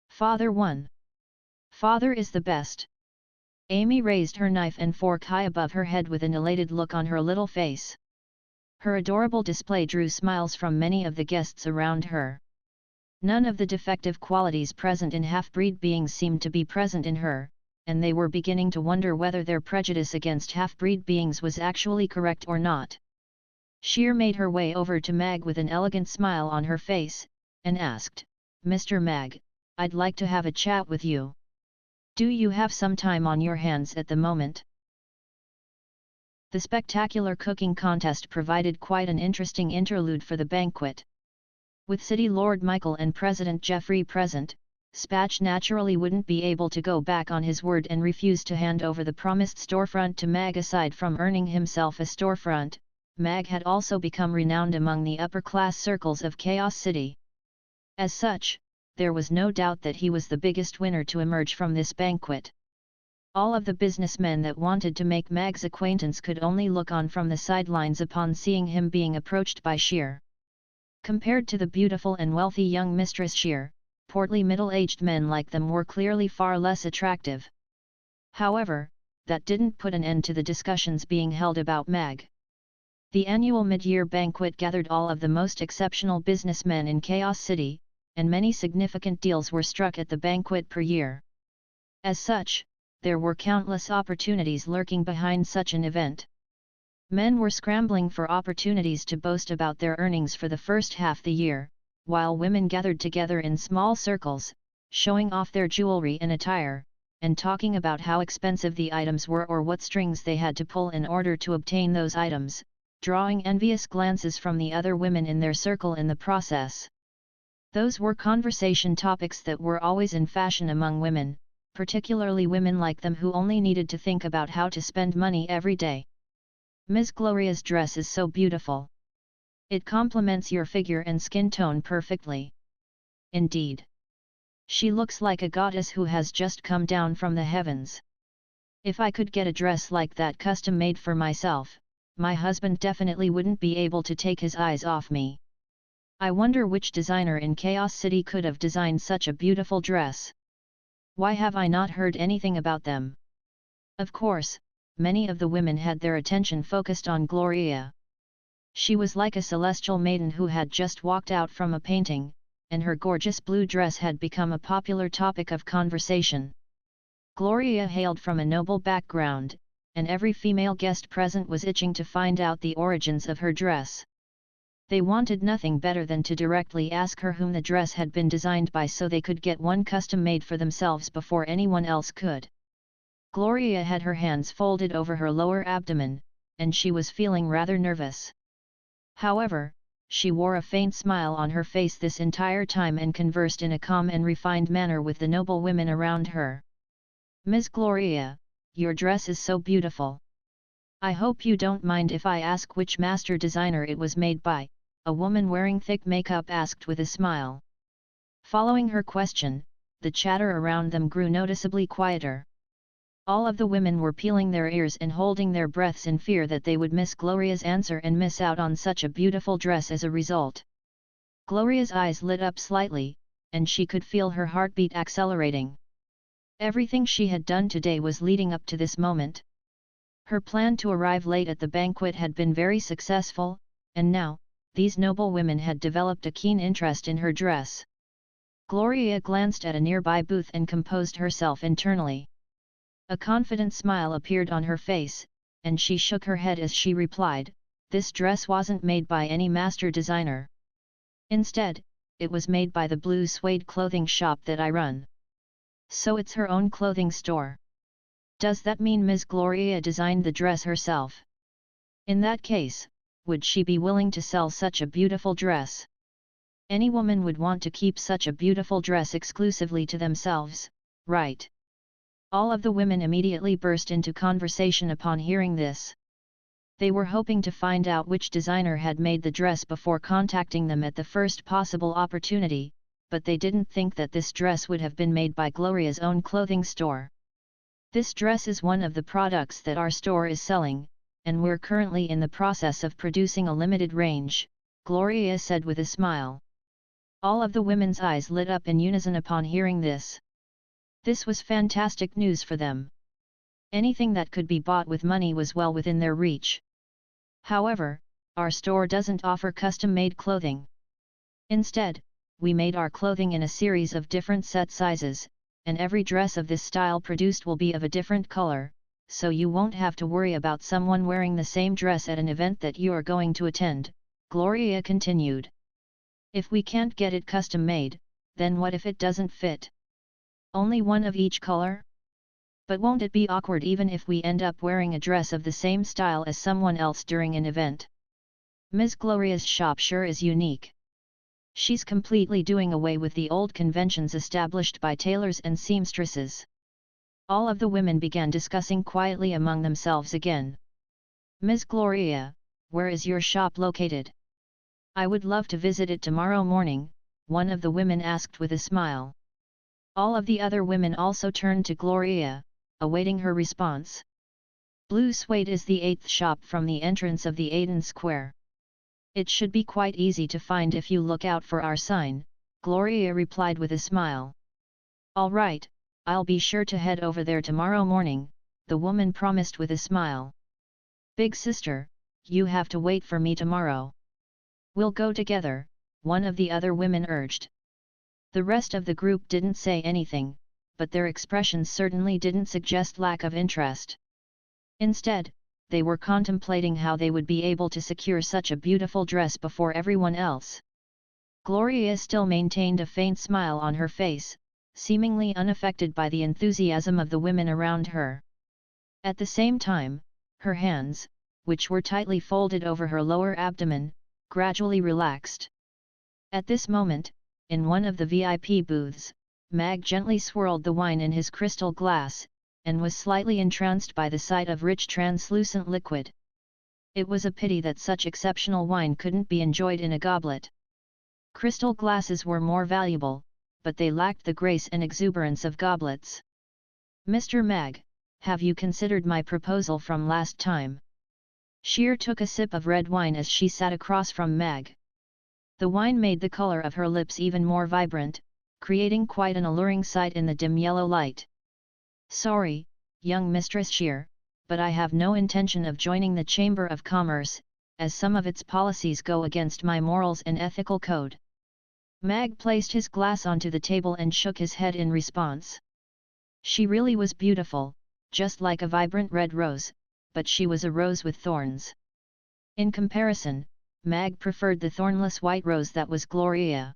Father won. Father is the best. Amy raised her knife and fork high above her head with an elated look on her little face. Her adorable display drew smiles from many of the guests around her. None of the defective qualities present in half-breed beings seemed to be present in her, and they were beginning to wonder whether their prejudice against half-breed beings was actually correct or not. Sheer made her way over to Mag with an elegant smile on her face, and asked, Mr. Mag, I'd like to have a chat with you. Do you have some time on your hands at the moment? The spectacular cooking contest provided quite an interesting interlude for the banquet. With City Lord Michael and President Jeffrey present, Spatch naturally wouldn't be able to go back on his word and refuse to hand over the promised storefront to Mag. Aside from earning himself a storefront, Mag had also become renowned among the upper-class circles of Chaos City. As such, there was no doubt that he was the biggest winner to emerge from this banquet. All of the businessmen that wanted to make Mag's acquaintance could only look on from the sidelines upon seeing him being approached by Sheer. Compared to the beautiful and wealthy young Mistress Sheer, portly middle-aged men like them were clearly far less attractive. However, that didn't put an end to the discussions being held about Mag. The annual mid-year banquet gathered all of the most exceptional businessmen in Chaos City, and many significant deals were struck at the banquet per year. As such, there were countless opportunities lurking behind such an event. Men were scrambling for opportunities to boast about their earnings for the first half the year, while women gathered together in small circles, showing off their jewelry and attire, and talking about how expensive the items were or what strings they had to pull in order to obtain those items, drawing envious glances from the other women in their circle in the process. Those were conversation topics that were always in fashion among women, particularly women like them who only needed to think about how to spend money every day. Ms. Gloria's dress is so beautiful. It complements your figure and skin tone perfectly. Indeed. She looks like a goddess who has just come down from the heavens. If I could get a dress like that custom made for myself, my husband definitely wouldn't be able to take his eyes off me. I wonder which designer in Chaos City could have designed such a beautiful dress. Why have I not heard anything about them? Of course, many of the women had their attention focused on Gloria. She was like a celestial maiden who had just walked out from a painting, and her gorgeous blue dress had become a popular topic of conversation. Gloria hailed from a noble background, and every female guest present was itching to find out the origins of her dress. They wanted nothing better than to directly ask her whom the dress had been designed by so they could get one custom made for themselves before anyone else could. Gloria had her hands folded over her lower abdomen, and she was feeling rather nervous. However, she wore a faint smile on her face this entire time and conversed in a calm and refined manner with the noble women around her. Ms. Gloria, your dress is so beautiful. I hope you don't mind if I ask which master designer it was made by, a woman wearing thick makeup asked with a smile. Following her question, the chatter around them grew noticeably quieter. All of the women were peeling their ears and holding their breaths in fear that they would miss Gloria's answer and miss out on such a beautiful dress as a result. Gloria's eyes lit up slightly, and she could feel her heartbeat accelerating. Everything she had done today was leading up to this moment. Her plan to arrive late at the banquet had been very successful, and now, these noble women had developed a keen interest in her dress. Gloria glanced at a nearby booth and composed herself internally. A confident smile appeared on her face, and she shook her head as she replied, "This dress wasn't made by any master designer. Instead, it was made by the blue suede clothing shop that I run. So it's her own clothing store. Does that mean Ms. Gloria designed the dress herself? In that case, would she be willing to sell such a beautiful dress? Any woman would want to keep such a beautiful dress exclusively to themselves, right?" All of the women immediately burst into conversation upon hearing this. They were hoping to find out which designer had made the dress before contacting them at the first possible opportunity, but they didn't think that this dress would have been made by Gloria's own clothing store. "This dress is one of the products that our store is selling, and we're currently in the process of producing a limited range," Gloria said with a smile. All of the women's eyes lit up in unison upon hearing this. This was fantastic news for them. Anything that could be bought with money was well within their reach. "However, our store doesn't offer custom-made clothing. Instead, we made our clothing in a series of different set sizes, and every dress of this style produced will be of a different color, so you won't have to worry about someone wearing the same dress at an event that you are going to attend," Gloria continued. "If we can't get it custom-made, then what if it doesn't fit? Only one of each color? But won't it be awkward even if we end up wearing a dress of the same style as someone else during an event? Ms. Gloria's shop sure is unique. She's completely doing away with the old conventions established by tailors and seamstresses." All of the women began discussing quietly among themselves again. "Ms. Gloria, where is your shop located? I would love to visit it tomorrow morning," one of the women asked with a smile. All of the other women also turned to Gloria, awaiting her response. "Blue Suede is the 8th shop from the entrance of the Aiden Square. It should be quite easy to find if you look out for our sign," Gloria replied with a smile. "All right, I'll be sure to head over there tomorrow morning," the woman promised with a smile. "Big sister, you have to wait for me tomorrow. We'll go together," one of the other women urged. The rest of the group didn't say anything, but their expressions certainly didn't suggest lack of interest. Instead, they were contemplating how they would be able to secure such a beautiful dress before everyone else. Gloria still maintained a faint smile on her face, seemingly unaffected by the enthusiasm of the women around her. At the same time, her hands, which were tightly folded over her lower abdomen, gradually relaxed. At this moment, in one of the VIP booths, Mag gently swirled the wine in his crystal glass, and was slightly entranced by the sight of rich translucent liquid. It was a pity that such exceptional wine couldn't be enjoyed in a goblet. Crystal glasses were more valuable, but they lacked the grace and exuberance of goblets. "Mr. Mag, have you considered my proposal from last time?" Sheer took a sip of red wine as she sat across from Mag. The wine made the color of her lips even more vibrant, creating quite an alluring sight in the dim yellow light. "Sorry, young Mistress Sheer, but I have no intention of joining the Chamber of Commerce, as some of its policies go against my morals and ethical code." Mag placed his glass onto the table and shook his head in response. She really was beautiful, just like a vibrant red rose, but she was a rose with thorns. In comparison, Mag preferred the thornless white rose that was Gloria.